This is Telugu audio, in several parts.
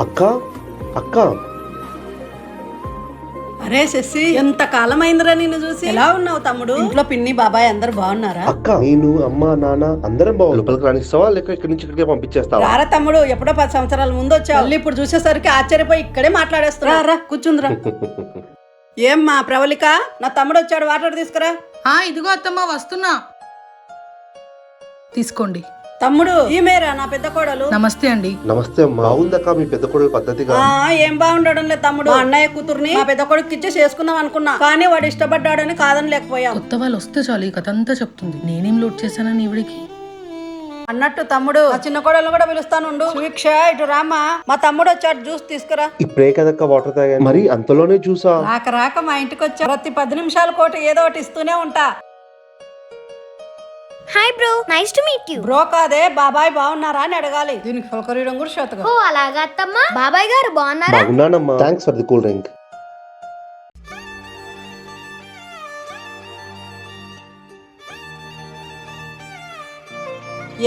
అక్క అక్క అరే శశి, ఎంత కాలమైందిరా నిన్ను చూసి. ఎలా ఉన్నావు తమ్ముడు? ఇంట్లో పిన్ని బాబాయ్ అందరు బాగున్నారా? అక్క నేను అమ్మ నాన్న అందరం బాగు. లోపలికి రానిస్తావా లేక ఇక్కడి నుంచి ఇక్కడికే పంపించేస్తావా? రారా తమ్ముడు, ఎప్పుడో 10 సంవత్సరాల ముందు వచ్చావు. మళ్ళీ ఇప్పుడు చూసేసరికి ఆశ్చర్యపోయి ఇక్కడే మాట్లాడేస్తున్నా. రా కూర్చుందిరా. ఏమ్మా ప్రవళిక, నా తమ్ముడు వచ్చాడు, వాటర్ తీసుకురా. ఇదిగో అత్తమ్మ వస్తున్నా. తీసుకోండి. తమ్ముడు ఈమెరా నా పెద్ద కోడలు. నమస్తే అండి. నమస్తే అమ్మా. బాగుందక్క మీ పెద్ద కొడుకు పద్ధతిగా. ఏం బాగుండడం లేదు తమ్ముడు. మా అన్నయ్య కూతుర్ని మా పెద్ద కొడుకు ఇచ్చి చేసుకుందాం అనుకున్నా, కానీ వాడు ఇష్టపడ్డాడని కాదని లేకపోయాం. కొత్త వాళ్ళు వస్తే చాలు ఈ కథ అంతా చెప్తుంది. నేనేం లోడ్ చేశానని ఇవిడికి. అన్నట్టు తమ్ముడు, ఆ చిన్న కోడలు కూడా పిలుస్తానుండు. సువీక్ష ఇటు రామా, మా తమ్ముడు వచ్చాడు, జ్యూస్ తీసుకురా. ఇప్పుడే కదక్క వాటర్ తాగా, మరి అంతలోనే చూసా. రాక మా ఇంటికి వచ్చా. ప్రతి 10 నిమిషాల కోటి ఏదో ఒకటి ఇస్తూనే ఉంటా. Hi bro, nice to meet you. Bro కాదే, బాబాయ్ బాగున్నారా అని అడగాలి. దీనికి ఫలకరీయడం కూడా చేతగా. ఓ అలాగా అత్తమ్మ. బాబాయ్ గారు బాగున్నారా? బాగున్నానమ్మా. Thanks for the cool drink.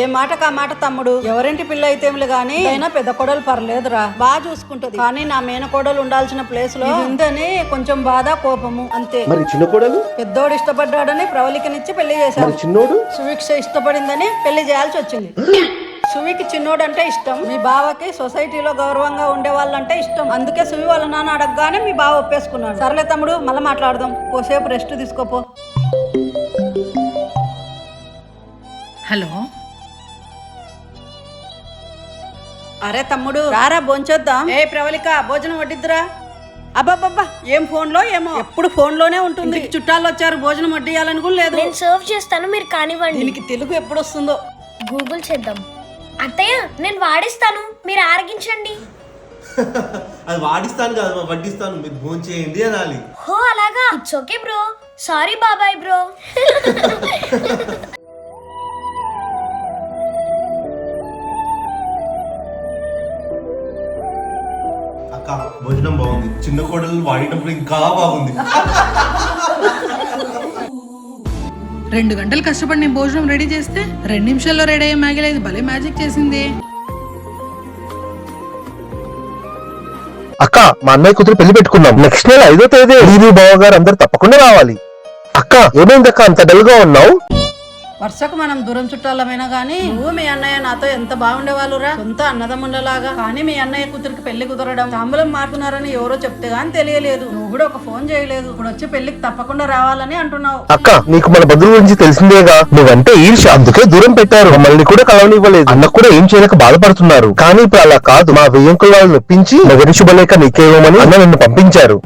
ఏ మాటకా మాట తమ్ముడు. ఎవరింటి పిల్ల అయితేమిలే గానీ అయినా పెద్ద కోడలు పర్లేదురా, బాగా చూసుకుంటది. కానీ నా మేన కోడలు ఉండాల్సిన ప్లేస్ లో ఉందని కొంచెం బాధ కోపము అంతే. మరి చిన్న కోడలు? పెద్దోడు ఇష్టపడ్డాడని ప్రవళికనిచ్చి పెళ్లి చేశారు. మరి చిన్నోడు? సువీక్ష ఇష్టపడిందని పెళ్లి చేయాల్సి వచ్చింది. సువికి చిన్నోడంటే ఇష్టం, మీ బావకి సొసైటీలో గౌరవంగా ఉండే వాళ్ళంటే ఇష్టం. అందుకే సువి వాళ్ళ నాన్న అడగగానే మీ బావ ఒప్పేసుకున్నాడు. సర్లే తమ్ముడు, మళ్ళీ మాట్లాడదాం. కోసేపు రెస్ట్ తీసుకోపో. హలో. అరే తమ్ముడు రారా, భోంచేద్దాం. ఏ ప్రవళిక, భోజనం వడ్డిద్దురా. అబ్బాబ్బా, ఏం ఫోన్ లో ఏమో, ఎప్పుడు ఫోన్ లోనే ఉంటుంది. చుట్టాలు వచ్చారు, భోజనం వడ్డియాలని కూడా లేదు. నేను సర్వ్ చేస్తాను, మీరు కానివ్వండి. దీనికి తెలుగు ఎప్పుడు వస్తుందో. గూగుల్ చేద్దాం. అత్తయ్య నేను వాడిస్తాను, మీరు ఆరగించండి. అది వాడిస్తాను కాదు, వడ్డిస్తాను, మీరు భోజనం చేయండి అనాలి. హో అలాగా. It's okay bro. సారీ బాబాయ్ బ్రో. అక్క భోజనం బాగుంది, చిన్న కోడలు వాడినప్పుడు ఇంకా బాగుంది. 2 గంటలు కష్టపడి నేను భోజనం రెడీ చేస్తే 2 నిమిషాల్లో రెడీ అయ్యే మ్యాగీ ఇది భలే మ్యాజిక్ చేసింది. అక్క మా అన్నయ్య కూతురు పెళ్లి పెట్టుకున్నాం. నెక్స్ట్ నెల 5వ తేదీ. మీరు బావగారు అందరు తప్పకుండా రావాలి. అక్క ఏమైందక్క అంత డల్ గా ఉన్నావు? వరుసకు మనం దూరం చుట్టాలమైనా గానీ నువ్వు మీ అన్నయ్య నాతో ఎంత బాగుండేవాళ్ళురా, సొంత అన్నదమ్ముళ్ళలాగా. కానీ మీ అన్నయ్య కూతురికి పెళ్లి కుదరడం, తాంబూలం మారుతున్నారని ఎవరో చెప్తే గానీ తెలియలేదు. నువ్వు కూడా ఒక ఫోన్ చేయలేదు. ఇప్పుడు వచ్చి పెళ్లికి తప్పకుండా రావాలని అంటున్నావు. అక్క నీకు మన బంధువుల గురించి తెలిసిందేగా. నువ్వంటే ఈర్ష్య, అందుకే దూరం పెట్టారు. మమ్మల్ని కూడా కలవనివ్వలేదు. అన్న కూడా ఏం చేయలేక బాధపడుతున్నారు. కానీ ఇప్పుడు అలా కాదు, మా వెయ్యంకుల వాళ్ళని ఒప్పించి నగరి శుభలేఖ నీకేమని అన్న నిన్ను పంపించారు.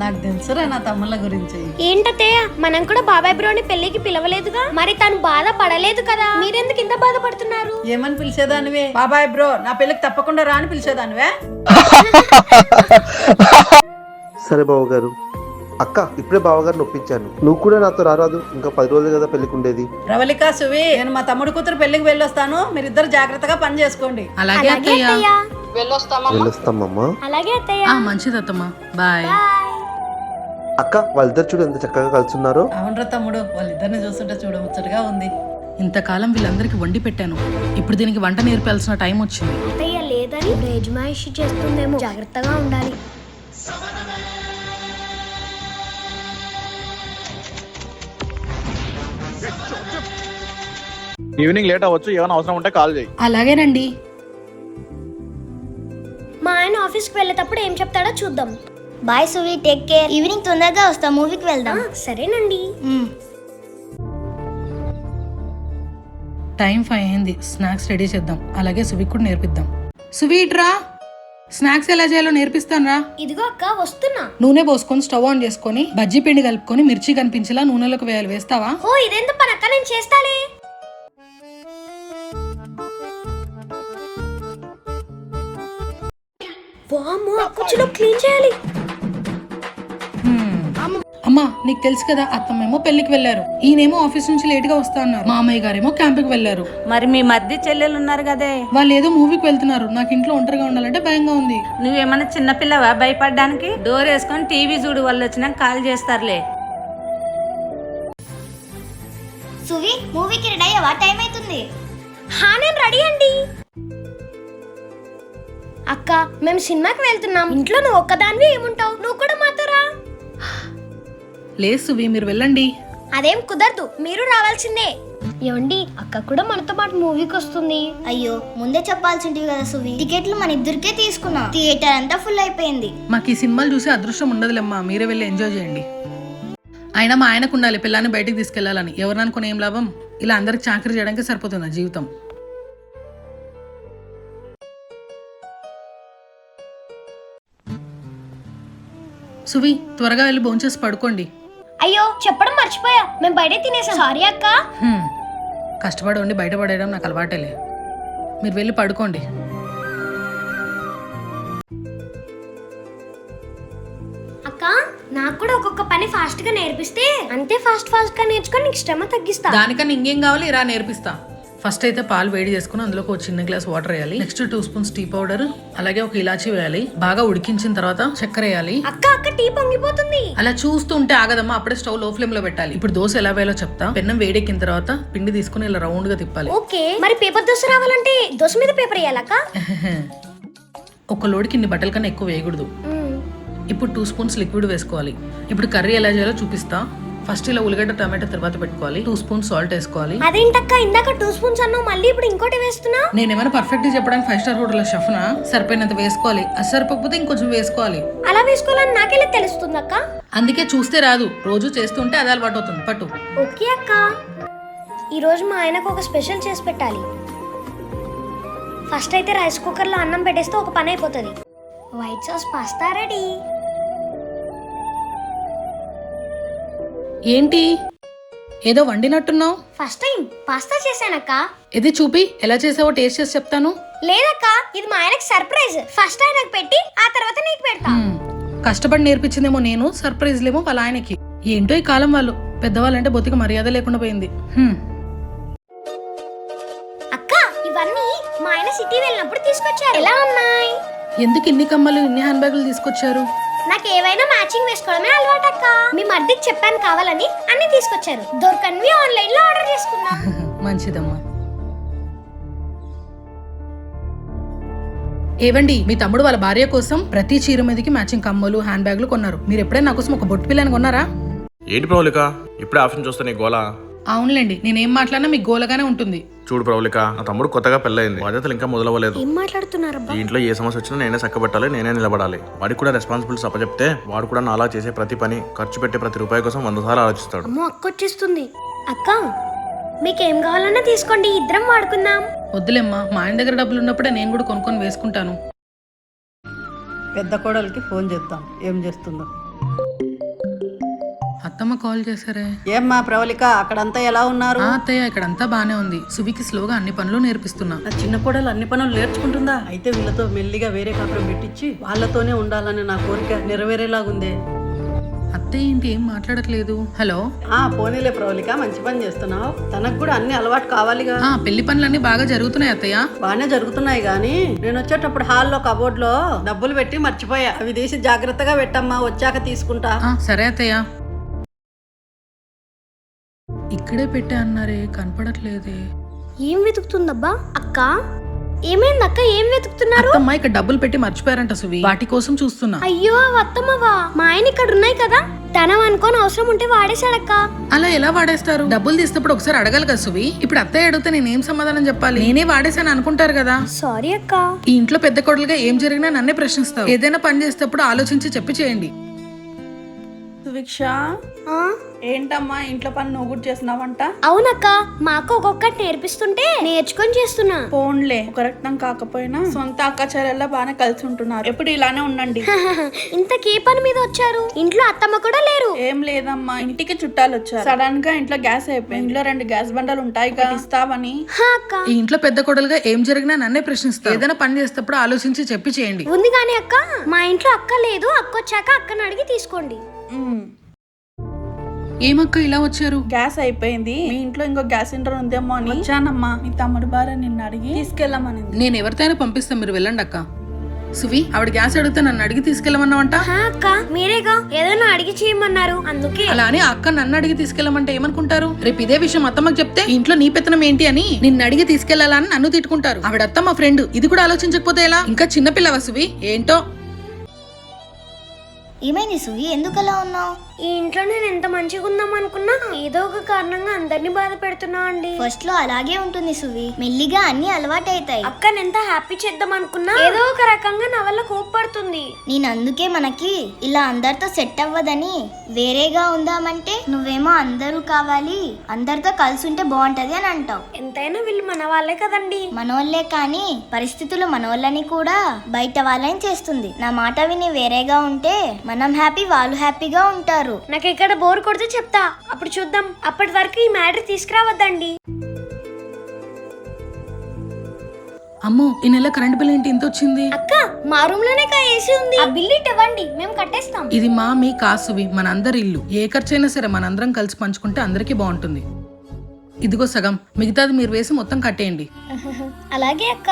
నాకు తెలుసురా నా తమ్ముళ్ళ గురించి. ఏంటత్తయ్య, మనం కూడా బాబాయ్ బ్రోని పెళ్లికి పిలవలేదుగా, మరి తను బాధ పడలేదు కదా, మీరెందుకు ఇంత బాధపడుతున్నారు? ఏమని పిలిచేదానివే? బాబాయ్ బ్రో నా పెళ్లికి తప్పకుండా రా అని పిలిచేదానివే. సరే బావగారు. అక్క ఇప్పుడే బావగారిని ఒప్పించాను. నువ్వు కూడా నాతో రారాదు? ఇంకా 10 రోజులు కదా పెళ్లికి ఉండేది. ప్రవళిక, సువి, నేను మా తమ్ముడు కూతురు పెళ్లికి వెళ్ళొస్తాను. మీరిద్దరు జాగ్రత్తగా పని చేసుకోండి. అలాగే అత్తయ్య. వెళ్ళొస్తామమ్మా. అలాగే అత్తయ్య. మంచిది అత్తమ్మ, బాయ్. అక్క వాళ్ళిద్దరు చూడు ఎంత చక్కగా కలుసున్నారో. అవునరా తమ్ముడు, వాళ్ళిద్దరిని చూస్తుంటే చూడముచ్చటగా ఉంది. ఇంతకాలం వీళ్ళందరికి వండి పెట్టాను, ఇప్పుడు దీనికి వంట నేర్పాల్సిన టైం వచ్చింది. అత్తయ్య లేదని యజమాయిషి చేస్తుందేమో, జాగ్రత్తగా ఉండాలి. ఈవినింగ్ లేట్ అవ్వచ్చు, ఏమైనా అవసరం ఉంటే కాల్ చేయి. అలాగేనండి. మా ఆయన ఆఫీస్కి వెళ్ళేటప్పుడు ఏం చెప్తాడో చూద్దాం. బాయ్ సువి, టేక్ కేర్. ఈవినింగ్ తొందరగా వస్తాం, మూవీకి వెళ్దాం. సరేనండి. టైం 5 అయింది, స్నాక్స్ రెడీ చేద్దాం. అలాగే సువిక్ కూడా నేర్పిద్దాం. సువీట్ రా, స్నాక్స్ ఎలా చేయాలో నేర్పిస్తాను రా. ఇదిగో అక్క వస్తున్నా. నూనె పోసుకొని స్టవ్ ఆన్ చేసుకొని బజ్జీ పిండి కలుపుకొని మిర్చి కనిపించేలా నూనెలోకి వేయాలి. వేస్తావా? ఓ ఇదెంత పని అక్క, నేను చేస్తాలే. వామ్మో, కుర్చీలో క్లీన్ చేయాలి. అమ్మా నీకు తెలుసు కదా, అత్తమ్మేమో పెళ్లికి వెళ్లారు, ఈయనేమో ఆఫీస్ నుంచి లేట్ గా వస్తా అన్నారు. మా అమ్మయ్య గారేమో క్యాంపుకి వెళ్లారు. మరి మీ మధ్య చెల్లెలు ఉన్నారు కదే, వాళ్ళు ఏదో మూవీకి వెళ్తున్నారు. నాకు ఇంట్లో ఒంటరిగా ఉండాలంటే భయంగా ఉంది. నువ్వేమన్నా చిన్నపిల్లవా భయపడడానికి? డోర్ వేసుకొని టీవీ చూడు, వాళ్ళు వచ్చినాక కాల్ చేస్తారులే. సువి, మూవీకి రెడీ అయ్యావా? టైం అవుతుంది. హా నేను రెడీ అండి. అక్క మేము సినిమాకి వెళ్తున్నాం. ఇంట్లో నువ్వు ఒక్కదానివి ఏముంటావు, నువ్వు కూడా మాతో రా. లేదు సువి, మీరు వెళ్ళండి. అదేం కుదరదు, మీరు రావాల్సిందే. ఏమండి, అక్క కూడా మనతో పాటు మూవీకి వస్తుంది. అయ్యో, ముందే చెప్పాల్సింది కదా సువి. టికెట్లు మన ఇద్దరికే తీసుకున్నాం, థియేటర్ అంతా ఫుల్ అయిపోయింది. మాకు ఈ సినిమాలు చూసే అదృష్టం ఉండదులేమ్మా, మీరే వెళ్ళి ఎంజాయ్ చేయండి. అయినా మా ఆయనకు ఉండాలి పిల్లాన్ని బయటికి తీసుకెళ్లాలని. ఎవరు అనుకుని ఏం లాభం? ఇలా అందరికి చాకరీ చేయడానికి సరిపోతుంది నా జీవితం. సువి, త్వరగా వెళ్ళి భోంచేసి పడుకోండి. అయ్యో, చెప్పడం మర్చిపోయా, మేము బయటే తినేసాం. సారీ అక్క. కష్టపడి ఉండి బయటపడేయడం నాకు అలవాటేలే. మీరు వెళ్ళి పడుకోండి. అక్క, నాకు కూడా ఒక్కొక్క పని ఫాస్ట్ గా నేర్పిస్తే అంతే ఫాస్ట్ గా నేర్చుకొని నీకు శ్రమ తగ్గిస్తా. దానికన్నా ఇంకేం కావాలి రా నేర్పిస్తా. ఫస్ట్ అయితే పాలు వేడి చేసుకుని అందులో ఒక చిన్న గ్లాస్ వాటర్ వేయాలి. నెక్స్ట్ 2 స్పూన్స్ టీ పౌడర్, అలాగే ఒక ఇలాచీ వేయాలి. బాగా ఉడికించిన తర్వాత చక్కెర వేయాలి. అక్క టీ పొంగిపోతుంది. అలా చూస్తూ ఉంటే ఆగదమ్మా, అప్పుడే స్టవ్ లో ఫ్లేమ్ లో పెట్టాలి. ఇప్పుడు దోశ ఎలా వేయాలో చెప్తా. పెన్నం వేడెక్కిన తర్వాత పిండి తీసుకుని ఇలా రౌండ్ గా తిప్పాలి. ఓకే, మరి పేపర్ దోశ రావాలంటే దోశ మీద పేపర్ వేయాలక్క? ఒక లోడికి ఇన్ని బట్టల కన్నా ఎక్కువ వేయకూడదు. ఇప్పుడు 2 స్పూన్స్ లిక్విడ్ వేసుకోవాలి. ఇప్పుడు కర్రీ ఎలా చేయాలో చూపిస్తా. ఫస్ట్ ఇలా ఉల్లిగడ్డ టమాటో తర్వాత పెట్టుకోవాలి. 2 స్పూన్స్ సాల్ట్ వేసుకోవాలి. అదేంటక్క, ఇందాక 2 స్పూన్స్ అన్నావు, మళ్ళీ ఇప్పుడు ఇంకోటి వేస్తున్నా? నేనేమైనా పర్ఫెక్ట్ గా చెప్పడానికి 5 స్టార్ హోటల్ షెఫ్నా? సరిపోయినంత వేసుకోవాలి, అది సరిపోకపోతే ఇంకొంచెం వేసుకోవాలి. అలా వేసుకోవాలని నాకెలా తెలుస్తుంది అక్క? అందుకే చూస్తే రాదు, రోజు చేస్తుంటే అది అలవాటు అవుతుంది. పట్టు. ఓకే అక్క. ఈ రోజు మా ఆయనకు ఒక స్పెషల్ చేసి పెట్టాలి. ఫస్ట్ అయితే రైస్ కుక్కర్ లో అన్నం పెట్టేస్తే ఒక పని అయిపోతుంది. White sauce pasta ready. ఏంటి ఏదో వండినట్టున్నావు? ఫస్ట్ టైం పాస్తా చేశానక్క. ఇది చూపి, ఎలా చేసావో టేస్ట్ చేసి చెప్తాను. లేదక్క, ఇది మా ఆయనకు సర్ప్రైజ్. ఫస్ట్ ఆయనకు పెట్టి ఆ తర్వాత నీకు పెడతా. కష్టపడి నేర్పించిందేమో నేను, సర్ప్రైజ్లేమో వాళ్ళ ఆయనకి. ఏంటో ఈ కాలం వాళ్ళు, పెద్దవాళ్ళంటే బొత్తిగా మర్యాద లేకుండా పోయింది. అక్క, ఇవన్నీ మా ఆయన సిటీ వెళ్ళినప్పుడు తీసుకొచ్చారు. ఎలా ఉన్నాయి? ఎందుకు ఇన్ని కమ్మలు, ఇన్ని హ్యాండ్ బ్యాగులు తీసుకొచ్చారు? నాకు ఏవైనా మ్యాచింగ్ వేసుకోవడమే అలవాటక్క. మీ మర్దికి చెప్పాను కావాలని అన్ని తీసుకొచ్చారు. దొరకనివి ఆన్లైన్ లో ఆర్డర్ చేసుకున్నా. మంచిదమ్మా. ఏవండి, మీ తమ్ముడు వాళ్ళ భార్య కోసం ప్రతి చీర మీదకి మ్యాచింగ్ కమ్మలు, హ్యాండ్ బ్యాగులు కొన్నారు. మీరు ఎప్పుడైనా నా కోసం ఒక బొట్టు పిల్లని కొన్నారా? ఏంటి ప్రవళిక, ఇప్పుడే ఆప్షన్ చూస్తే నీ గోలా? అవునులేండి, నేనేం మాట్లాడినా మీకు గోలగానే ఉంటుంది. చూడు ప్రవళిక, నా తమ్ముడు కొత్తగా పెళ్ళయింది, బాధ్యతలు ఇంకా మొదలవ్వలేదు. ఏం మాట్లాడుతున్నారబ్బా? ఈ ఇంట్లో ఏ సమస్య వచ్చినా నేనే చక్కబెట్టాలి, నేనే నిలబడాలి. వాడికి కూడా రెస్పాన్సిబిలిటీస్ అప్పచెప్తే వాడు కూడా నాలా చేసే ప్రతి పని, ఖర్చు పెట్టే ప్రతి రూపాయి కోసం 100 సార్లు ఆలోచిస్తాడు. అమ్మో, అక్క వచ్చేస్తుంది. అక్క, మీకేం కావాలన్నా తీసుకోండి, ఇద్దరం వాడుకుందాం. వద్దులేమ్మా, మా ఆయన దగ్గర డబ్బులు ఉన్నప్పుడే నేను కూడా కొనుక్కొని వేసుకుంటాను. పెద్ద కోడలికి ఫోన్ చేద్దాం, ఏం చేస్తుందో. అత్తమ్మ కాల్ చేశారే. ఏమ్మా ప్రవళిక, అక్కడంతా ఎలా ఉన్నారు? అత్తయ్య, ఇక్కడంతా బానే ఉంది. సువికి స్లోగా అన్ని పనులు నేర్పిస్తున్నా. నా చిన్న కోడలు అన్ని పనులు నేర్చుకుంటుందా? అయితే వీళ్ళతో మెల్లిగా వేరే కాపురం పెట్టించి వాళ్ళతోనే ఉండాలని నా కోరిక నెరవేరేలాగుందే. అత్తయ్య ఏంటి ఏం మాట్లాడట్లేదు? హలో. పోనీలే ప్రవళిక, మంచి పని చేస్తున్నావు. తనకు కూడా అన్ని అలవాటు కావాలిగా. పెళ్లి పనులన్నీ బాగా జరుగుతున్నాయి అత్తయ్య. బాగానే జరుగుతున్నాయి గానీ నేను వచ్చేటప్పుడు హాల్లో కబోర్డ్ లో డబ్బులు పెట్టి మర్చిపోయా. అవి తీసి జాగ్రత్తగా పెట్టమ్మా, వచ్చాక తీసుకుంటా. సరే అత్తయ్య. ఇక్కడే పెట్టా అన్నారే, కనపడట్లేదే. ఏం వెతుకుతుందబ్బా? అక్క, ఏమైంది అక్క? ఏం వెతుకుతున్నారు? అత్తమ్మ, ఇక్కడ డబ్బులు పెట్టి మర్చిపోయారంట సువి, వాటి కోసం చూస్తున్నా. అయ్యో, అత్తమ్మవా? మా ఆయన ఇక్కడ ఉన్నాయి కదా, తనం అనుకోని అవసరం ఉంటే వాడేశాడక్క. అలా ఎలా వాడేస్తారు? డబ్బులు తీసేటప్పుడు ఒకసారి అడగాలి కదా సువి. ఇప్పుడు అత్తయ్య అడిగితే నేనేం సమాధానం చెప్పాలి? నేనే వాడేసాను అనుకుంటారు కదా. సారీ అక్క. ఈ ఇంట్లో పెద్ద కొడలుగా ఏం జరిగినా నన్నే ప్రశ్నిస్తావు. ఏదైనా పని చేసేటప్పుడు ఆలోచించి చెప్పి చేయండి. సువిక్ష, ఏంటమ్మా ఇంట్లో పని నువ్వు కూడా చేస్తున్నావంట? అవునక్క, మాకు ఒక్కొక్కటి నేర్పిస్తుంటే నేర్చుకొని చేస్తున్నా. ఫోన్లే, ఒక రక్తం కాకపోయినా సొంత అక్క చెల్లెల్లా బాగానే కలిసి ఉంటున్నారు. ఎప్పుడు ఇలానే ఉండండి. ఇంతకీ పని మీద వచ్చారు? ఇంట్లో అత్తమ్మ కూడా లేరు. ఏం లేదమ్మా, ఇంటికి చుట్టాలు వచ్చారు. సడన్ గా ఇంట్లో గ్యాస్ అయిపోయింది. ఇంట్లో 2 గ్యాస్ బండలు ఉంటాయి కదా, ఇస్తావని. అక్క, ఈ ఇంట్లో పెద్ద కొడలుగా ఏం జరిగినా నన్నే ప్రశ్నిస్తావు. ఏదైనా పని చేసేటప్పుడు ఆలోచించి చెప్పి చేయండి. ఉంది కానీ అక్క, మా ఇంట్లో అక్క లేదు. అక్క వచ్చాక అక్కని అడిగి తీసుకోండి. ఏమక్క ఇలా వచ్చారు? గ్యాస్ అయిపోయింది, మీ ఇంట్లో ఇంకో గ్యాస్ సిలిండర్ ఉందేమో అని వచ్చానమ్మా. మీ తమ్ముడు భార్య నిన్ను అడిగి తీసుకెళ్ళమని. నేను ఎవరితోనైనా పంపిస్తాను, మీరు వెళ్ళండి అక్క. సువి ఆవిడ గ్యాస్ అడిగితే నన్ను అడిగి తీసుకెళ్ళమన్నావంట. అక్క మీరేగా ఏదైనా అడిగి చేయమన్నారు అందుకే. అలా అని అక్క నన్ను అడిగి తీసుకెళ్ళమంటే ఏమనుకుంటారు? రేపు ఇదే విషయం అత్తమ్మకి చెప్తే ఇంట్లో నీ పెత్తనం ఏంటి అని నిన్ను అడిగి తీసుకెళ్లాలని నన్ను తిట్టుకుంటారు. ఆవిడ అత్తమ్మ ఫ్రెండ్, ఇది కూడా ఆలోచించకపోతే ఎలా? ఇంకా చిన్నపిల్లవా సువి? ఏంటో. ఏమైంది సువి, ఎందుకు అలా ఉన్నావు? ఈ ఇంట్లో నేను ఎంత మంచిగా ఉందాం అనుకున్నా ఏదో ఒక కారణంగా అందరినీ బాధ పెడుతున్నా అండి. ఫస్ట్ లో అలాగే ఉంటుంది సువి, మెల్లిగా అన్ని అలవాటు అవుతాయి. అక్కని ఎంత హ్యాపీ చేద్దాం అనుకున్నా ఏదో ఒక రకంగా నా వల్ల కోప్పడుతుంది. నేను అందుకే మనకి ఇలా అందరితో సెట్ అవ్వదని వేరేగా ఉందామంటే నువ్వేమో అందరూ కావాలి, అందరితో కలిసి ఉంటే బాగుంటది అని అంటావు. ఎంతైనా వీళ్ళు మన వాళ్ళే కదండి. మనోళ్ళే కానీ పరిస్థితులు మనోళ్ళని కూడా బయట వాళ్ళని చేస్తుంది. నా మాట విని వేరేగా ఉంటే మనం హ్యాపీ, వాళ్ళు హ్యాపీగా ఉంటారు. నాకు ఇక్కడ బోర్ కొడితే చెప్తా, అప్పుడు చూద్దాం. అప్పటి వరకు ఈ మ్యాటర్ తీసుకురావద్దండి. అమ్మో, ఈ నెల కరెంట్ బిల్ ఏంటి ఇంత వచ్చింది? అక్క మా రూమ్ లోనే ఏసీ ఉంది, ఆ బిల్ ఇవ్వండి మేము కట్టేస్తాం. ఇది మా మీ కాసువి, మనందరి ఇల్లు. ఏ ఖర్చైనా సరే మనందరం కలిసి పంచుకుంటే అందరికీ బాగుంటుంది. ఇదిగో సగం, మిగతాది మీరు వేసి మొత్తం కట్టేయండి. అలాగే అక్క.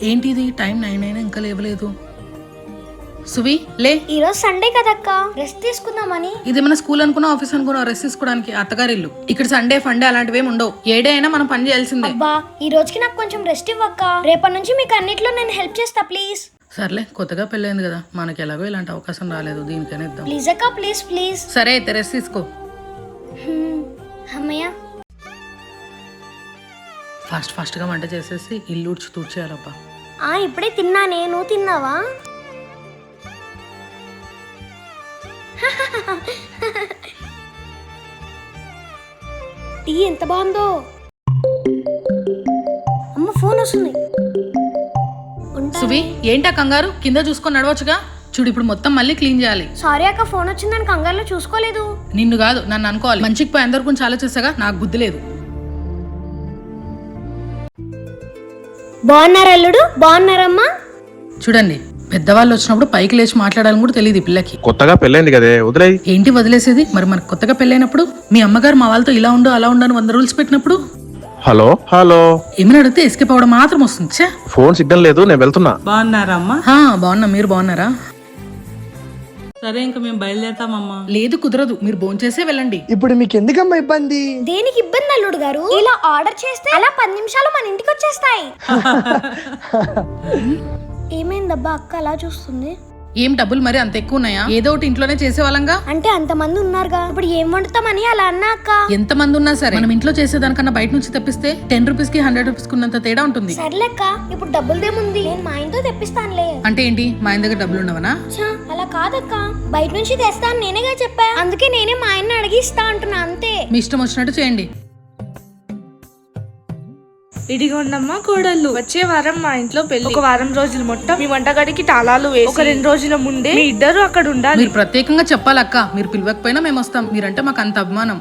ఏంటిది, టైం 9 అయినా ఇంకా లేవలేదు. సువి లే. ఈరోజు సండే కదక్క, రెస్ట్ తీసుకుందామని. ఇది మన స్కూల్ అనుకున్నా, ఆఫీస్ అనుకున్నా, రెస్ట్ తీసుకోవడానికి అత్తగారి ఇల్లు. ఇక్కడ సండే ఫండే అలాంటివి ఉండవు. ఏ డే అయినా మనం పని చేయాల్సిందే. అబ్బా ఈ రోజుకి నాకు కొంచెం రెస్ట్ ఇవ్వక్క, రేపటి నుంచి మీకు అన్నిట్లో నేను హెల్ప్ చేస్తా ప్లీజ్. సర్లే, కొత్తగా పెళ్ళైంది కదా, మనకి ఎలాగో ఇలాంటి అవకాశం రాలేదు, దీనికైనా ఇద్దాం. ప్లీజ్ అక్క ప్లీజ్ ప్లీజ్. సరే అయితే రెస్ట్ తీసుకో. అమ్మయ్య. ఫాస్ట్ గా వంట చేసేసి ఇల్లు ఉడ్చి తూడ్చేయాలబ్బా. ఇప్పుడే తిన్నానే, నువ్వు తిన్నావా? టీ ఎంత బాగుందో. అమ్మ ఫోన్ వస్తుంది. సువి ఏంటా కంగారు? కింద చూసుకొని నడవచ్చుగా. చూడు ఇప్పుడు మొత్తం మళ్ళీ క్లీన్ చేయాలి. సారీ అక్క, ఫోన్ వచ్చిందని కంగారులో చూసుకోలేదు. నిన్ను కాదు నన్ను అనుకోవాలి. మంచికి పోయి అందరి గురించి ఆలోచిస్తాగా, నాకు బుద్ధి లేదు. బాగున్నారా అల్లుడు? బాగున్నారమ్మా? చూడండి, పెద్దవాళ్ళు వచ్చినప్పుడు పైకి లేచి మాట్లాడాలని కూడా తెలియదు ఈ పిల్లకి. కొత్తగా పెళ్ళైంది కదే, వదిలేయ్. ఏంటి వదిలేసేది? మరి మనకు కొత్తగా పెళ్ళైనప్పుడు మీ అమ్మగారు మా వాళ్ళతో ఇలా ఉండు అలా ఉండు అని 100 రూల్స్ పెట్టినప్పుడు హలో ఏమైనా అడిగితే ఎస్కేప్ అవ్వడం మాత్రం వస్తుంది. ఫోన్ సిగ్నల్ లేదు, నేను వెళ్తున్నా. బాగున్నారా అమ్మా? బాగున్నా, మీరు బాగున్నారా? సరే ఇంకా మేము బయలుదేరతామమ్మా. లేదు కుదరదు, మీరు భోంచేసే వెళ్ళండి. ఇప్పుడు మీకు ఎందుకమ్మా ఇబ్బంది? దేనికి ఇబ్బంది అల్లుడు గారు? ఇలా ఆర్డర్ చేస్తే అలా 10 నిమిషాలు మన ఇంటికి వచ్చేస్తాయి. ఏమైందబ్బా అక్క అలా చూస్తుంది? ఏం డబ్బులు మరి అంత ఎక్కువ ఉన్నాయా? ఏదో ఒకటి ఇంట్లోనే చేసేవాళ్ళంగా. అంటే అంతమంది ఉన్నారుగా, ఇప్పుడు ఏం వండుతామని అలా అన్నా అక్క. ఎంత మంది ఉన్నా సరే మనం ఇంట్లో చేసేదానికన్నా బయట నుంచి తెప్పిస్తే 10 రూపీస్ కి 100 రూపీస్ ఉన్నంత తేడా ఉంటుంది. సర్లేక్క, ఇప్పుడు డబ్బులదేముంది, నేను మా ఇంట్లో తెప్పిస్తానులే. అంటే ఏంటి, మా ఆయన దగ్గర డబ్బులు ఉండవనా? అలా కాదక్క, బయట నుంచి తెస్తాను నేనేగా చెప్పా, అందుకే నేనే మా ఆయన్ని అడిగి ఇస్తా అంటున్నా అంతే. మీ ఇష్టం వచ్చినట్టు చేయండి. ఇదిగోండమ్మా కోడళ్ళు, వచ్చే వారం మా ఇంట్లో పెళ్లి. ఒక వారం రోజులు మొత్తం మీ వంటగడికి తాళాలు వేసి ఒక 2 రోజుల ముందే మీ ఇద్దరు అక్కడ ఉండాలి. మీరు ప్రత్యేకంగా చెప్పాలక్క, మీరు పిలవకపోయినా మేము వస్తాం. మీరంటే మాకు అంత అభిమానం.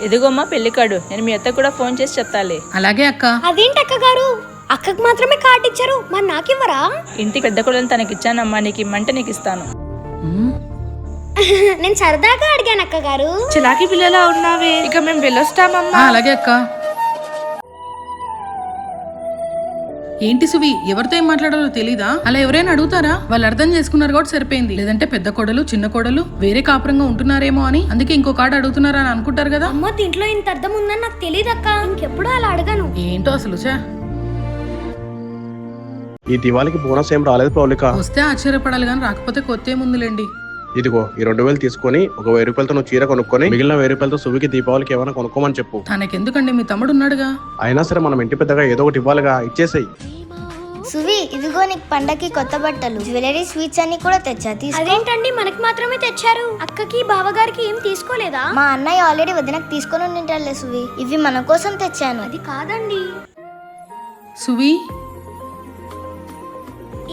ఎదుగోమ్మా పెళ్లి కార్డు, నేను మీ అత్త కూడా ఫోన్ చేసి చెప్తాలే. అలాగే అక్క. అదేంటి అక్క గారు, అక్కకు మాత్రమే కార్డు ఇచ్చారు, మరి నాకివ్వరా? ఇంటికి పెద్ద కోడలు తనకి ఇచ్చానమ్మా, నీకు ఇమ్మంటే నీకు ఇస్తాను. నేను సరదాగా అడిగాను అక్క గారు. చిలాకి పిల్లలా ఉన్నావే, ఇక మేము వెళ్ళొస్తామమ్మా. అలాగే అక్క. ఏంటి సువి, ఎవరితో ఏం మాట్లాడాలో తెలీదా? అలా ఎవరైనా అడుగుతారా? వాళ్ళు అర్థం చేసుకున్నారు కాబట్టి సరిపోయింది. లేదంటే పెద్ద కోడలు చిన్న కోడలు వేరే కాపురంగా ఉంటున్నారేమో అని, అందుకే ఇంకో కార్డు అడుగుతున్నారా అని అనుకుంటారు కదా. అమ్మో దీంట్లో ఇంత అర్థం ఉందని నాకు తెలియదు అక్క, ఇంకెప్పుడు అలా అడగను. ఏంటో అసలు ఈ దివాళికి బోనస్ ఏం రాలేదు పౌలిక. వస్తే ఆశ్చర్యపడాలి కానీ రాకపోతే కొత్త ఏముందిలేండి. ఇదిగో ఈ 2000 తీసుకొని ఒక 1000 రూపాయలతో నువ్వు చీర కొనుక్కొని మిగిలిన 1000 రూపాయలతో సువికి దీపావళికి ఏమైనా కొనుక్కోమని చెప్పు. తనకెందుకండి, మీ తమ్ముడు ఉన్నాడుగా. అయినా సరే మనం ఇంటి పెద్దగా ఏదో ఒకటి ఇవ్వాలిగా, ఇచ్చేసేయి. సువి ఇదిగో నీకు పండకి కొత్త బట్టలు, జ్యువెలరీ, స్వీట్స్ అన్ని కూడా తెచ్చా. అదేంటండి మనకి మాత్రమే తెచ్చారు, అక్కకి బావగారికి ఏం తీసుకోలేదా? మా అన్నయ్య ఆల్రెడీ వదినకు తీసుకొని ఉంటాడులే సువి, ఇవి మన కోసం తెచ్చాను. అది కాదండి సువి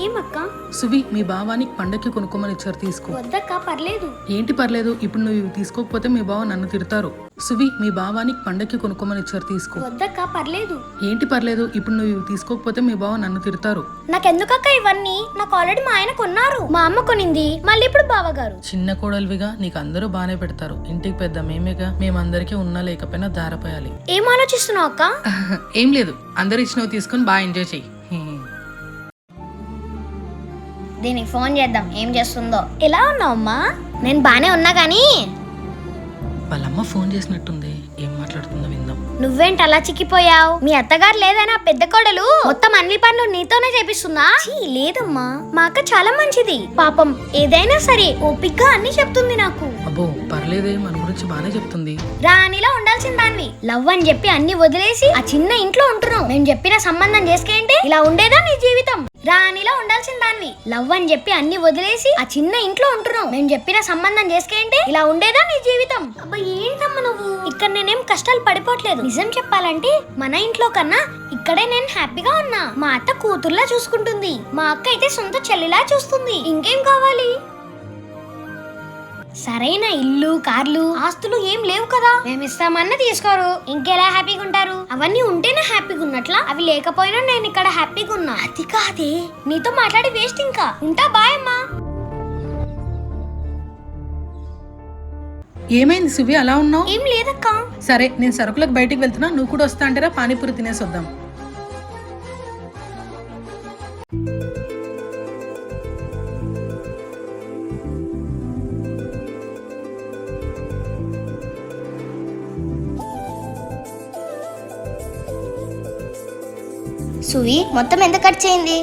ఏమక్క? సువి మీ బావానికి పండక్కి కొనుక్కోమని ఇచ్చారు, తీసుకో. వద్దక్క, పర్లేదు. ఏంటి పర్లేదు? ఇప్పుడు నువ్వు ఇవి తీసుకోకపోతే మీ బావ నన్ను తిడతారు. సువి మీ బావానికి పండక్కి కొనుక్కోమని ఇచ్చారు, తీసుకో. వద్దక్క, పర్లేదు. ఏంటి పర్లేదు? ఇప్పుడు నువ్వు ఇవి తీసుకోకపోతే మీ బావ నన్ను తిడతారు. నాకెందుకక్క ఇవన్నీ? నాకు ఆల్రెడీ మా ఆయన కొన్నారు, మా అమ్మ కొనింది, మళ్ళీ ఇప్పుడు బావగారు. చిన్న కోడలివిగా నీకు అందరూ బానే పెడతారు, ఇంటికి పెద్ద మేమేగా, మేమందరికీ ఉన్నా లేకపోయినా దారపోయాలి. ఏం ఆలోచిస్తున్నావు అక్క? ఏం లేదు, అందరు ఇచ్చినవి తీసుకొని బాగా ఎంజాయ్ చెయ్యి. దీనికి ఫోన్ చేద్దాం, ఏం చేస్తుందో. ఎలా ఉన్నావు అమ్మా? నేను బానే ఉన్నా గానీ వాళ్ళమ్మ ఫోన్ చేసినట్టుంది, ఏం మాట్లాడుతుందో విందాం. నువ్వేంటి అలా చిక్కిపోయావు? మీ అత్తగారు లేదనా పెద్ద కోడలు మొత్తం అన్ని పనులు నీతోనే చేపిస్తుందా? ఛీ, లేదమ్మా, మా అక్క చాలా మంచిది. పాపం ఏదైనా సరే ఓపిగ్గా అన్ని చెప్తుంది నాకు. అబ్బో పర్లేదే, మన గురించి బానే చెప్తుంది. రాణిలా ఉండాల్సిన దానివి. లవ్ అని చెప్పి అన్ని వదిలేసి ఆ చిన్న ఇంట్లో ఉంటున్నావు. నేను చెప్పిన సంబంధం చేసుకేంటి ఇలా ఉండేదా నీ జీవితం? రాణిలా ఉండాల్సిన దానివి. లవ్ అని చెప్పి అన్ని వదిలేసి ఆ చిన్న ఇంట్లో ఉంటున్నావు. నేను చెప్పిన సంబంధం చేసుకేంటి ఇలా ఉండేదా నీ జీవితం? అబ్బా ఏంటమ్మా నువ్వు? ఇక్కడ నేనేం కష్టాలు పడిపోవట్లేదు. నిజం చెప్పాలంటే మన ఇంట్లో కన్నా ఇక్కడే నేను హ్యాపీగా ఉన్నా. మా అత్త కూతుర్లా చూసుకుంటుంది, మా అక్క అయితే సొంత చెల్లిలా చూస్తుంది. ఇంకేం కావాలి? సరైన ఇల్లు, కార్లు, ఆస్తులు ఏం లేవు కదా. మేమిస్తామన్నా తీసుకోరు, ఇంకెలా హ్యాపీగా ఉంటారు? అవన్నీ ఉంటేనే హ్యాపీగా ఉన్నట్లా, అవి లేకపోయినా నేను ఇక్కడ హ్యాపీగా ఉన్నా. అది కాదే, నీతో మాట్లాడి వేస్ట్. ఇంకా ఉంటా, బాయ్ అమ్మా. ఏమైంది సువి అలా ఉన్నావు? ఏం లేదక్క. సరే నేను సరుకులకు బయటికి వెళ్తున్నా, నువ్వు కూడా వస్తా అంటారా? పానీపూరి తినేసి వద్దాం. సువి మొత్తం ఎంత ఖర్చు అయింది?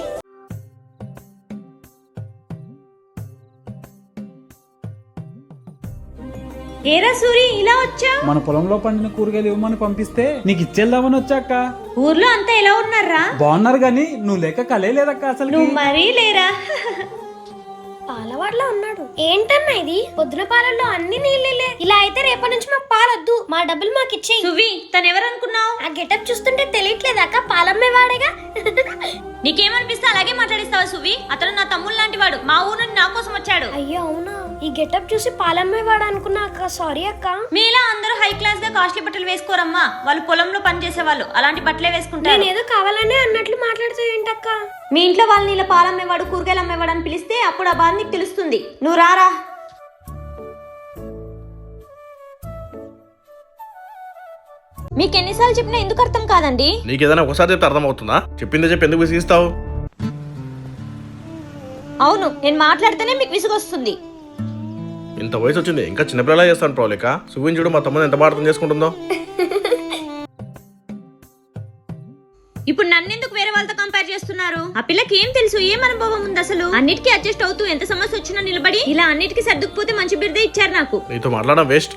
ఏరా సూరి ఇలా వచ్చావు? మన పొలంలో పండిన కూరగాయలు ఇవ్వమని పంపిస్తే నీకు ఇచ్చేద్దామని వచ్చాక. ఊర్లో అంతా ఎలా ఉన్నారా? బాగున్నారు గాని నువ్వు లేక కలే లేదక్క అసలు. నువ్వు మరీ లేరా? పాలవాడలో ఉన్నాడు. ఏంటన్నా ఇది? పొద్దున పాలల్లో అన్ని నీళ్ళే. ఇలా అయితే రేపటి నుంచి మాకు పాలొద్దు, మా డబ్బులు మాకు ఇచ్చేయి. సువి తను ఎవరనుకున్నావు? ఆ గెటప్ చూస్తుంటే తెలియట్లేదు అక్క, పాలమ్మేవాడేగా. నీకేమనిపిస్తే అలాగే మాట్లాడిస్తావా సువి? అతను నా తమ్ముడు లాంటి వాడు, మా ఊరు నుండి నా కోసం వచ్చాడు. అయ్యో అవునా? ఈ గెటప్ చూసి పాలమ్మేవాడు అనుకున్నా అక్క, సారీ అక్క. మీలా అందరూ హై క్లాస్ గా కాస్ట్లీ బట్టలు వేసుకోరమ్మా, వాళ్ళు పొలంలో పని చేసే వాళ్ళు అలాంటి బట్టలే వేసుకుంటారు. నేను ఏదో కావాలనే అన్నట్లు మాట్లాడుతూ ఏంటక్క? మీ ఇంట్లో వాళ్ళని ఇలా పాలమ్మేవాడు, కూరగాయలు అమ్మేవాడు అని పిలిస్తే అప్పుడు ఆ బాధ నీకు తెలుస్తుంది. నువ్వు రారా. మీకు ఎన్నిసార్లు చెప్పినా ఎందుకు అర్థం కాదండి? నీకేదైనా ఒకసారి చెప్తే అర్థం అవుతుందా? చెప్పిందే చెప్పి ఎందుకు విసిగిస్తావు? అవును, నేను మాట్లాడితేనే మీకు విసుగొస్తుంది. ఇంత వయసు వచ్చింది ఇంకా చిన్నపిల్లలా చేస్తాను ప్రోలేక. సువిని చూడు మా తమ్ముడు ఎంత అర్థం చేసుకుంటుందో. ఇప్పుడు నన్నెందుకు వేరే వాళ్ళతో కంపేర్ చేస్తున్నారు? ఆ పిల్లకి ఏం తెలుసు, ఏం అనుభవం ఉంది అసలు? అన్నిటికీ అడ్జస్ట్ అవుతూ ఎంత సమస్య వచ్చినా నిలబడి ఇలా అన్నిటికీ సర్దుకుపోతే మంచి బిరుదే ఇచ్చారు నాకు. నీతో మాట్లాడడం వేస్ట్.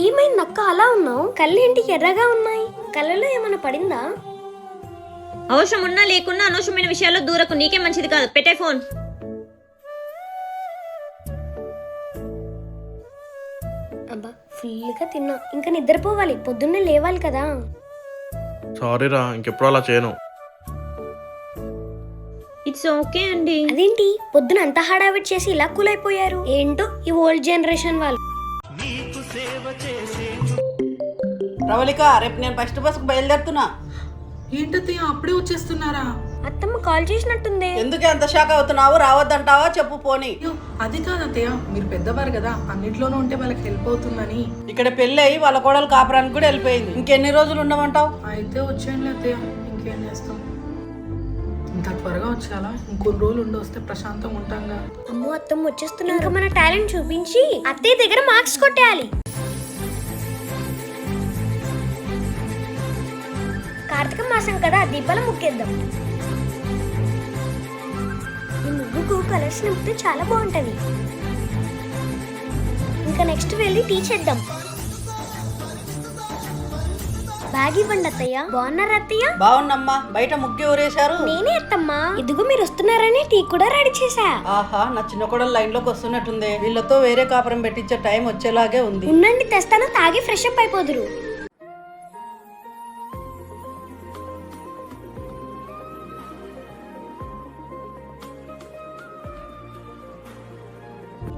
ఏమైందక్క అలా ఉన్నావు? కళ్ళు ఏంటి ఎర్రగా ఉన్నాయి? కళ్ళలో ఏమైనా పడిందా? అవసరం ఉన్నా లేకున్నా అనవసరమైన విషయాల్లో దూరకు, నీకే మంచిది కాదు. పెట్టే ఫోన్. అబ్బా ఫుల్గా తిన్నా, ఇంకా నిద్రపోవాలి, పొద్దున్నే లేవాలి కదా. సారీరా, ఇంకెప్పుడు అలా చేయను. ఇట్స్ ఓకే అండి. అదేంటి పొద్దున అంత హడావిడి చేసి ఇలా కూల్ అయిపోయారు? ఏంటో ఈ ఓల్డ్ జనరేషన్ వాళ్ళు. ప్రవళిక, రేపు నేను ఫస్ట్ బస్కు బయలుదేరుతున్నా. ఏంటత్తయ్య అప్పుడే వచ్చేస్తున్నారా? అత్తమ్మ కాల్ చేసినట్టుంది. ఎందుకే అంత షాక్ అవుతున్నావు? రావద్దంటావా? చెప్పు పోనీ. అయ్యో అది కాదు అత్తయ్య, మీరు పెద్దవారు కదా, అన్నిట్లోనూ ఉంటే వాళ్ళకి హెల్ప్ అవుతుందని. ఇక్కడ పెళ్ళి అయ్యి వాళ్ళ కోడలు కాపురానికి కూడా వెళ్ళిపోయింది. ఇంకెన్ని రోజులు ఉండమంటావు? అయితే వచ్చేయండి అత్తయ్య, ఇంకేం చేస్తాం. ఇంత త్వరగా వచ్చేయాలా? ఇంకొన్ని రోజులు ఉండి వస్తే ప్రశాంతంగా ఉంటాంగా. అమ్మో అత్తమ్మ వచ్చేస్తున్నారు. ఇంకా మన టాలెంట్ చూపించి అత్తయ్య దగ్గర మార్క్స్ కొట్టేయాలి. కార్తీక మాసం కదా, దీపాల ముగ్గేద్దాం. ఈ ముగ్గుకు కలర్స్ నింపితే చాలా బాగుంటది. ఇంకా నెక్స్ట్ వెళ్ళి టీ చేద్దాం. బ్యాగ్ ఇవ్వండి అత్తయ్య. బాగున్నారా అత్తయ్య? బాగున్నమ్మా. బయట ముగ్గు ఊరేశారు. నేనే అత్తమ్మా. ఇదిగో మీరు వస్తున్నారని టీ కూడా రెడీ చేశా. ఆహా, నా చిన్న కోడలు లైన్ లోకి వస్తున్నట్టుంది. వీళ్ళతో వేరే కాపురం పెట్టించే టైం వచ్చేలాగే ఉంది. ఉండండి తెస్తాను, తాగి ఫ్రెష్ అప్ అయిపోదురు.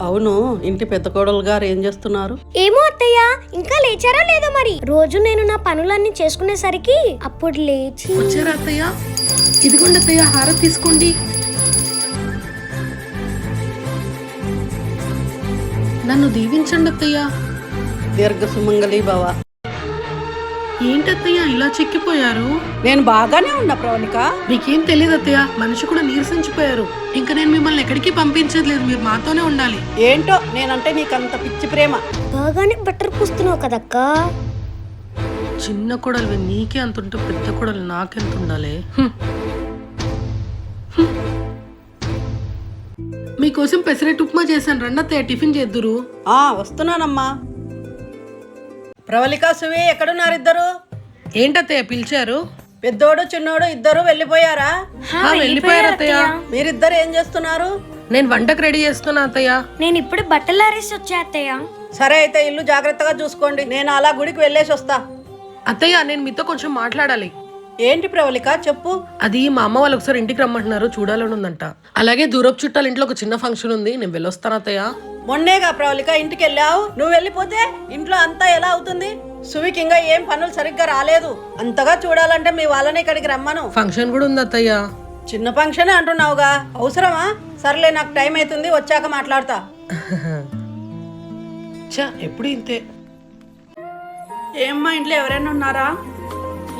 అవును, ఇంటి పెద్ద కోడలు గారు ఏం చేస్తున్నారు? ఏమో అత్తయ్య, ఇంకా లేచారా లేదో మరి. రోజు నేను నా పనులన్నీ చేసుకునేసరికి అప్పుడు లేచి వచ్చారా అత్తయ్య? ఇదిగోండి అత్తయ్య, హారతి తీసుకోండి. నన్ను దీవించండి అత్తయ్య. దీర్ఘ సుమంగళి భవ. ఏంటత్తయ్య ఇలా చిక్కిపోయారు? నేను బాగానే ఉన్నా ప్రవళిక. మీకేం తెలియదు అత్తయ్య, మనిషి కూడా నీరసించిపోయారు. ఇంకా నేను మిమ్మల్ని ఎక్కడికి పంపించట్లేదు, మీరు మాతోనే ఉండాలి. ఏంటో నేనంటే నీకంత పిచ్చి ప్రేమ. బాగానే బట్టర్ పూస్తున్నావు కదక్క. చిన్న కొడలు నీకే అంతుంటే పెద్ద కొడలు నాకెంత ఉండాలి? మీకోసం పెసరెట్ ఉప్మా చేశాను, రండి అత్తయ్య టిఫిన్ చేద్దురు. వస్తున్నానమ్మా. ప్రవళిక, సువి ఎక్కడున్నారు ఇద్దరు? ఏంటత్తయ్య పిలిచారు? పెద్దోడు చిన్నోడు ఇద్దరు వెళ్ళిపోయారా? వెళ్ళిపోయారు అత్తయ్య. మీరిద్దరు ఏం చేస్తున్నారు? నేను వంటకు రెడీ చేస్తున్నా అత్తయ్య. నేను ఇప్పుడు బట్టలు ఆరేసి వచ్చా అత్తయ్య. సరే అయితే ఇల్లు జాగ్రత్తగా చూసుకోండి, నేను అలా గుడికి వెళ్ళేసి వస్తా. అత్తయ్య నేను మీతో కొంచెం మాట్లాడాలి. ఏంటి ప్రవళిక, చెప్పు. అది మా అమ్మ వాళ్ళు ఒకసారి ఇంటికి రమ్మంటున్నారు, చూడాలని ఉందంట. అలాగే దూరపు చుట్టాల ఇంట్లో ఒక చిన్న ఫంక్షన్ ఉంది, నేను వెళ్ళొస్తాను అత్తయ్య. మొన్నేగా ప్రవళిక ఇంటికి వెళ్ళావు, నువ్వు వెళ్ళిపోతే ఇంట్లో అంతా ఎలా అవుతుంది? సువికి ఇంకా ఏం పనులు సరిగ్గా రాలేదు. అంతగా చూడాలంటే మీ వాళ్ళని ఇక్కడికి రమ్మను. ఫంక్షన్ కూడా ఉంది అత్తయ్య. చిన్న ఫంక్షన్ అంటున్నావుగా, అవసరమా? సర్లే, నాకు టైం అవుతుంది, వచ్చాక మాట్లాడతా. ఎప్పుడు ఇంతే. ఏమ్మా, ఇంట్లో ఎవరైనా ఉన్నారా?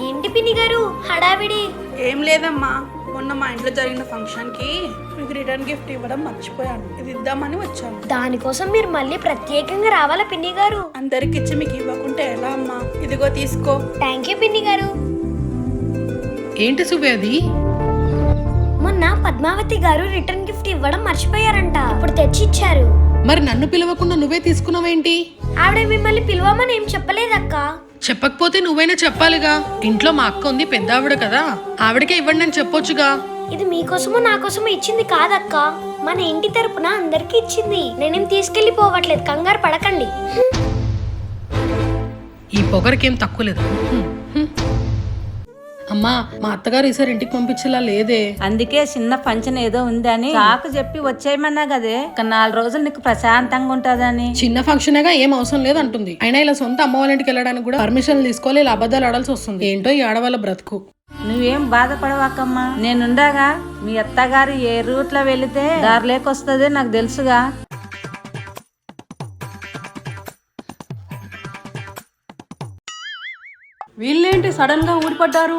ఏంటి పిన్ని గారు హడావిడి? ఏం లేదమ్మా, మొన్న మా ఇంట్లో జరిగిన ఫంక్షన్ కి మీకు రిటర్న్ గిఫ్ట్ ఇవ్వడం మర్చిపోయాను, ఇది ఇద్దామని వచ్చాను. దానికోసం మీరు మళ్ళీ ప్రత్యేకంగా రావాలా పిన్ని గారు? అందరికి ఇచ్చి మీకు ఇవ్వకుంటే ఎలా అమ్మా? ఇదిగో తీసుకో. థ్యాంక్ యూ పిన్ని గారు. ఏంటి సువి అది? మొన్న పద్మావతి గారు రిటర్న్ గిఫ్ట్ ఇవ్వడం మర్చిపోయారంట, ఇప్పుడు తెచ్చి ఇచ్చారు. మరి నన్ను పిలవకుండా నువ్వే తీసుకున్నావేంటి? ఆవిడ మిమ్మల్ని పిలవమని ఏం చెప్పలేదక్క. చెప్పకపోతే నువ్వైనా చెప్పాలిగా. ఇంట్లో మా అక్క ఉంది, పెద్ద ఆవిడ కదా, ఆవిడకే ఇవ్వండి అని చెప్పొచ్చుగా. ఇది మీకోసమో నా కోసమో ఇచ్చింది కాదక్క, మన ఇంటి తరపున అందరికి ఇచ్చింది. నేనేం తీసుకెళ్లిపోవట్లేదు, కంగారు పడకండి. ఈ పొగరకేం తక్కువ లేదు. అమ్మా, మా అత్తగారు ఈసారి ఇంటికి పంపించేలా లేదే. అందుకే చిన్న ఫంక్షన్ ఏదో ఉందని సాకు చెప్పి వచ్చేయమన్నా కదే, ఒక 4 రోజులు నీకు ప్రశాంతంగా ఉంటదని. చిన్న ఫంక్షనేగా, ఏం అవసరం లేదు అంటుంది. అయినా ఇలా సొంత అమ్మ వాళ్ళ ఇంటికి వెళ్ళడానికి కూడా పర్మిషన్ తీసుకోవాలి, ఇలా అబద్ధాలు ఆడాల్సి వస్తుంది. ఏంటో ఈ ఆడవాళ్ళ బ్రతుకు. నువ్వేం బాధపడవాకమ్మా, నేనుండగా. మీ అత్తగారు ఏ రూట్ లో వెళితే దారిలోకొస్తుందే నాకు తెలుసుగా. వీళ్ళేంటి సడన్ గా ఊడిపడ్డారు?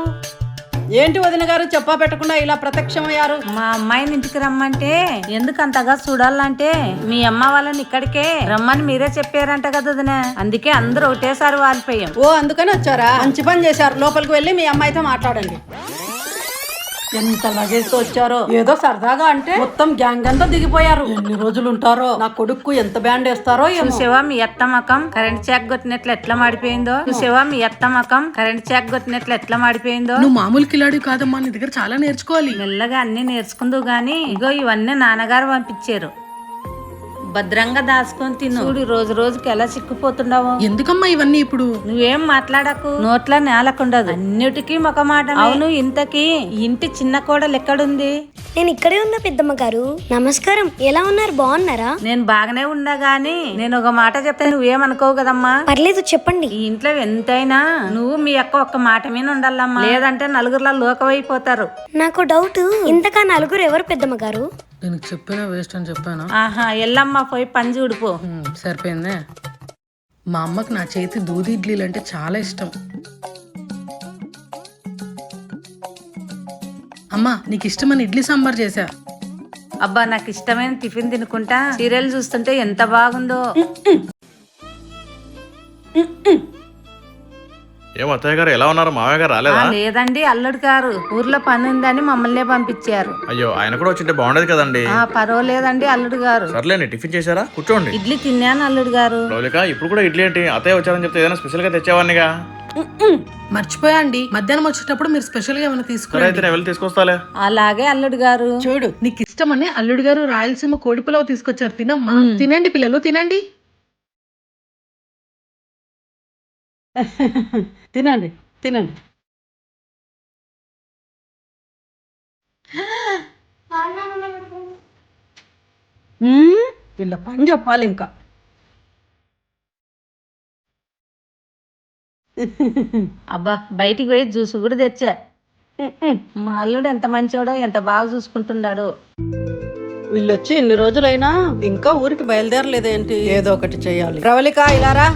ఏంటి వదిన గారు, చెప్పా పెట్టకుండా ఇలా ప్రత్యక్షమయ్యారు? మా అమ్మాయిని ఇంటికి రమ్మంటే ఎందుకు అంతగా చూడాలంటే మీ అమ్మ వాళ్ళని ఇక్కడికే రమ్మని మీరే చెప్పారంట కదా వదినా, అందుకే అందరూ ఒకటేసారి వాలిపోయాం. ఓ, అందుకని వచ్చారా? మంచి పని చేశారు. లోపలికి వెళ్ళి మీ అమ్మాయితో మాట్లాడండి. ఎంత లగేజ్ తో వచ్చారో. ఏదో సరదాగా అంటే మొత్తం గ్యాంగ్ అంతా దిగిపోయారు. ఎన్ని రోజులు ఉంటారో, నా కొడుకు ఎంత బ్యాండ్ వేస్తారో. చూసేవా మీ అత్త మకం కరెంట్ చాక్ కొట్టినట్లు ఎట్లా మాడిపోయిందో? చూసేవా మీ అత్త మకం కరెంట్ చాక్ కొట్టినట్లు ఎట్లా మాడిపోయిందో? నువ్వు మామూలు కిలాడి కాదమ్మా, నీ దగ్గర చాలా నేర్చుకోవాలి. మెల్లగా అన్ని నేర్చుకుందువు గాని, ఇగో ఇవన్నీ నాన్నగారు పంపించారు, భద్రంగా దాచుకొని తిను. చూడు రోజు రోజుకి ఎలా చిక్కుపోతుండవు. ఎందుకమ్మా ఇవన్నీ ఇప్పుడు? నువ్వేం మాట్లాడకు, నోట్ల నేలకుండదు, అన్నిటికీ ఒక మాట. అవును, ఇంతకీ ఇంటి చిన్న కోడలు ఎక్కడుంది? నేను ఇక్కడే ఉన్నా పెద్దమ్మ గారు. నమస్కారం, ఎలా ఉన్నారు? బాగున్నారా? నేను బాగానే ఉన్నా గాని నేను ఒక మాట చెప్తే నువ్వేమనుకోవు కదమ్మా. పర్లేదు, చెప్పండి. ఈ ఇంట్లో ఎంతైనా నువ్వు మీ అక్క ఒక్క మాట మీద ఉండాలమ్మా, లేదంటే నలుగురులా లోకమైపోతారు. నాకు డౌట్, ఇంతకా నలుగురు ఎవరు పెద్దమ్మ గారు? నేను చెప్పినా వేస్ట్ అని చెప్పాను. ఆహా, ఎల్లమ్మా పోయి పని చూడిపో. సరిపోయిందే. మా అమ్మకి నా చేతి దూది ఇడ్లీలు అంటే చాలా ఇష్టం. అమ్మా, నీకు ఇష్టమని ఇడ్లీ సాంబార్ చేశా. అబ్బా, నాకు ఇష్టమైన టిఫిన్ తినుకుంటా సీరియల్ చూస్తుంటే ఎంత బాగుందో. ఏం అత్తయ్య గారు ఎలా ఉన్నారు? మామయ్య గారు రాలేదా? లేదండి, అల్లుడు గారు ఊర్లో పని ఉందని మమ్మల్ని పంపించారు. అయ్యో, ఆయన కూడా వచ్చింటే బాగుండేది కదండి. పర్వాలేదండి అల్లుడు గారు. సర్లేండి, టిఫిన్ చేశారా? కూర్చోండి. ఇడ్లీ తిన్నాను అల్లుడు గారు. ప్రవళిక, ఇప్పుడు కూడా ఇడ్లీ ఏంటి? అత్తయ్య వచ్చారని చెప్తే ఏదైనా స్పెషల్ గా తెచ్చేవాడినిగా. మర్చిపోయా అండి, మధ్యాహ్నం వచ్చేటప్పుడు మీరు స్పెషల్ గా ఏమైనా సరే తీసుకురా. అయితే నేను వెళ్ళి తీసుకొస్తాలే. అలాగే అల్లుడు గారు. చూడు, నీకు ఇష్టమని అల్లుడు గారు రాయలసీమ కోడి పులావ్ తీసుకొచ్చారు, తినమ్మా. తినండి పిల్లలు, తినండి. తినండి తినండి. వీళ్ళ పని చెప్పాలి ఇంకా. అబ్బా బయటికి పోయి జ్యూస్ కూడా తెచ్చా. మా అల్లుడు ఎంత మంచోడో, ఎంత బాగా చూసుకుంటున్నాడో. వీళ్ళొచ్చి ఇన్ని రోజులైనా ఇంకా ఊరికి బయలుదేరలేదేంటి? ఏదో ఒకటి చెయ్యాలి. ప్రవళిక ఇలారా.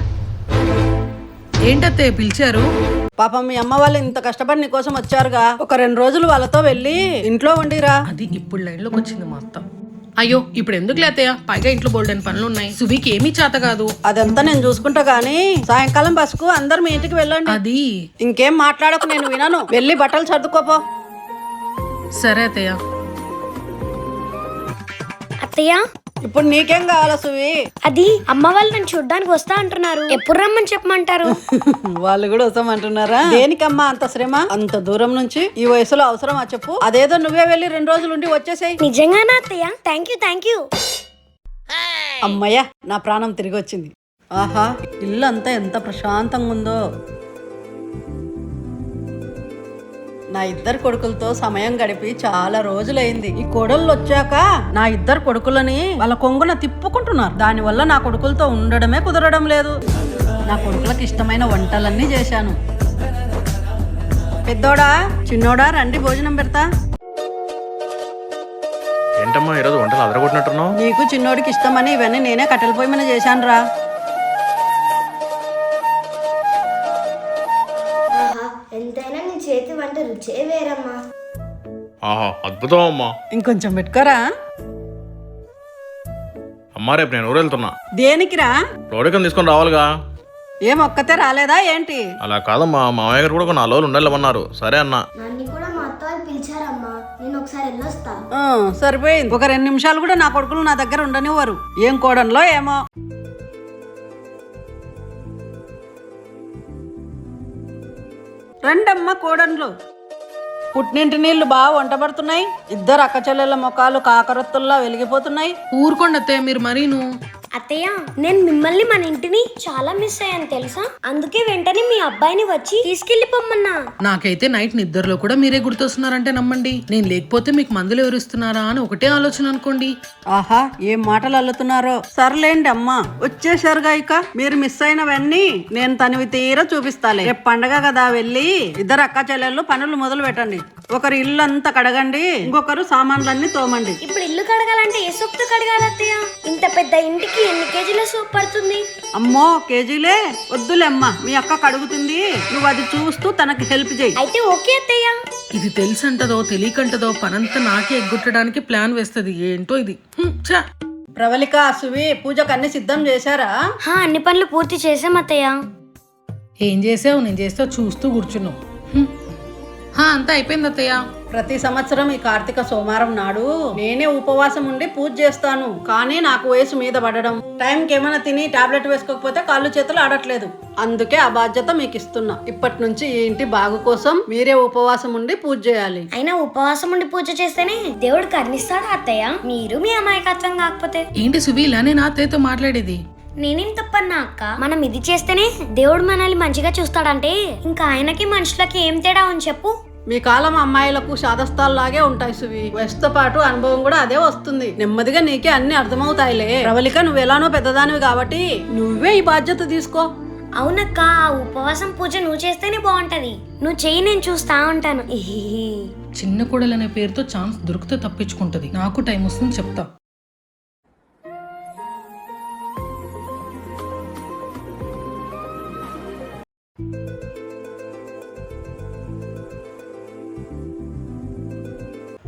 ఏంటత్తయ్య పిలిచారు? పాపం మీ అమ్మ వాళ్ళు ఇంత కష్టపడి నీకోసం వచ్చారుగా, ఒక 2 రోజులు వాళ్ళతో వెళ్ళి ఇంట్లో ఉండిరా. అది ఇప్పుడు లైన్లోకి వచ్చింది మా అత్త. అయ్యో ఇప్పుడు ఎందుకు లేతయ్య, పైగా ఇంట్లో బోల్డెన్ పనులు ఉన్నాయి. సువికి ఏమీ చేత కాదు. అదంతా నేను చూసుకుంటా గానీ సాయంకాలం బస్కు అందరు మీ ఇంటికి వెళ్ళండి. అది ఇంకేం మాట్లాడకు, నేను వినను. వెళ్ళి బట్టలు సర్దుకోపో. సరే అత్తయ్య. అత్తయ్య ఇప్పుడు నీకేం కావాలా సువి? అది అమ్మ వాళ్ళు నన్ను చూడ్డానికి వస్తా అంటున్నారు. ఎప్పుడు రమ్మని చెప్పమంటారు? వాళ్ళు కూడా వస్తామంటున్నారా? దేనికమ్మా అంత శ్రమ? అంత దూరం నుంచి ఈ వయసులో అవసరమా చెప్పు? అదేదో నువ్వే వెళ్ళి 2 రోజులు ఉండి వచ్చేసాయి. నిజంగానా అత్తయ్య? Thank you. అమ్మయ్య, నా ప్రాణం తిరిగి వచ్చింది. ఆహా, ఇల్లు అంతా ఎంత ప్రశాంతంగా ఉందో. నా 2 కొడుకులతో సమయం గడిపి చాలా రోజులైంది. ఈ కోడళ్ళు వచ్చాక నా 2 కొడుకులని వాళ్ళ కొంగున తిప్పుకుంటున్నారు. దానివల్ల నా కొడుకులతో ఉండడమే కుదరడం లేదు. నా కొడుకులకు ఇష్టమైన వంటలన్నీ చేశాను. పెద్దోడా చిన్నోడా రండి, భోజనం పెడతా. ఏంటమ్మా ఈరోజు వంటలు అదరగొట్టినట్టున్నావు? నీకు చిన్నోడికి ఇష్టమని ఇవన్నీ నేనే కట్టెల పొయ్యి మీద చేశాను రా. ఎంతైనా నీ చేతి వంట రుచే వేరమ్మా. ఆహా అద్భుతం అమ్మా. ఇంకొంచెం పెట్టుకోరా. అమ్మా రేపు నేను ఊరు వెళ్తున్నా. దేనికిరా? లోడికం తీసుకొని రావాలిగా. ఏం ఒక్కతే రాలేదా ఏంటి? అలా కాదమ్మా, మామయ్య గారు కూడా ఒక 4 రోజులు ఉండాలమన్నారు. సరే అన్నా. నన్ను కూడా మా అత్త వాళ్ళు పిలిచారమ్మా, నేను ఒకసారి వెళ్ళొస్తా. సరిపోయింది. ఒక 2 నిమిషాలు కూడా నా కొడుకులు నా దగ్గర ఉండనివ్వరు. ఏం కోడన్లో ఏమో. రండమ్మ కోడన్లు. పుట్టినింటి నీళ్లు బాగా వంటబడుతున్నాయి. 2 అక్క చెల్లెళ్ళ ముఖాలు కాకరొత్తుల్లా వెలిగిపోతున్నాయి. ఊరుకోండి అత్తయ్య, మీరు మరీను. అత్తయ్య నేను మిమ్మల్ని మన ఇంటిని చాలా మిస్ అయ్యాను తెలుసా. అందుకే వెంటనే మీ అబ్బాయిని వచ్చి తీసుకెళ్లిపోమ్మన్నా. నాకైతే నైట్ నిద్రలో కూడా మీరే గుర్తొస్తున్నారంటే నమ్మండి. నేను లేకపోతే మీకు మందులు ఎవరిస్తున్నారా అని ఒకటే ఆలోచన అనుకోండి. ఆహా, ఏం మాటలు అల్లుతున్నారో. సర్లేండి అమ్మా, వచ్చేసారుగా. ఇక మీరు మిస్ అయినవన్నీ నేను తనివి తీరా చూపిస్తాలే. రేపు పండగ కదా, వెళ్ళి 2 అక్క చెల్లెళ్ళు పనులు మొదలు పెట్టండి. ఒకరు ఇల్లు అంతా కడగండి, ఇంకొకరు సామాన్లన్నీ తోమండి. ఇప్పుడు ఇల్లు కడగాలంటే ఏ సోప్తో కడగాలి అత్తయ్య? ఇంత పెద్ద ఇంటికి ఎన్ని కేజీల సోప్ పడుతుంది? అమ్మో, కేజీలే వద్దులేమ్మా. మీ అక్క కడుగుతుంది, నువ్వు అది చూస్తూ తనకి హెల్ప్ చేయి. అయితే ఓకే అత్తయ్య. ఇది తెలిసంటదో తెలియకంటదో పనంతా నాకే ఎగ్గొట్టడానికి ప్లాన్ వేస్తుంది. ఏంటో ఇది. ప్రవళిక, సువి పూజకు అన్ని సిద్ధం చేశారా? అన్ని పనులు పూర్తి చేసాం అత్తయ్య. ఏం చేసావు? నేను చేస్తా చూస్తూ కూర్చున్నావు. అంతా అయిపోయింది అత్తయ్య. ప్రతి సంవత్సరం ఈ కార్తీక సోమవారం నాడు నేనే ఉపవాసం ఉండి పూజ చేస్తాను. కానీ నాకు వయసు మీద పడడం, టైంకి ఏమైనా తిని టాబ్లెట్ వేసుకోకపోతే కాళ్ళు చేతులు ఆడట్లేదు. అందుకే ఆ బాధ్యత మీకు ఇస్తున్నా. ఇప్పటి నుంచి ఈ ఇంటి బాగు కోసం మీరే ఉపవాసం ఉండి పూజ చేయాలి. అయినా ఉపవాసం ఉండి పూజ చేస్తేనే దేవుడు కరుణిస్తాడా అత్తయ్య? మీరు మీ అమాయకత్వం కాకపోతే. ఏంటి సువి ఇలానే నా అత్తయ్యతో మాట్లాడేది? నేనేం తప్పన్నా అక్క? మనం ఇది చేస్తేనే దేవుడు మనల్ని మంచిగా చూస్తాడంటే ఇంకా ఆయనకి మనుషులకి ఏం తేడా అని చెప్పు. మీ కాలం అమ్మాయిలకు శాదస్తాల్లాగే ఉంటాయి సువి. వయసుతో పాటు అనుభవం కూడా అదే వస్తుంది. నెమ్మదిగా నీకే అన్ని అర్థమవుతాయిలే. ప్రవళిక, నువ్వు ఎలానో పెద్దదానివి కాబట్టి నువ్వే ఈ బాధ్యత తీసుకో. అవునక్క, ఆ ఉపవాసం పూజ నువ్వు చేస్తేనే బాగుంటది. నువ్వు చెయ్యి, నేను చూస్తా ఉంటాను. చిన్న కోడలనే పేరుతో ఛాన్స్ దొరికితే తప్పించుకుంటది. నాకు టైం వస్తుంది చెప్తా.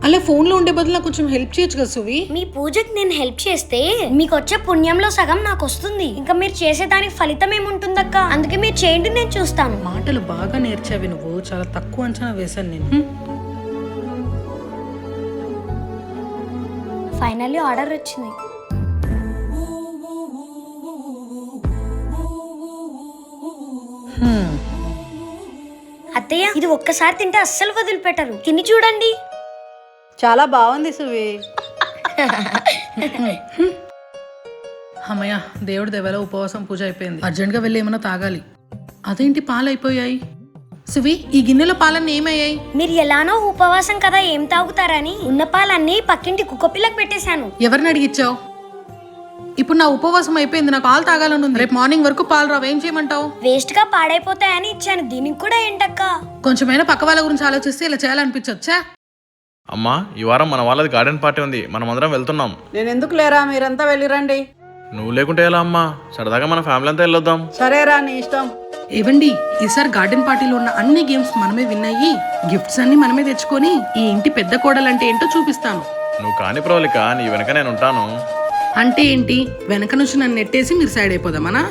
అలా ఫోన్ లో ఉండే బదులు కొంచెం హెల్ప్ చేయొచ్చు కదా సువి. మీ పూజకి నేను హెల్ప్ చేస్తే మీకు వచ్చే పుణ్యంలో సగం నాకు వస్తుంది. ఇంకా మీరు చేసే దానికి ఫలితం ఏముంటుందక్క? అందుకే మీరు చేయండి, నేను చూస్తాను. మాటలు బాగా నేర్చావి నువ్వు. చాలా తక్కువ అంచనా వేశాను నేను. ఫైనల్లీ ఆర్డర్ వచ్చింది. అత్తయ్య, ఇది ఒక్కసారి తింటే అస్సలు వదిలిపెట్టరు. తిని చూడండి. చాలా బాగుంది సువి. అమ్మయ్య, దేవుడి దేవాల ఉపవాసం పూజ అయిపోయింది. అర్జెంట్ గా వెళ్ళి ఏమైనా తాగాలి. అదేంటి పాలు అయిపోయాయి? సువి, ఈ గిన్నెలో పాలన్నీ ఏమయ్యాయి? మీరు ఎలానో ఉపవాసం కదా, ఏం తాగుతారని ఉన్న పాలన్నీ పక్కింటి కుక్కపిల్లకు పెట్టేశాను. ఎవరిని అడిగిచ్చావు? ఇప్పుడు నా ఉపవాసం అయిపోయింది, నాకు పాలు తాగాలని ఉంది. రేపు మార్నింగ్ వరకు పాలు రావు, ఏం చేయమంటావు? వేస్ట్ గా పాడైపోతాయని ఇచ్చాను, దీనికి కూడా ఏంటక్క? కొంచెమైనా పక్క వాళ్ళ గురించి ఆలోచిస్తే ఇలా చేయాలనిపించొచ్చా? అమ్మా, ఈ వారం మన వాళ్ళది గార్డెన్ పార్టీ ఉంది, మనం అందరం వెళ్తున్నాం. నేను ఎందుకు లేరా, మీరంతా వెళ్ళిరండి. నువ్వు లేకుంటే ఎలా అమ్మా? సరదాగా మన ఫ్యామిలీ అంతా వెళ్ళొద్దాం. సరేరా, నీ ఇష్టం. ఏవండి, ఈసారి గార్డెన్ పార్టీలో ఉన్న అన్ని గేమ్స్ మనమే విన్ అయ్యి గిఫ్ట్స్ అన్ని మనమే తెచ్చుకొని ఈ ఇంటి పెద్ద కోడలంటే ఏంటో చూపిస్తాను. నువ్వు కాని ప్రవళిక, నీ వెనక నేను ఉంటాను. అంటే ఏంటి, వెనక నుంచి నన్ను నెట్టేసి మీరు సైడ్ అయిపోదామనా?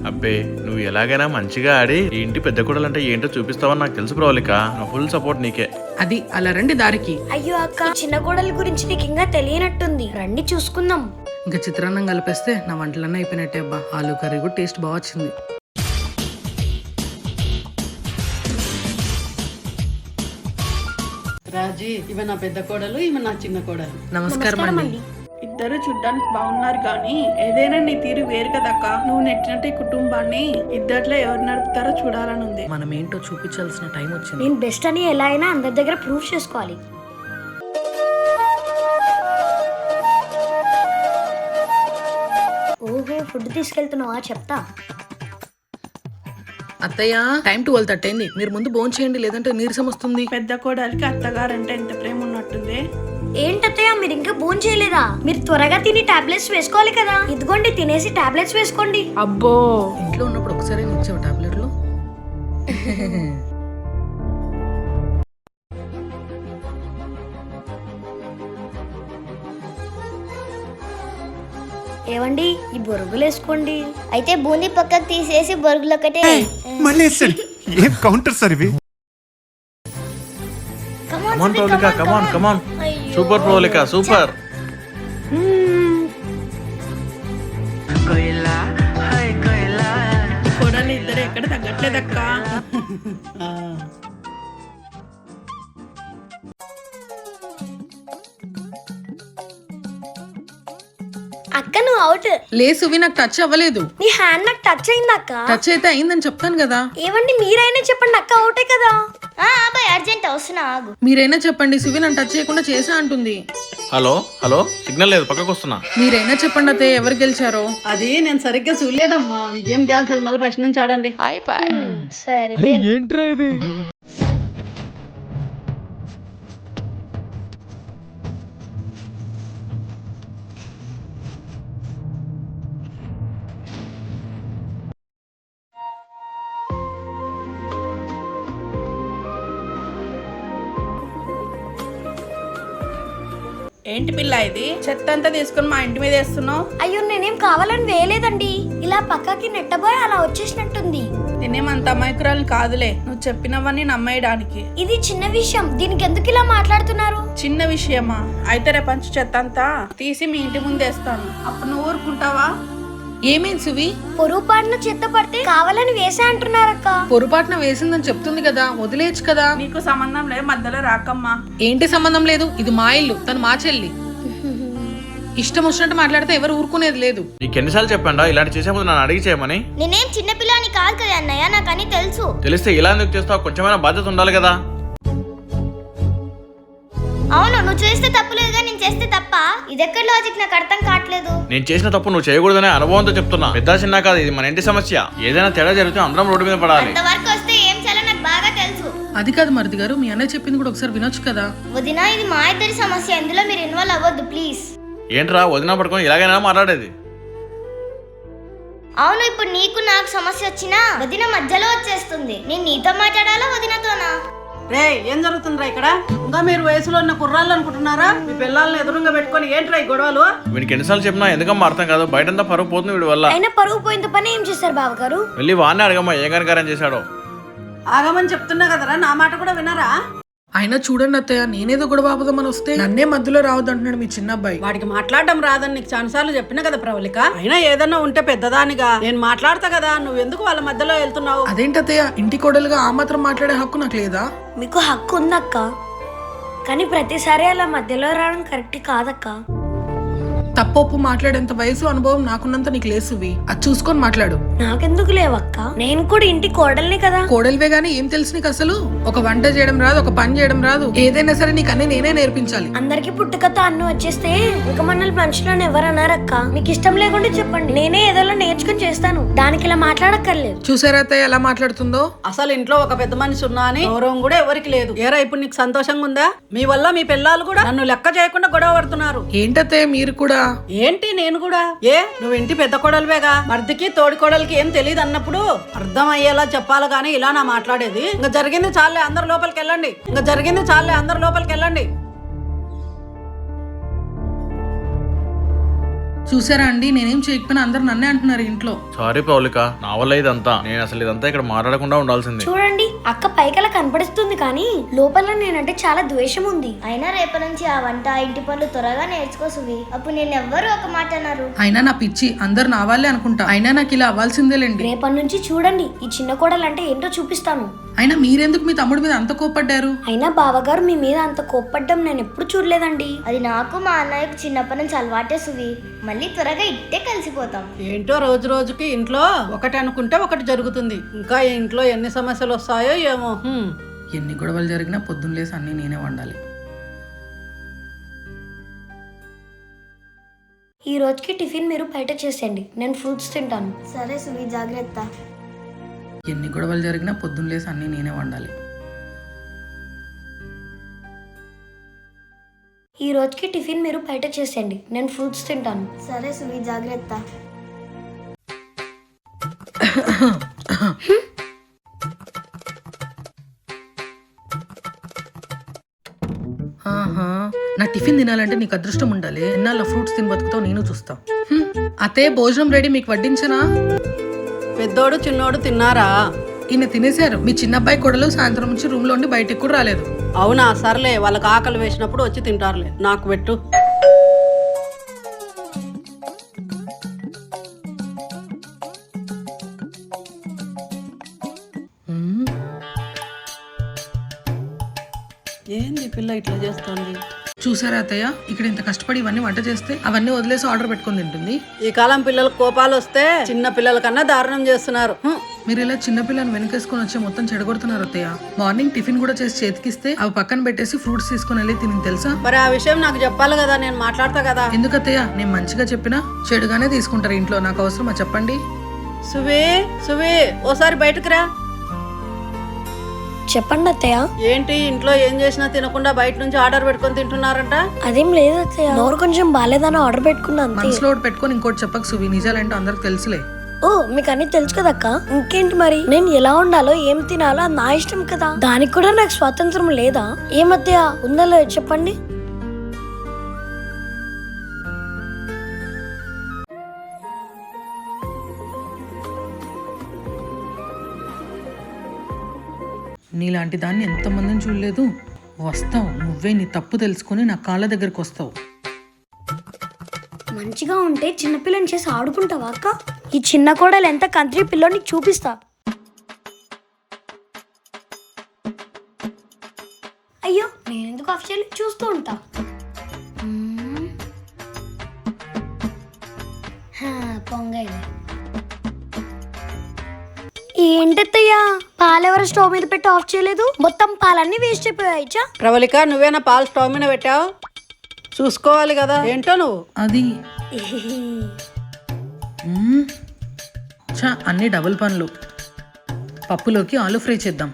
అబ్బే, నువ్వు ఎలాగైనా మంచిగా ఆడి ఈ ఇంటి పెద్ద కూడలంటే ఏంటో చూపిస్తావని నాకు తెలుసు ప్రవళిక. నా ఫుల్ సపోర్ట్ నీకే. అది అలా రండి దారికి. అయ్యో అక్క, చిన్న కోడల గురించి నీకు ఇంకా తెలియనట్టుంది, రండి చూసుకుందాం. ఇంకా చిత్రాన్నం కలిపేస్తే నా వంటలన్నీ అయిపోయినట్టే అబ్బా. ఆలు కర్రీ కూడా టేస్ట్ బాగా వచ్చింది. రాజీ, ఇవి నా పెద్ద కోడలు, ఇవి నా చిన్న కోడలు. నమస్కారం అండి. ఇద్దరు చూడ్డానికి బాగున్నారు కానీ ఏదైనా నీ తీరు వేరు కదక్క. నువ్వు నెట్టినట్టు ఈ కుటుంబాన్ని ఇద్దట్లో ఎవరు నడుపుతారో చూడాలని ఉంది. మనం ఏంటో చూపించాల్సిన టైం వచ్చింది. నేను బెస్ట్ అని ఎలా అయినా అందరి దగ్గర ప్రూఫ్ చేసుకోవాలి. ఓహో, ఫుడ్ తీసుకెళ్తున్నావా? చెప్తా. అత్తయ్య, టైం 12:30 అయింది, మీరు ముందు భోజనం చేయండి, లేదంటే నీరసం వస్తుంది. పెద్ద కోడలికి అత్తగారంటే ఎంత ప్రేమ ఉన్నట్టుంది. ఏంటత్తయ్య, మీరు ఇంకా భోజనం చేయలేదా? మీరు త్వరగా తిని టాబ్లెట్స్ వేసుకోవాలి కదా. ఇదిగోండి, తినేసి టాబ్లెట్స్ వేసుకోండి. అబ్బో, ఇంట్లో ఉన్నప్పుడు ఒకసారి ఇచ్చావు టాబ్లెట్లు. ఏవండి, ఈ బొరుగులు వేసుకోండి. అయితే బూందీ పక్కకు తీసేసి బొరుగులు ఒకటే మళ్ళీ ఏం కౌంటర్ సార్ ఇవి? Come on Pravallika, come on come on. Super Pravallika, super. కోడలు ఇద్దరు ఎక్కడ తగ్గట్లేదక్క. అక్క, నువ్వు అవుట్. లే సువి, నాకు టచ్ అవ్వలేదు. నీ హ్యాండ్ నాకు టచ్ అయింది అక్క. టచ్ అయితే అయిందని చెప్తాను కదా. ఏవండి, మీరైనా చెప్పండి, అక్క అవుటే కదా. అబ్బాయి అర్జెంట్ అవసరం, ఆగు. మీరైనా చెప్పండి, సువి నన్ను టచ్ చేయకుండా చేసా అంటుంది. హలో హలో, సిగ్నల్ లేదు, పక్కకు వస్తున్నా. మీరైనా చెప్పండి అత్తయ్య, ఎవరు గెలిచారో. అది నేను సరిగ్గా చూడలేదమ్మా. ఏం చేయాల్సింది మొదలు ఫస్ట్ నుంచి ఆడండి. సరే, ఏంట్రా ఇది? ఏంటి పిల్ల ఇది? చెత్త అంతా తీసుకుని మా ఇంటి మీద వేస్తున్నావు. అయ్యో, నేనేం కావాలని వేయలేదండి. ఇలా పక్కకి నెట్టబోయి అలా వచ్చేసినట్టుంది. నేనేమంత అమాయకురాలు కాదులే, నువ్వు చెప్పినవన్నీ నమ్మేయడానికి. ఇది చిన్న విషయం, దీనికి ఎందుకు ఇలా మాట్లాడుతున్నారు? చిన్న విషయమా? అయితే రేపంచు చెత్త అంతా తీసి మీ ఇంటి ముందు వేస్తాను, అప్పుడు నువ్వు ఊరుకుంటావా? ఏమైంది సువి? పొరుగుపాటున చెత్త పడితే కావాలని వేసా అంటున్నారక్క. పొరపాటున వేసిందని చెప్తుంది కదా, వదిలేయచ్చు కదా. నీకు సంబంధం లేదు, మధ్యలో రాకమ్మా. ఏంటి సంబంధం లేదు? ఇది మా ఇల్లు, తను మా చెల్లి. ఇష్టం వచ్చినట్టు మాట్లాడితే ఎవరు ఊరుకునేది లేదు. నీకు ఎన్నిసార్లు చెప్పండా ఇలాంటి చేసే ముందు నన్ను అడిగి చేయమని? నేనేం చిన్నపిల్లని కాదు కదా అన్నయ్య, నాకని తెలుసు. తెలిస్తే ఇలా ఎందుకు చేస్తావు? కొంచెమైనా బాధ్యత ఉండాలి కదా. అవును, నువ్వు చేస్తే తప్పులేదుగా, నేను చేస్తే తప్ప? ఇదెక్కడ లాజిక్, నాకు అర్థం కావట్లేదు. నేను చేసిన తప్పు నువ్వు చేయకూడదనే అనుభవంతో చెప్తున్నా. పెద్ద చిన్న కాదు, ఇది మన ఇంటి సమస్య. ఏదైనా తేడా జరిగితే అందరం రోడ్డు మీద పడాలి. అంతవరకు వస్తే ఏం చేయాలో నాకు బాగా తెలుసు. అది కాదు మరిది గారు, మీ అన్నయ్య చెప్పింది కూడా ఒకసారి వినొచ్చు కదా. వదినా, ఇది మా ఇద్దరి సమస్య, ఇందులో మీరు ఇన్వాల్వ్ అవ్వద్దు ప్లీజ్. ఏంట్రా వదిన పడుకొని ఇలాగైనా మాట్లాడేది? అవును, ఇప్పుడు నీకు నాకు సమస్య వచ్చినా వదిన మధ్యలో వచ్చేస్తుంది. నేను నీతో మాట్లాడాలా వదినతోనా? రే, ఏం జరుగుతుందిరా ఇక్కడ? ఇంకా మీరు వయసులో ఉన్న కుర్రాళ్ళు అనుకుంటున్నారా? మీ పిల్లల్ని ఎదురుగా పెట్టుకొని ఏంట్రా ఈ గొడవలు? వీడికి ఎన్నిసార్లు చెప్పినా ఎందుకమ్మా అర్థం కాదు. బయటంతా పరుగు పోతుంది వీడి వల్ల. అయినా పరుగు పోయిన పని ఏం చేస్తారు బావగారు? వెళ్ళి వాడిని అడగమ్మా ఏం కనకారం చేశాడో. ఆగమని చెప్తున్నా కదరా, నా మాట కూడా వినరా? అయినా చూడండి అత్తయ్య, నేనేదో గొడవ ఆపుదామని వస్తే నన్నే మధ్యలో రావద్దు అంటున్నాడు మీ చిన్న అబ్బాయి. వాడికి మాట్లాడడం రాదని నీకు చాలాసార్లు చెప్పినా కదా ప్రవళిక. అయినా ఏదన్నా ఉంటే పెద్దదానిగా నేను మాట్లాడతా కదా, నువ్వెందుకు వాళ్ళ మధ్యలో వెళ్తున్నావు? అదేంటి అత్తయ్య, ఇంటి కోడలుగా ఆ మాత్రం మాట్లాడే హక్కు నాకు లేదా? మీకు హక్కు ఉందక్క, కానీ ప్రతిసారి అలా మధ్యలో రావడం కరెక్ట్ కాదక్క. తప్పొప్పు మాట్లాడేంత వయసు అనుభవం నాకున్నంత నీకు లేదు సువి. అది చూసుకొని మాట్లాడు. నాకెందుకు లేవక్క, నేను కూడా ఇంటి కోడల్ని కదా. కోడలివే గానీ ఏం తెలుసు నీకు అసలు? ఒక వంట చేయడం రాదు, ఒక పని చేయడం రాదు, ఏదైనా సరే నీకు అన్ని నేనే నేర్పించాలి. అందరికి పుట్టుకతో అన్ను వచ్చేస్తే ఇంకా మనల్ని మనుషులను ఎవరన్నారక్క? మీకు ఇష్టం లేకుండా చెప్పండి, నేనే ఏదోలా నేర్చుకుని చేస్తాను, దానికి ఇలా మాట్లాడక్కర్లేదు. చూసారా అత్తయ్య ఎలా మాట్లాడుతుందో? అసలు ఇంట్లో ఒక పెద్ద మనిషి ఉన్నా అని గౌరవం కూడా ఎవరికి లేదు. ఏరా ఇప్పుడు నీకు సంతోషంగా ఉందా? మీ వల్ల మీ పిల్లలు కూడా నన్ను లెక్క చేయకుండా గొడవ పడుతున్నారు. ఏంటత్తయ్య మీరు కూడా? ఏంటి నేను కూడా? నువ్వు ఇంటి పెద్ద కోడలివేగా, మర్దికి తోడి కోడలికి ఏం తెలియదు అన్నప్పుడు అర్థం అయ్యేలా చెప్పాలి గానీ ఇలా నా మాట్లాడేది. ఇంకా జరిగింది చాలే, అందరు లోపలికి వెళ్ళండి. ఇంకా జరిగింది చాలే, అందరు లోపలికి వెళ్ళండి. చూసారా అండి, నేనేం చేయకపోయినా అందరు నన్నే అంటున్నారు ఇంట్లో. సారీ ప్రవళిక, నా వల్ల ఇదంతా. నేను అసలు ఇదంతా ఇక్కడ మాట్లాడకుండా ఉండాల్సింది. చూడండి అక్క పైకలా కనపడిస్తుంది కానీ లోపల నేనంటే చాలా ద్వేషం ఉంది. అయినా రేపటి నుంచి ఆ వంట ఇంటి పనులు త్వరగా నేర్చుకో సువి, అప్పుడు నేను ఎవ్వరు ఒక మాట అన్నారు. అయినా నా పిచ్చి, అందరు నా వాళ్ళే అనుకుంటా. అయినా నాకు ఇలా అవ్వాల్సిందేలేండి. రేపటి నుంచి చూడండి ఈ చిన్న కోడలు అంటే ఏంటో చూపిస్తాను. అయినా మీరెందుకు మీ తమ్ముడి మీద అంత కోప్పడ్డారు? అయినా బావగారు మీ మీద అంత కోప్పడ్డం నేను ఎప్పుడు చూడలేదండి. అది నాకు మా అన్నయ్యకు చిన్నప్పటి నుంచి అలవాటే సువి, మళ్ళీ త్వరగా ఇట్టే కలిసిపోతాం. ఏంటో రోజు రోజుకి ఇంట్లో ఒకటి అనుకుంటే ఒకటి జరుగుతుంది. ఇంకా ఇంట్లో ఎన్ని సమస్యలు వస్తాయో ఏమో. ఎన్ని గొడవలు జరిగినా పొద్దున్న లేసి అన్ని నేనే వండాలి. ఈ రోజుకి టిఫిన్ మీరు బయట చేసేయండి, నేను ఫ్రూట్స్ తింటాను. సరే సువి, జాగ్రత్త. ఎన్ని గొడవలు జరిగినా పొద్దున్న లేసి అన్ని నేనే వండాలి. ఈ రోజుకి టిఫిన్ మీరు బయట చేసేయండి, నేను ఫ్రూట్స్ తింటాను. సరే సువి, జాగ్రత్త. ఆహా, నా టిఫిన్ తినాలంటే నీకు అదృష్టం ఉండాలి. ఎన్నాళ్ళ ఫ్రూట్స్ తిని బతుకుతావు నేను చూస్తా. అతే భోజనం రెడీ, మీకు వడ్డించనా? పెద్దోడు చిన్నోడు తిన్నారా? ఈయన తినేశారు. మీ చిన్నబ్బాయి కొడలు సాయంత్రం నుంచి రూమ్ లో ఉండి బయటకు కూడా రాలేదు. అవునా, సర్లే, వాళ్ళకి ఆకలి వేసినప్పుడు వచ్చి తింటారులే. నాకు పెట్టు. ఏంది పిల్ల ఇట్లా చేస్తుంది? చూసారా అత్తయ్య, ఇక్కడ ఇంత కష్టపడి ఇవన్నీ వంట చేస్తే అవన్నీ వదిలేసి ఆర్డర్ పెట్టుకొని తింటుంది. ఈ కాలం పిల్లలకు కోపాలు వస్తే చిన్న పిల్లల కన్నా దారుణం చేస్తున్నారు. మీరు ఇలా చిన్న పిల్లని వెనకేసుకొని వచ్చి మొత్తం చెడగొడుతున్నారు అత్తయ్య. మార్నింగ్ టిఫిన్ కూడా చేసి చేతికిస్తే అవి పక్కన పెట్టేసి ఫ్రూట్స్ తీసుకుని వెళ్ళి తిని తెలుసా? మరి ఆ విషయం నాకు చెప్పాలి కదా, నేను మాట్లాడతా కదా. ఎందుకు అత్తయ్య, నేను మంచిగా చెప్పినా చెడుగానే తీసుకుంటారు ఇంట్లో. నాకు అవసరమా చెప్పండి? సువే సువే, ఓసారి బయటకు రా. చెప్పండి అత్తయ్య. ఏంటి ఇంట్లో ఏం చేసినా తినకుండా బయట నుంచి ఆర్డర్ పెట్టుకొని తింటున్నారంట? అదేం లేదు అత్తయ్య, నోరు కొంచెం బాలేదని ఆర్డర్ పెట్టుకున్నాను. మనసులో పెట్టుకొని ఇంకోటి చెప్పక సువి, నిజాలంటే అందరికి తెలుసులే. ఓ, మీకు అన్ని తెలుసు కదక్క, ఇంకేంటి మరి? నేను ఎలా ఉండాలో ఏం తినాలో అది నా ఇష్టం కదా, దానికి కూడా నాకు స్వాతంత్రం లేదా? ఏ మధ్య ఉందా లేదు చెప్పండి. నీలాంటి దాన్ని ఎంతమందిని చూడలేదు. వస్తావు నువ్వే, నీ తప్పు తెలుసుకుని నా కాళ్ళ దగ్గరకు వస్తావు. మంచిగా ఉంటే చిన్నపిల్లని చేసి ఆడుకుంటావా అక్క? ఈ చిన్న కోడలు ఎంత కంత్రి పిల్లో నీకు చూపిస్తా. అయ్యో, నేనెందుకు అఫ్షియల్ చూస్తూ ఉంటా. పొంగైంది. ఏంటత్తయ్యా, పాలెవరు స్టవ్ మీద పెట్టి ఆఫ్ చేయలేదు? మొత్తం పాలన్నీ వేస్ట్ అయిపోయాయిచా. ప్రవళిక, నువ్వేనా పాలు స్టవ్ మీద పెట్టావు? చూసుకోవాలి కదా. ఏంటో నువ్వు అది అన్ని డబుల్ పనులు. పప్పులోకి ఆలు ఫ్రై చేద్దాం.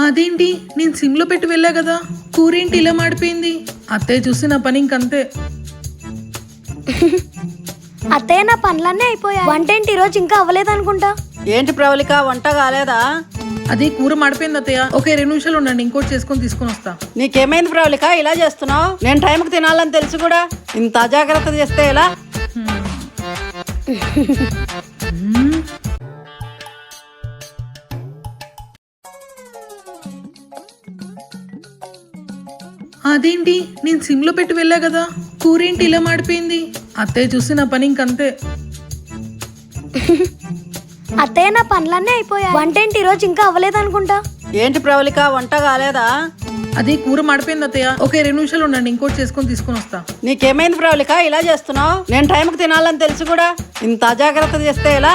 అదేంటి, నేను సిమ్ లో పెట్టి వెళ్ళా కదా, కూరేంటి ఇలా మాడిపోయింది? అత్తయ్య చూసి నా పని ఇంకంతే. అత్తయ్య, నా పనులన్నీ అయిపోయా. వంట ఏంటి ఈరోజు ఇంకా అవ్వలేదు అనుకుంటా. ఏంటి ప్రవళిక, వంట కాలేదా? అది కూర మాడిపోయింది అత్తయ్య. ఒక 2 నిమిషాలు ఉండండి, ఇంకోటి చేసుకొని తీసుకొని వస్తా. నీకేమైంది ప్రవళిక, ఇలా చేస్తున్నావు? నేను టైంకి తినాలని తెలిసి కూడా ఇంత అజాగ్రత్త చేస్తే ఎలా? అదేంటి, నేను సిమ్ లో పెట్టి వెళ్ళా కదా, కూరేంటి ఇలా మాడిపోయింది? అత్తయ్య చూసి నా పని ఇంకంతే. అత్తయ్య నా పనులన్నీ అయిపోయాయి. వంట ఏంటి ఈ రోజు ఇంకా అవ్వలేదు అనుకుంటా. ఏంటి ప్రవళిక, వంట కాలేదా? అది కూర మాడిపోయింది అత్తయ్య. ఓకే 2 నిమిషాలు ఉండండి, ఇంకోటి చేసుకొని తీసుకొని వస్తా. నీకేమైంది ప్రవళిక, ఇలా చేస్తున్నావు? నేను టైంకి తినాలని తెలిసి కూడా ఇంత అజాగ్రత్త చేస్తే ఎలా?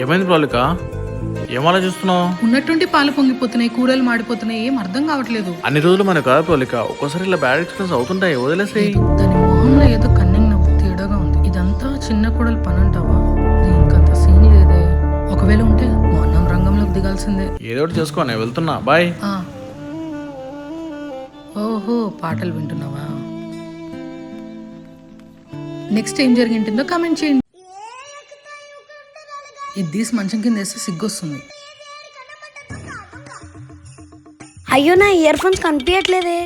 ఏమైంది ప్రాలిక? ఏం ఆలోచిస్తున్నావు? ఉన్నట్టుండి పాలు పొంగిపోతున్నాయి, కూరలు మాడిపోతున్నాయి, ఏం అర్థం కావట్లేదు. అన్ని రోజులు మనకు కాదు ప్రాలిక, ఒక్కోసారి ఇలా బ్యాడ్ ఎక్స్పీరియన్స్ అవుతుంటాయి, వదిలేసేయి. దాని మొహంలో ఏదో కన్నింగ్ నవ్వు తేడాగా ఉంది. ఇదంతా చిన్న కూడలు పని అంటావా? దీనికంత సీన్ లేదే. ఒకవేళ ఉంటే మనం రంగంలోకి దిగాల్సిందే. ఏదో ఒకటి చేసుకో, నేను వెళ్తున్నా, బాయ్. ఓహో, పాటలు వింటున్నావా? నెక్స్ట్ ఏం జరిగింటుందో కామెంట్ చేయండి. ఇది తీసి మంచం కింద వేస్తే సిగ్గొస్తుంది. అయ్యో నా ఇయర్ ఫోన్స్ కనిపించట్లేదే.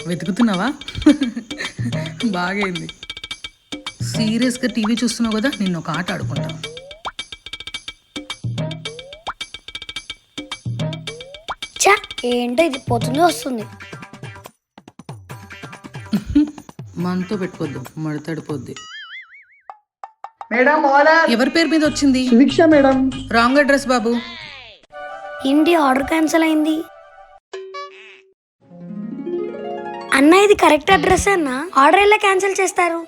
వెతుకుతున్నావా? బాగైంది. సీరియస్గా టీవీ చూస్తున్నావు కదా, నిన్ను ఒక ఆట ఆడుకుంటా. చా ఏంటో ఇది పోతుంది వస్తుంది. మనతో పెట్టుకోద్దు, మడతడిపోద్ది. మేడం, ఎవరి పేరు మీద వచ్చింది? సుభిక్ష మేడం. రాంగ్ అడ్రస్ బాబు. ఏంటి ఆర్డర్ క్యాన్సిల్ అయింది? అన్న ఇది కరెక్ట్ అడ్రస్ అన్న, ఆర్డర్ ఎలా క్యాన్సిల్ చేస్తారు?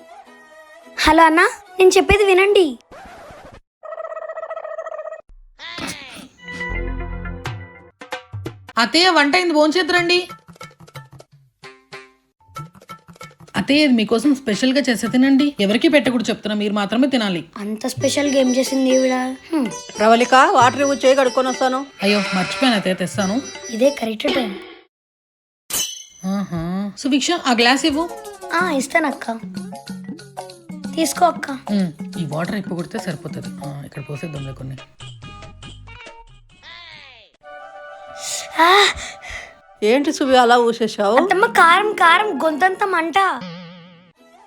హలో అన్న, నేను చెప్పేది వినండి. అత్తయ్య వంట అయింది, భోంచేద్దరండి. అత్తయ్య ఇది మీకోసం స్పెషల్ గా చేసే తినండి. ఎవరికి పెట్టకూడదు చెప్తున్నా, మీరు మాత్రమే తినాలి. అంత స్పెషల్ గేమ్ చేసింది ఈవిడ. ప్రవళిక, వాటర్ ఇవ్వు, చేయి కడుక్కొని వస్తాను. అయ్యో మర్చిపోయాను అత్తయ్య, తెస్తాను. ఇదే కరెక్ట్ టైం. సుభిక్ష ఆ గ్లాస్ ఇవ్వు. ఇస్తానక్క, తీసుకో అక్క. ఈ వాటర్ ఎక్కువ కొడితే సరిపోతుంది. ఇక్కడ పోసేద్దాంలే కొన్ని. ఏంటి సువి అలా ఊసేసావు? అత్తమ్మ కారం కారం గొంతంత మంట.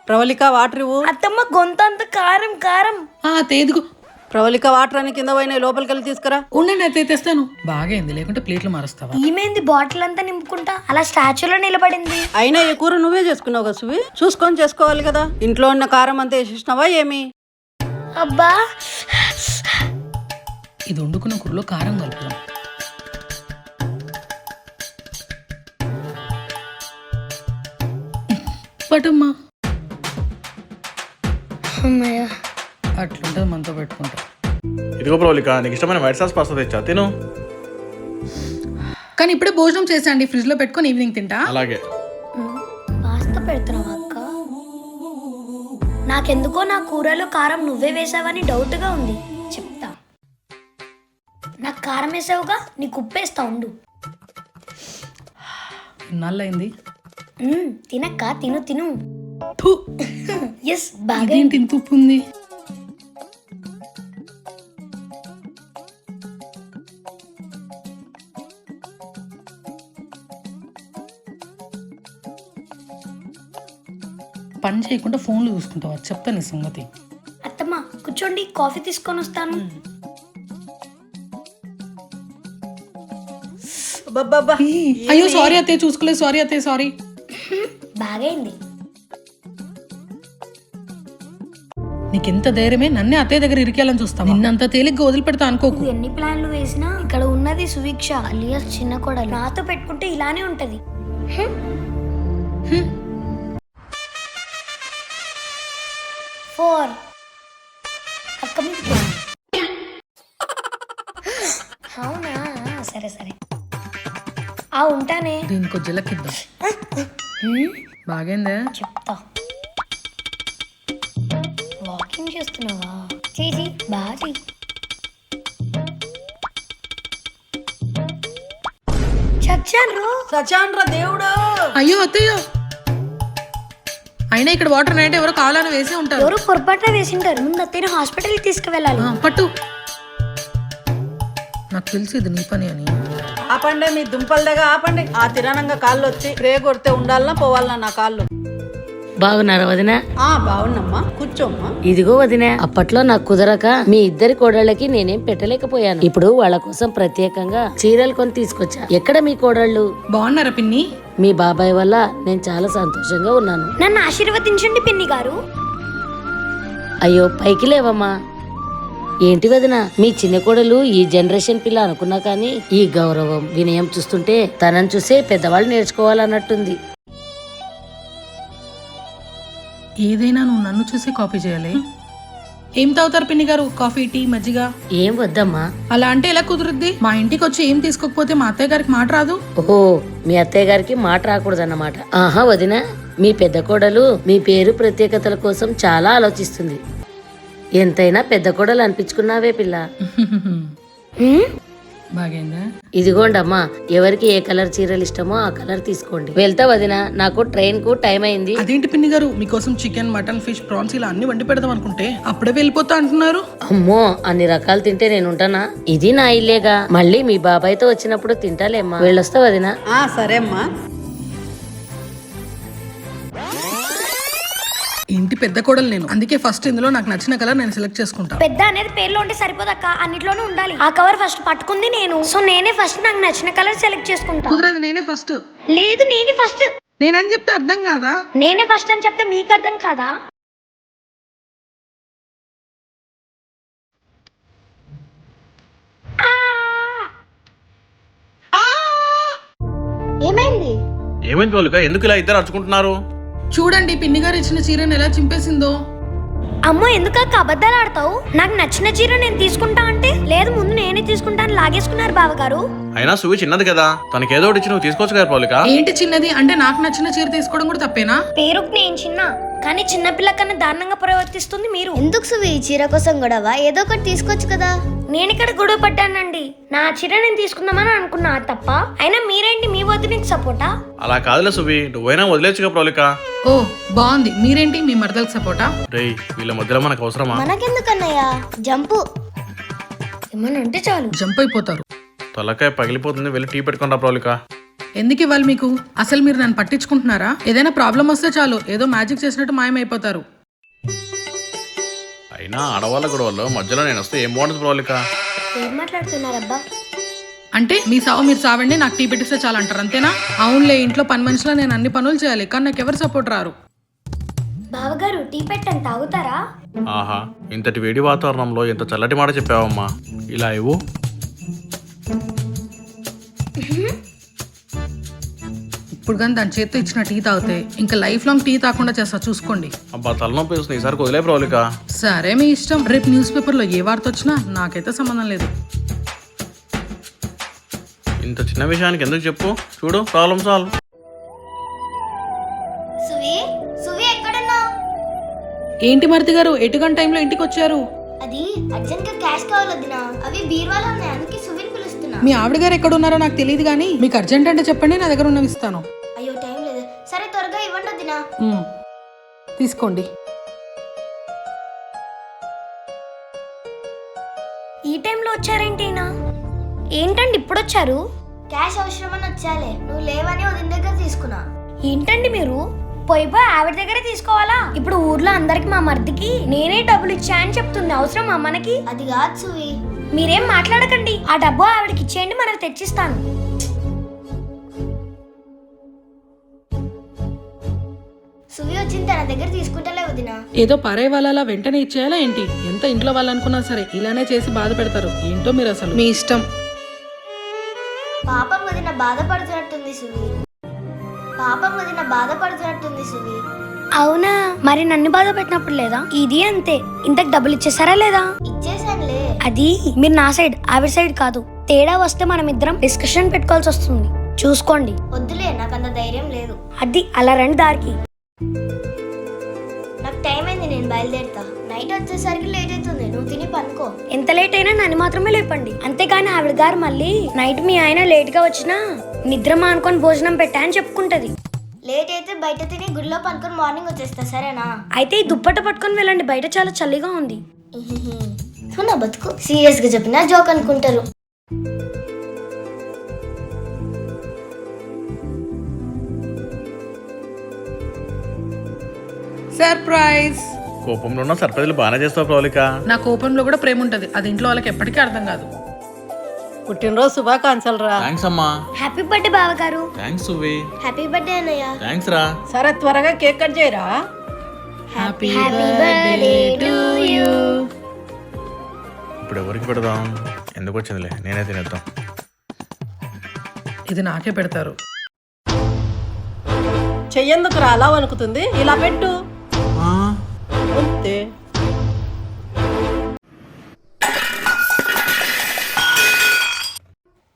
ప్రవళిక, వాటర్ ఇవ్వు. అత్తమ్మ గొంతంత కారం కారం. తేదుగు. ప్రవళిక, వాటర్ అని కింద పోయిన లోపలికి వెళ్ళి తీసుకురా. ఉండండి అత్తయ్య తెస్తాను. బాగైంది, లేకుంటే ప్లేట్లు మారుస్తావా? ఈమెంది బాటిల్ అంతా నింపుకుంటా అలా స్టాచ్యూలో నిలబడింది. అయినా ఈ కూర నువ్వే చేసుకున్నావు కదా సువి, చూసుకొని చేసుకోవాలి కదా. ఇంట్లో ఉన్న కారం అంతా వేసేసినావా ఏమి? అబ్బా, ఇది వండుకున్న కూరలో కారం కలుపుదాం. పటమ్మా, అట్లుంటుంది మనతో పెట్టుకుంటా. ఇదిగో ప్రాలిక, నీకు ఇష్టమైన వైట్ సాస్ పాస్తా తెచ్చా, తిను. కానీ ఇప్పుడే భోజనం చేసండి, ఫ్రిడ్జ్ లో పెట్టుకొని ఈవినింగ్ తింటా. అలాగే. పాస్తా పెడుతున్నావా అక్క? నాకెందుకో నా కూరలో కారం నువ్వే వేసావని డౌట్ గా ఉంది. చెప్తా. నాకు కారం వేసావుగా, నీకు ఉప్పేస్తా ఉండు. నల్లైంది. తినక్క, తిను తిను. ఎస్, బాగా. ఇదేంటి ఇంత ఉప్పు ఉంది? పని చేయకుండా ఫోన్లు చూసుకుంటావా? చెప్తా నీ సంగతి. అత్తమ్మ కూర్చోండి, కాఫీ తీసుకొని వస్తాను. అయ్యో సారీ అత్తయ్య, చూసుకోలేదు. సారీ అత్తయ్య, సారీ. బాగైంది. నీకెంత ధైర్యమే నన్నే అత్తయ్య దగ్గర ఇరికేయాలని చూస్తావు? నిన్నంత తేలిగ్గా వదిలిపెడతా అనుకోకు. ఎన్ని ప్లాన్లు వేసినా ఇక్కడ ఉన్నది సువిక్ష అలియాస్ చిన్న కోడలు. నాతో పెట్టుకుంటే ఇలానే ఉంటది. 4 అక్క మీకు. అవునా, సరే సరే. ఉంటానే. దీనికి జలకిద్దాం. బాగైందా? చెప్తా. వాకింగ్ చేస్తున్నావా? చేసి బాగా. చచ్చాన్రా దేవుడు. అయ్యో అత్తయ్య, అయినా ఇక్కడ వాటర్ నైట్ ఎవరో కావాలని వేసే ఉంటారు. ఎవరు పొరపాటున వేసింటారు. ముందు అత్తయ్య హాస్పిటల్కి తీసుకువెళ్ళాలి. పట్టు. నాకు తెలిసి ఇది నీ పని అని. ఆపండి మీ దుంపల దగ్గర, ఆపండి. ఆ తిరానంగా కాళ్ళు వచ్చి రే కొడితే ఉండాలన్నా పోవాలన్నా నా కాళ్ళు. బాగున్నారా వదిన? బాగున్నమ్మా, కూర్చోమ్మా. ఇదిగో వదిన, అప్పట్లో నాకు కుదరక మీ ఇద్దరి కోడళ్ళకి నేనేం పెట్టలేకపోయాను. ఇప్పుడు వాళ్ళ కోసం ప్రత్యేకంగా చీరలు కొని తీసుకొచ్చా. ఎక్కడ మీ కోడళ్ళు? బాగున్నారా పిన్ని? మీ బాబాయ్ వల్ల నేను చాలా సంతోషంగా ఉన్నాను. నన్ను ఆశీర్వదించండి పిన్ని గారు. అయ్యో పైకి లేవమ్మా. ఏంటి వదిన, మీ చిన్న కోడలు ఈ జనరేషన్ పిల్ల అనుకున్నా కానీ ఈ గౌరవం వినయం చూస్తుంటే తనని చూసే పెద్దవాళ్ళు నేర్చుకోవాలన్నట్టుంది. ఏదైనా నువ్వు నన్ను చూసి కాపీ చేయాలి. ఏం తాగుతారు పిన్ని గారు? కాఫీ, టీ, మజ్జిగ? ఏం వద్దమ్మా. అలా అంటే ఎలా కుదురుద్ది? మా ఇంటికి వచ్చి ఏం తీసుకోకపోతే మా అత్తయ్య గారికి మాట రాదు. ఓహో, మీ అత్తయ్య గారికి మాట రాకూడదన్నమాట. ఆహా వదిన, మీ పెద్ద కోడలు మీ పేరు ప్రత్యేకతల కోసం చాలా ఆలోచిస్తుంది. ఎంతైనా పెద్ద కోడలు అనిపించుకున్నావే పిల్ల. బాగైందా? ఇదిగోండమ్మా, ఎవరికి ఏ కలర్ చీరలు ఇష్టమో ఆ కలర్ తీసుకోండి. వెళ్తా వదినా, నాకు ట్రైన్ కు టైం అయింది. అదేంటి పిన్ని గారు, మీకోసం చికెన్, మటన్, ఫిష్, ప్రాన్స్ ఇలా అన్ని వండి పెడదాం అనుకుంటే అప్పుడే వెళ్ళిపోతా అంటున్నారు. అమ్మో, అన్ని రకాలు తింటే నేను ఉంటానా? ఇది నా ఇల్లేగా. మళ్ళీ మీ బాబాయ్తో వచ్చినప్పుడు తింటాలేమ్మా. వెళ్ళొస్తా వదినా. సరే అమ్మా. ఇంటి పెద్ద కోడలు నేను, అందుకే ఫస్ట్ ఇందులో నాకు నచ్చిన కలర్ నేను సెలెక్ట్ చేసుకుంటా. పెద్ద అనేది పేర్లో ఉంటే సరిపోదక్క, అన్నిట్లోనూ ఉండాలి. ఆ కవర్ ఫస్ట్ పట్టుకుంది నేను, సో నేనే ఫస్ట్ నాకు నచ్చిన కలర్ సెలెక్ట్ చేసుకుంటా. కుదరదు, నేనే ఫస్ట్. లేదు నేనే ఫస్ట్. నేనని చెప్తే అర్థం కాదా? నేనే ఫస్ట్ అని చెప్తే మీకు అర్థం కాదా? ఏమైంది? ఏమైంది పోలిక? ఎందుకు ఇలా ఇద్దరు అరుచుకుంటున్నారు? చూడండి పిన్ని గారు ఇచ్చిన చీరను ఎలా చింపేసిందో. అమ్మో, ఎందుకక్క అబద్ధాలు ఆడతావు? నాకు నచ్చిన చీర నేను తీసుకుంటా అంటే లేదు, ముందు నేనే తీసుకుంటాను లాగేసుకున్నారు బావగారు. అయినా సువి చిన్నది కదా, తనకి ఏదో ఒకటి ఇచ్చి నువ్వు తీసుకోవచ్చు కదా పోలిక. ఏంటి చిన్నది అంటే? నాకు నచ్చిన చీర తీసుకోవడం కూడా తప్పేనా? పేరుకు నేను చిన్న, కానీ చిన్నపిల్ల కన్నా దారుణంగా ప్రవర్తిస్తుంది మీరు. ఎందుకు సువి చీర కోసం గొడవ? ఏదో ఒకటి తీసుకోవచ్చు కదా. నేను ఇక్కడ గొడవ పడ్డానండి. నా చీర నేను తీసుకుందామని అనుకున్నా తప్ప. అయినా మీరేంటి మీ వదినకి సపోర్టా? అలా కాదులే సువి, నువ్వైనా వదిలేచ్చుగా పోలిక. ఓ బాగుంది, మీరేంటి మీ మరదలకు సపోర్టా? రేయ్, వీళ్ళ మధ్యలో మనకు అవసరమా? మనకెందుకన్నయ్యా జంపు, ఏమన్నా అంటే చాలు జంప్ అయిపోతారు. తలకాయ పగిలిపోతుంది, వెళ్ళి టీ పెట్టుకుంటా పోలిక. ఎందుకు ఇవ్వాలి మీకు? అసలు మీరు నన్ను పట్టించుకుంటున్నారా? ఏదైనా ప్రాబ్లం వస్తే చాలు ఏదో మ్యాజిక్ చేసినట్టు మాయమైపోతారు. అయినా ఆడవాళ్ళ గొడవల్లో మధ్యలో నేను వస్తే ఏం బాగుంటుంది పోలిక? ఏం మాట్లాడుతున్నారబ్బా? అంటే మీ సావు మీరు సావండి, నాకు టీ పెట్టిస్తే చాలు అంటారు, అంతేనా? అవునులే, ఇంట్లో పని మనిషిలో నేను అన్ని పనులు చేయాలి, కానీ నాకు ఎవరు సపోర్ట్ రారు. బావగారు టీ పెట్టని తాగుతారా? ఆహా, ఇంతటి వేడి వాతావరణంలో ఎంత చల్లటి మాట చెప్పావమ్మా. ఇలా ఇవ్వు. ఇప్పుడు కానీ దాని చేత్తో ఇచ్చిన టీ తాగితే ఇంకా లైఫ్ లాంగ్ టీ తాకుండా చేస్తా, చూసుకోండి. అబ్బా, తలనొప్పి వస్తుంది, ఈసారి వదిలే పోలిక. సరే మీ ఇష్టం. రేపు న్యూస్ పేపర్లో ఏ వార్త వచ్చినా నాకైతే సంబంధం లేదు. ఇంత చిన్న విషయానికి ఎందుకు చెప్పు? చూడు, ప్రాబ్లం సాల్వ్. సువి, సువి ఎక్కడున్నావు? ఏంటి మరిది గారు, ఎటుగంట టైంలో ఇంటికి వచ్చారు? అది అర్జెంట్ గా క్యాష్ కావాలి వదినా, అవి బీరువాలో ఉన్నాయి, అందుకే సువిని పిలుస్తున్నా. మీ ఆవిడ గారు ఎక్కడ ఉన్నారో నాకు తెలియదు కానీ మీకు అర్జెంట్ అంటే చెప్పండి, నా దగ్గర ఉన్నవి ఇస్తాను. అయ్యో టైం లేదు. సరే త్వరగా ఇవ్వండి వదినా. తీసుకోండి. ఈ టైంలో వచ్చారేంటినా? ఏంటండి ఇప్పుడు వచ్చారు? క్యాష్ అవసరమని వచ్చాలే, నువ్వు లేవని వదిన దగ్గర తీసుకున్నా. ఏంటండి మీరు? పోయి ఆవిడ దగ్గరే తీసుకోవాలా? ఇప్పుడు ఊర్లో అందరికి మా మర్దికి నేనే డబ్బులు ఇచ్చా అని చెప్తుంది, అవసరమా మనకి? అది కాదు సువి. మీరేం మాట్లాడకండి, ఆ డబ్బు ఆవిడకి ఇచ్చేయండి, మనకు తెచ్చిస్తాను. సువి వచ్చింది, తన దగ్గర తీసుకుంటలే వదినా. ఏదో పారే వాళ్ళలా వెంటనే ఇచ్చేయాలా ఏంటి? ఎంత ఇంట్లో వాళ్ళు అనుకున్నా సరే ఇలానే చేసి బాధ పెడతారు. ఏంటో మీరు అసలు. మీ ఇష్టం. పాపం వదిన బాధపడుతున్నట్టుంది సువి. పాపం వదిన బాధపడుతున్నట్టుంది సువి. అవునా? మరి నన్ను బాధ పెట్టినప్పుడు లేదా? ఇది అంతే. ఇంతకు డబ్బులు ఇచ్చేసారా లేదా? ఇచ్చేసానులే. అది మీరు నా సైడ్, ఆవిడ సైడ్ కాదు. తేడా వస్తే మనం ఇద్దరం డిస్కషన్ పెట్టుకోవాల్సి వస్తుంది, చూసుకోండి. వద్దులే, నాకు అంత ధైర్యం లేదు. అది అలా రండి దారికి. నాకు టైం అయింది, నేను బయలుదేరుతా. నైట్ వచ్చేసరికి లేట్ అవుతుంది, నువ్వు తిని పనుకో. ఎంత లేట్ అయినా నన్ను మాత్రమే లేపండి, అంతేగాని ఆవిడ గారు మళ్ళీ నైట్ మీ ఆయన లేట్ గా వచ్చినా నిద్ర మానుకొని భోజనం పెట్టా అని చెప్పుకుంటది. లేట్ అయితే బయట తిని గుడిలో పనుకొని మార్నింగ్ వచ్చేస్తా, సరేనా? అయితే ఈ దుప్పట పట్టుకొని వెళ్ళండి, బయట చాలా చలిగా ఉంది. నా బతుకు సీరియస్ గా చెప్పినా జోక్ అనుకుంటారు. సర్ప్రైజ్. కోపంలో ఉన్న సర్ప్రైజ్లు బాగానే చేస్తావు ప్రవళిక. నా కోపంలో కూడా ప్రేమ ఉంటది, అది ఇంట్లో వాళ్ళకి ఎప్పటికీ అర్థం కాదు. పుట్టినరోజు శుభాకాంక్షలు రా. థ్యాంక్స్ అమ్మా. హ్యాపీ బర్త్డే బావగారు. థ్యాంక్స్ సువి. హ్యాపీ బర్త్డే అన్నయ్య. థ్యాంక్స్ రా. సరే త్వరగా కేక్ కట్ చేయరా. Happy birthday to you. ఇప్పుడు ఎవరికి పెడదాం? ఎందుకు వచ్చిందిలే, నేనే తినేద్దాం. ఇది నాకే పెడతారు. చెయ్యేందుకు రా అలా వణుకుతుంది, ఇలా పెట్టు అంతే.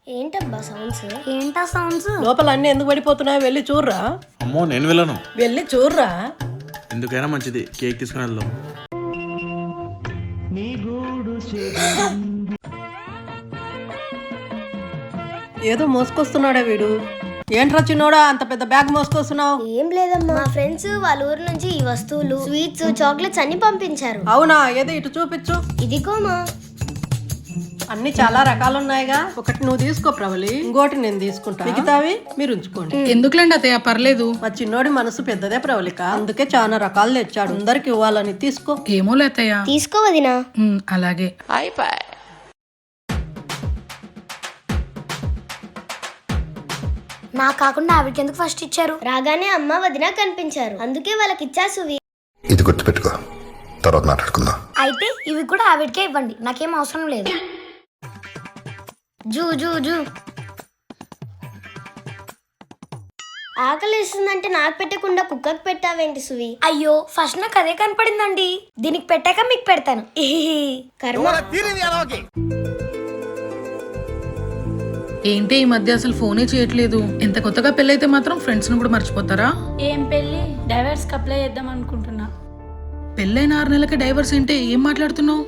ఏంటబ్బా సౌండ్స్? ఏంటా సౌండ్స్? లోపల అన్ని ఎందుకు పడిపోతున్నాయో వెళ్ళి చూర్రా. అమ్మో నేను వెళ్ళను. వెళ్ళి చూర్రా. ఎందుకైనా మంచిది, కేక్ తీసుకుని వెళ్దాం. ఏదో మోసుకొస్తున్నాడా వీడు. ఏంట్రా చిన్నోడా అంత పెద్ద బ్యాగ్ మోసుకొస్తున్నావు? ఏం లేదమ్మా, మా ఫ్రెండ్స్ వాళ్ళ ఊరు నుంచి ఈ వస్తువులు, స్వీట్స్, చాక్లెట్స్ అన్ని పంపించారు. అవునా, ఏదో ఇటు చూపించు. ఇదిగోమా. అన్ని చాలా రకాలు ఉన్నాయిగా. ఒకటి నువ్వు తీసుకో ప్రవళి, ఇంకోటి నేను తీసుకుంటా, మిగతావి మీరు ఉంచుకోండి. ఎందుకులేండి అత్తయ్య, పర్లేదు. మా చిన్నోడి మనసు పెద్దదే ప్రవళిక, అందుకే చాలా రకాలు తెచ్చాడు, అందరికి ఇవ్వాలని. తీసుకో. ఏమో లేతయ్య. తీసుకో వదినా. అలాగే. నా కాకుండా ఆవిడకి ఎందుకు ఫస్ట్ ఇచ్చారు? రాగానే అమ్మ వదిన కనిపించారు, అందుకే వాళ్ళకి ఇచ్చా సువి. ఇది గుర్తుపెట్టుకో, తర్వాత మాట్లాడుకుందాం. అయితే ఇవి కూడా ఆవిడకే ఇవ్వండి, నాకేం అవసరం లేదు. Zoo zoo zoo. ఆకలి వేస్తుందంటే నాకు పెట్టకుండా కుక్కకి పెట్టావేంటి సువి? అయ్యో, ఫస్ట్ నాకు అదే కనపడిందండి, దీనికి పెట్టాక మీకు పెడతాను. కర్మ. ఏంటి ఈ మధ్య అసలు ఫోనే చేయట్లేదు? ఎంత కొత్తగా పెళ్ళైతే మాత్రం ఫ్రెండ్స్ ను కూడా మర్చిపోతారా? ఏం పెళ్లి, డైవర్స్ కి అప్లై చేద్దాం అనుకుంటున్నా. పెళ్ళైన 6 నెలలకి డైవర్స్ అంటే ఏం మాట్లాడుతున్నావు?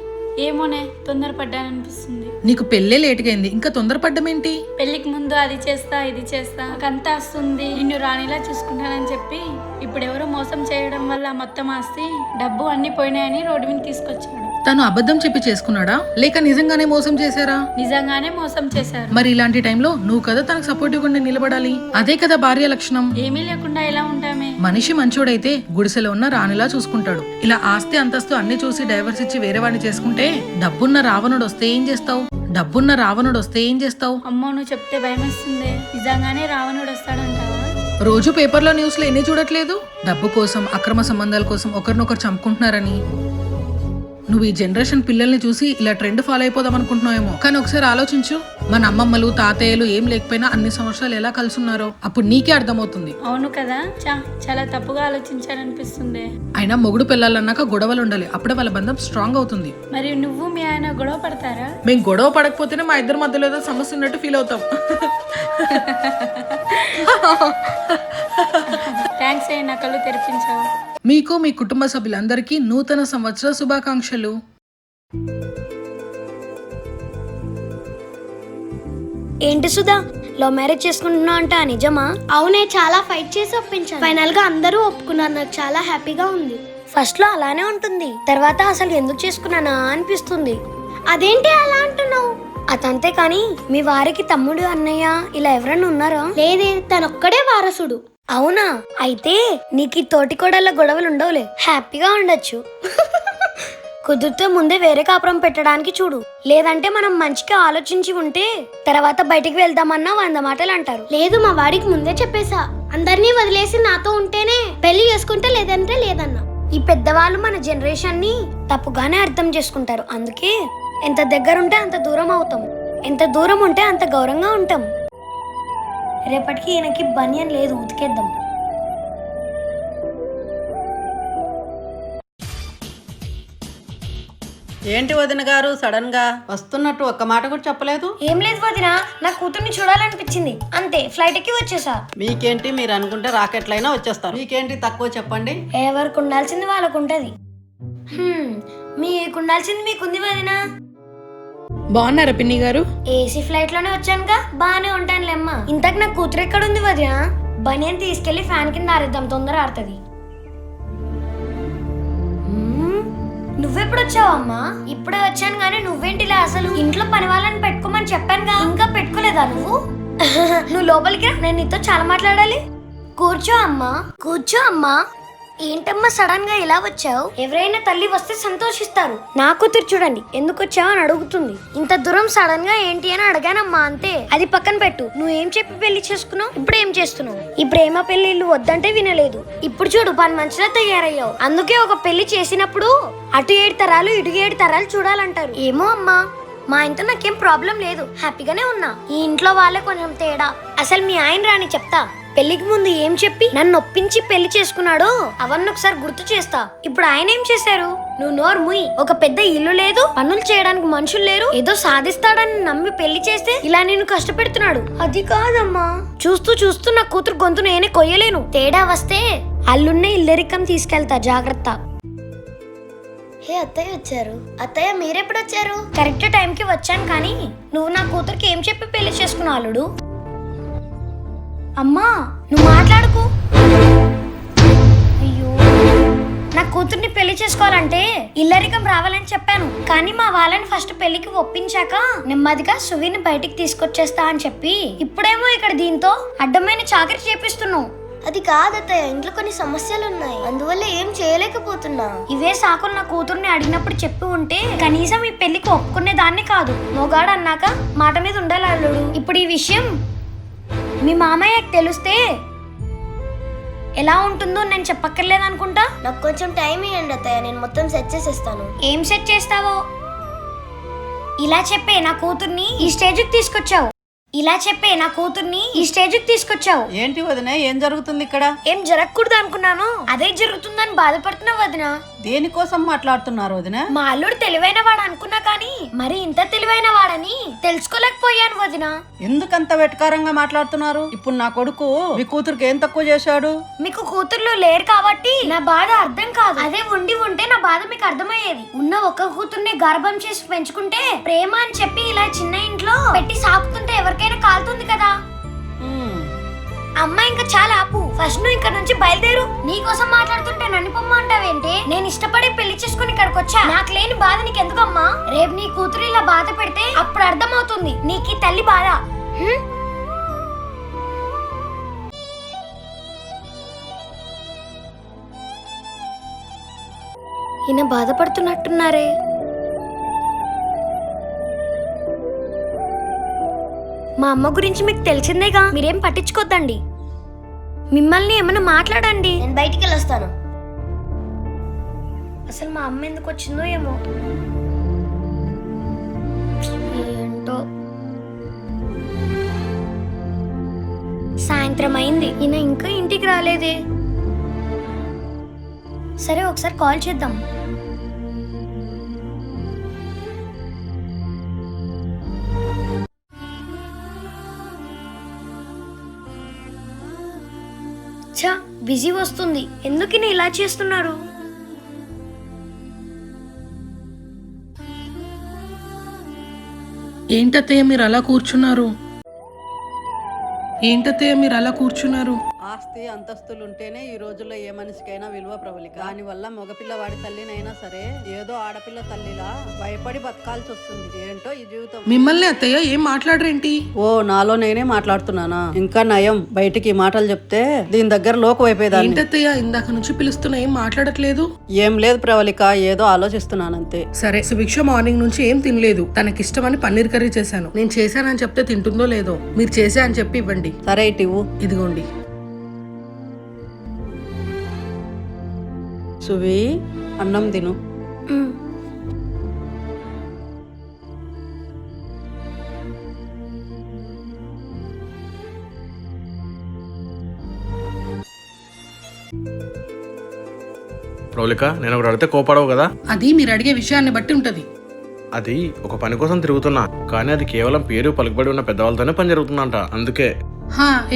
ఏమోనే, తొందరపడ్డాననిపిస్తుంది. నీకు పెళ్ళే లేట్గా అయింది, ఇంకా తొందరపడ్డం ఏంటి? పెళ్లికి ముందు అది చేస్తా ఇది చేస్తా నాకంతా వస్తుంది, నిన్ను రాణిలా చూసుకుంటానని చెప్పి ఇప్పుడు ఎవరో మోసం చేయడం వల్ల మొత్తం ఆస్తి డబ్బు అన్ని పోయినాయని రోడ్డు మీద తీసుకొచ్చాడు. తను అబద్ధం చెప్పి చేసుకున్నాడా, లేక నిజంగానే మోసం చేశారా? నిజంగానే మోసం చేశారు. మరి ఇలాంటి టైంలో నువ్వు కదా తనకు సపోర్టివ్ గా నిలబడాలి. అదే కదా భార్య లక్షణం. ఏమీ లేకుండా ఎలా ఉంటామే? మనిషి మంచోడైతే గుడిసెలో ఉన్న రాణిలా చూసుకుంటాడు. ఇలా ఆస్తి అంతస్తు అన్ని చూసి డైవర్స్ ఇచ్చి వేరే వాడిని చేసుకుంటే డబ్బున్న రావణుడు వస్తే ఏం చేస్తావు? డబ్బున్న రావణుడు వస్తే ఏం చేస్తావు? అమ్మో, నువ్వు చెప్తే భయమేస్తుంది. నిజంగానే రావణుడు వస్తాడంటావా? రోజు పేపర్లో న్యూస్లో ఎన్ని చూడట్లేదు? డబ్బు కోసం, అక్రమ సంబంధాల కోసం ఒకరినొకరు చంపుకుంటున్నారని. నువ్వు ఈ జనరేషన్ పిల్లల్ని చూసి ఇలా ట్రెండ్ ఫాలో అయిపోదాం అనుకుంటున్నావేమో. కానీ ఒకసారి ఆలోచించు, మన అమ్మమ్మలు తాతయ్యలు ఏం లేకపోయినా అన్ని సంవత్సరాలు ఎలా కలుసున్నారో అప్పుడు నీకే అర్థమవుతుంది. అవును కదా, చాలా తప్పుగా ఆలోచించారనిపిస్తుంది. అయినా మొగుడు పిల్లలన్నాక గొడవలు ఉండాలి, అప్పుడే వాళ్ళ బంధం స్ట్రాంగ్ అవుతుంది. మరి నువ్వు మీ ఆయన గొడవ పడతారా? మేము గొడవ పడకపోతేనే మా ఇద్దరి మధ్యలో ఏదో సమస్య ఉన్నట్టు ఫీల్ అవుతాం. థ్యాంక్స్ అయ్యి, నా కళ్ళు తెరిపించావు. మీకు మీ కుటుంబ సభ్యులందరికీ నూతన సంవత్సర శుభాకాంక్షలు. ఏంటి సుధా, లవ్ మ్యారేజ్ చేసుకుంటున్నా అంట, నిజమా? అవునే, చాలా ఫైట్ చేసి ఒప్పించాను. ఫైనల్ గా అందరూ ఒప్పుకున్నారు, నాకు చాలా హ్యాపీగా ఉంది. ఫస్ట్ లో అలానే ఉంటుంది, తర్వాత అసలు ఎందుకు చేసుకున్నానా అనిపిస్తుంది. అదేంటి అలా అంటున్నావు? అతంతే కానీ మీ వారికి తమ్ముడు, అన్నయ్య ఇలా ఎవరన్నా ఉన్నారా? లేదే, తనొక్కడే వారసుడు. అవునా? అయితే నీకు తోటి కోడళ్ళ గొడవలు ఉండవులే, హ్యాపీగా ఉండొచ్చు. కుదిరితే ముందే వేరే కాపురం పెట్టడానికి చూడు, లేదంటే మనం మంచిగా ఆలోచించి ఉంటే తర్వాత బయటికి వెళ్దామన్నా 100 మాటలు అంటారు. లేదు, మా వాడికి ముందే చెప్పేశా, అందరినీ వదిలేసి నాతో ఉంటేనే పెళ్లి చేసుకుంటే, లేదంటే లేదన్నా. ఈ పెద్దవాళ్ళు మన జనరేషన్ ని తప్పుగానే అర్థం చేసుకుంటారు. అందుకే ఎంత దగ్గరుంటే అంత దూరం అవుతాం, ఎంత దూరం ఉంటే అంత గౌరవంగా ఉంటాం. రేపటికి ఈయనకి బనియన్ లేదు, ఉతికేద్దాం. ఏంటి వదిన గారు సడన్ గా వస్తున్నట్టు ఒక్క మాట కూడా చెప్పలేదు? ఏం లేదు వదిన, నా కూతుర్ని చూడాలనిపించింది, అంతే ఫ్లైట్ ఎక్కి వచ్చేసా. మీకేంటి, మీరు అనుకుంటే రాకెట్లైనా వచ్చేస్తారు. మీకేంటి తక్కువ చెప్పండి. ఎవరికి ఉండాల్సింది వాళ్ళకు ఉంటది. మీకు ఉండాల్సింది మీకుంది వదిన. బాగున్నారా పిన్ని గారు? ఏసీ ఫ్లైట్ లోనే వచ్చానుగా, బానే ఉంటానులేమ్మా. ఇంతకు నా కూతురు ఎక్కడుంది వదిన? బనియన్ తీసుకెళ్లి ఫ్యాన్ కింద ఆరేద్దాం, తొందర ఆడుతుంది. నువ్వెప్పుడు వచ్చావమ్మా? ఇప్పుడే వచ్చాను గానీ నువ్వేంటిలా? అసలు ఇంట్లో పని వాళ్ళని పెట్టుకోమని చెప్పానుగా, ఇంకా పెట్టుకోలేదా నువ్వు? నువ్వు లోపలికి రా, నేను నీతో చాలా మాట్లాడాలి. కూర్చో అమ్మా, కూర్చో అమ్మా. ఏంటమ్మా సడన్ గా ఇలా వచ్చావు? ఎవరైనా తల్లి వస్తే సంతోషిస్తారు. నా కూతురు చూడండి ఎందుకు వచ్చావు అని అడుగుతుంది. ఇంత దూరం సడన్ గా ఏంటి అని అడగానమ్మా అంతే. అది పక్కన పెట్టు. నువ్వేం చెప్పి పెళ్లి చేసుకున్నావు? ఇప్పుడు ఏం చేస్తున్నావు? ఈ ప్రేమ పెళ్లిళ్ళు వద్దంటే వినలేదు. ఇప్పుడు చూడు 10 మంచిలా తయారయ్యావు. అందుకే ఒక పెళ్లి చేసినప్పుడు అటు 7 తరాలు ఇటు 7 తరాలు చూడాలంటారు. ఏమో అమ్మా, మా ఇంట్లో నాకేం ప్రాబ్లం లేదు, హ్యాపీగానే ఉన్నా. ఈ ఇంట్లో వాళ్ళే కొంచెం తేడా. అసలు మీ ఆయన రాని చెప్తా. పెళ్లికి ముందు ఏం చెప్పి నన్ను ఒప్పించి పెళ్లి చేసుకున్నాడో అవన్నీ ఒకసారి గుర్తు చేస్తా. ఇప్పుడు ఆయన ఏం చేశారు? నువ్వు నోరు ముయ్. ఒక పెద్ద ఇల్లు లేదు, పనులు చేయడానికి మనుషులు లేరు, ఏదో సాధిస్తాడని నమ్మి పెళ్లి చేస్తే ఇలా నేను కష్టపెడుతున్నాడు. అది కాదమ్మా, చూస్తూ చూస్తూ నా కూతురు గొంతు నేనే కొయ్యలేను. తేడా వస్తే అల్లున్నే ఇల్లరికం తీసుకెళ్తా, జాగ్రత్త. హే అత్తయ్య వచ్చారు. అత్తయ్య మీరెప్పుడు వచ్చారు? కరెక్ట్ టైంకి వచ్చాను. కానీ నువ్వు నా కూతురికి ఏం చెప్పి పెళ్లి చేసుకున్నావు అల్లుడు? అమ్మా నువ్వు మాట్లాడుకు. అయ్యో, నా కూతుర్ని పెళ్లి చేసుకోవాలంటే ఇల్లరికం రావాలని చెప్పాను. కానీ మా వాళ్ళని ఫస్ట్ పెళ్లికి ఒప్పించాక నెమ్మదిగా సువిని బయటికి తీసుకొచ్చేస్తా అని చెప్పి ఇప్పుడేమో ఇక్కడ దీంతో అడ్డమైన చాకరీ చేపిస్తున్నావు. అది కాదత్తయ్య, ఇంట్లో కొన్ని సమస్యలు ఉన్నాయి, అందువల్ల ఏం చేయలేకపోతున్నా. ఇవే సాకులు నా కూతుర్ని అడిగినప్పుడు చెప్పి ఉంటే కనీసం ఈ పెళ్లికి ఒప్పుకునే దాన్ని కాదు. మొగాడు అన్నాక మాట మీద ఉండాలి అల్లుడు. ఇప్పుడు ఈ విషయం మీ మామయ్యకి తెలిస్తే ఎలా ఉంటుందో నేను చెప్పక్కర్లేదు అనుకుంటా. నాకు కొంచెం టైం ఇవ్వండి అత్తయ్య, నేను మొత్తం సెట్ చేసేస్తాను. ఏం సెట్ చేస్తావో? ఇలా చెప్పే నా కూతుర్ని ఈ స్టేజ్కి తీసుకొచ్చావు. ఇలా చెప్పే నా కూతుర్ని ఈ స్టేజ్కి తీసుకొచ్చావు. ఏంటి వదిన, ఏం జరుగుతుంది ఇక్కడ? ఏం జరగకూడదు అనుకున్నాను, అదే జరుగుతుందని బాధపడుతున్నావు వదిన. దేనికోసం మాట్లాడుతున్నారు వదిన? మా అల్లుడు తెలివైన వాడు అనుకున్నా కానీ మరి ఇంత తెలివైన వాడని తెలుసుకోలేకపోయాను వదిన. ఎందుకంత వెటకారంగా మాట్లాడుతున్నారు? ఇప్పుడు నా కొడుకు మీ కూతురికి ఏం తక్కువ చేశాడు? మీకు కూతుర్లు లేరు కాబట్టి నా బాధ అర్థం కాదు. అదే ఉంటే నా బాధ మీకు అర్థమయ్యేది. ఉన్న ఒక కూతుర్ని గర్భం చేసి పెంచుకుంటే ప్రేమ అని చెప్పి ఇలా చిన్న ఇంట్లో పెట్టి సాకుతుంటే ఎవరికైనా కాలుతుంది కదా. అమ్మ ఇంకా చాలా ఆపు. ఫస్ట్ నువ్వు ఇక్కడ నుంచి బయలుదేరు. నీకోసం మాట్లాడుతుంటే నన్ను పొమ్మంటావేంటి? నేను ఇష్టపడి పెళ్లి చేసుకుని ఇక్కడికి వచ్చా. నాకు లేని బాధ నీకు ఎందుకమ్మా? రేపు నీ కూతురు ఇలా బాధ పెడితే అప్పుడు అర్థమవుతుంది నీకు ఈ తల్లి బాధ. ఈయన బాధపడుతున్నట్టున్నారే. మా అమ్మ గురించి మీకు తెలిసిందేగా, మీరేం పట్టించుకోద్దండి. మిమ్మల్ని ఏమైనా మాట్లాడండి, నేను బయటికి వెళ్ళొస్తాను. అసలు మా అమ్మ ఎందుకు వచ్చిందో ఏమో ఏంటో. సాయంత్రం అయింది, ఈయన ఇంకా ఇంటికి రాలేదే. సరే ఒకసారి కాల్ చేద్దాం. బిజీ వస్తుంది. ఎందుకు ఇలా చేస్తున్నారు? ఏంటత్తయ్య మీరు అలా కూర్చున్నారు? ఏంటత్తయ్య మీరు అలా కూర్చున్నారు? ఆస్తి అంతస్తులు ఉంటేనే ఈ రోజుల్లో ఏ మనిషికైనా విలువ ప్రబలిక. దాని వల్ల మగపిల్లవాడి తల్లినైనా సరే ఏదో ఆడపిల్ల తల్లిలా భయపడి బతకాల్సి వస్తుంది. ఏంటో ఈ జీవితం. మిమ్మల్ని అత్తయ్య ఏం మాట్లాడరేంటి? ఓ నాలో నేనే మాట్లాడుతున్నానా? ఇంకా నయం, బయటికి మాటలు చెప్తే దీని దగ్గర లోకు అయిపోయేదాన్ని. ఏంటత్తయ్య ఇందాక నుంచి పిలుస్తున్నా ఏం మాట్లాడట్లేదు? ఏం లేదు ప్రవళిక, ఏదో ఆలోచిస్తున్నానంతే. సరే, సుభిక్ష మార్నింగ్ నుంచి ఏం తినలేదు. తనకిష్టమని పన్నీర్ కర్రీ చేశాను. నేను చేశానని చెప్తే తింటుందో లేదో. మీరు చేసా అని చెప్పి ఇవ్వండి. సరే ఇటు ఇదిగోండి. సువి, అన్నం తిను. ప్రౌలిక, నేను ఒకటి అడిగితే కోపడవు కదా? అది మీరు అడిగే విషయాన్ని బట్టి ఉంటది. అది ఒక పని కోసం తిరుగుతున్నా, కానీ అది కేవలం పేరు పలుకుబడి ఉన్న పెద్దవాళ్ళతోనే పని జరుగుతుందంట. అందుకే.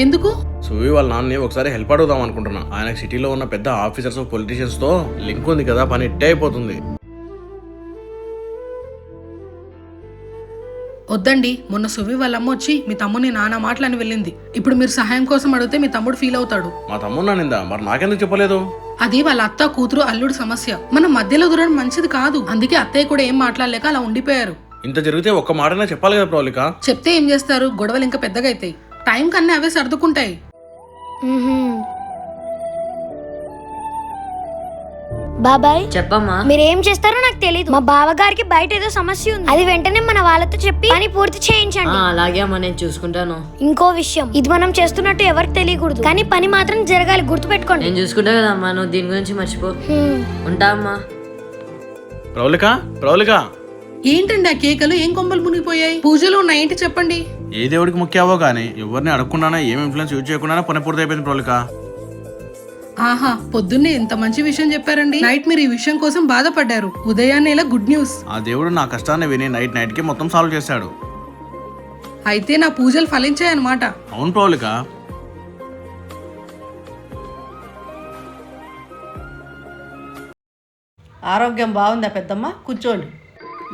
ఎందుకు? సువి వాళ్ళ నాన్నని ఒకసారి హెల్ప్ అడుగుదాం అనుకుంటున్నా. ఆయనకు సిటీలో ఉన్న పెద్ద ఆఫీసర్స్ పొలిటీషియన్స్ తో లింక్ ఉంది కదా, పని ఇట్టే అయిపోతుంది. వద్దండి, మొన్న సువి వాళ్ళ అమ్మ వచ్చి మీ తమ్ముని నానా మాటలని వెళ్ళింది. ఇప్పుడు మీరు సహాయం కోసం అడిగితే మీ తమ్ముడు ఫీల్ అవుతాడు. మా తమ్ముడు నానిందా? మరి నాకెందుకు చెప్పలేదు? అది వాళ్ళ అత్త కూతురు అల్లుడు సమస్య. మనం మధ్యలో దూరడం మంచిది కాదు. అందుకే అత్తయ్య కూడా ఏం మాట్లాడలేక అలా ఉండిపోయారు. ఇంత జరిగితే ఒక్క మాటనే చెప్పాలి కదా ప్రౌలిక. చెప్తే ఏం చేస్తారు? గొడవలు ఇంకా పెద్దగా అవుతాయి. టైం కన్నా అవే సర్దుకుంటాయి. బాబాయ్ చెప్పమ్మా. మీరేం చేస్తారో నాకు తెలియదు. మా బావగారికి బయట ఏదో సమస్య ఉంది. అది వెంటనే మన వాళ్ళతో చెప్పి పని పూర్తి చేయించండి. అలాగే అమ్మా, నేను చూసుకుంటాను. ఇంకో విషయం, ఇది మనం చేస్తున్నట్టు ఎవరికి తెలియకూడదు, కానీ పని మాత్రం జరగాలి, గుర్తుపెట్టుకోండి. నేను చూసుకుంటా కదమ్మా, నువ్వు దీని గురించి మర్చిపో. ఉంటా అమ్మా. ప్రౌలిక ఏంటండి ఆ కేకలు? ఏం కొంపలు మునిగిపోయాయి? పూజలు ఉన్నాయేంటి చెప్పండి. ఏ దేవుడికి ముఖ్యావో కానీ ఎవరిని అడగకుండానే ఏం ఇన్ఫ్లుయెన్స్ యూజ్ చేయకుండానే పని పూర్తి అయిపోయింది ప్రౌలిక. ఆహా, పొద్దున్నే ఎంత మంచి విషయం చెప్పారండి. నైట్ మీరు ఈ విషయం కోసం బాధపడ్డారు, ఉదయాన్నే ఇలా గుడ్ న్యూస్. ఆ దేవుడు నా కష్టాన్ని విని నైట్ కి మొత్తం సాల్వ్ చేశాడు. అయితే నా పూజలు ఫలించాయన్నమాట. అవును ప్రౌలిక. ఆరోగ్యం బాగుందా పెద్దమ్మ? కూర్చోండి.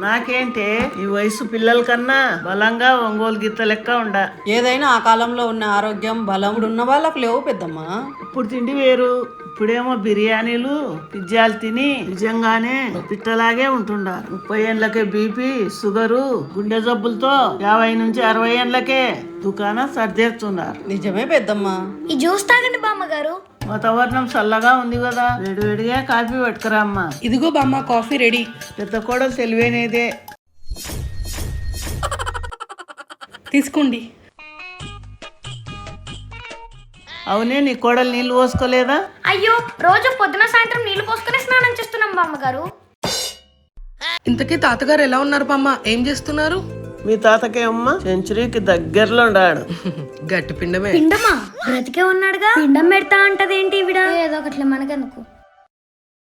నాకేంటే ఈ వయసు పిల్లల కన్నా బలంగా ఒంగోలు గిత్త లెక్క ఉండ. ఏదైనా ఆ కాలంలో ఉన్న ఆరోగ్యం బలం ఇప్పుడు ఉన్న వాళ్ళకు లేవు పెద్దమ్మ. ఇప్పుడు తిండి వేరు, ఇప్పుడేమో బిర్యానీలు పిజ్జాలు తిని నిజంగానే పిట్టలాగే ఉంటుండారు. 30 ఏళ్ళకే బీపీ, షుగరు, గుండె జబ్బులతో 50 నుంచి 60 ఏళ్ళకే దుకాణం సర్దేస్తున్నారు. నిజమే పెద్దమ్మ. ఈ జ్యూస్ తాగండి బామ్మగారు. వాతావరణం చల్లగా ఉంది కదా, వేడివేడిగా కాఫీ పట్టుకురా అమ్మా. ఇదిగో బామ్మ, కాఫీ రెడీ. పెద్ద కూడా తెలివైనదే. తీసుకోండి. అవునే, నీ కోడలు నీళ్ళు పోసుకోలేదా? అయ్యో, రోజు పొద్దున సాయంత్రం నీళ్లు పోసుకుని స్నానం చేస్తున్నాం బామ్మగారు. ఇంతకీ తాతగారు ఎలా ఉన్నారు బామ్మ? ఏం చేస్తున్నారు? మీ తాతకేమమ్మా సెంచరీకి దగ్గరలో ఉన్నాడు. గట్టి పిండమే. పిండమా? బ్రతికే ఉన్నాడుగా, పిండం పెడతా అంటదేంటి ఇవిడ? ఏదో ఒకట్లే మనకెందుకు.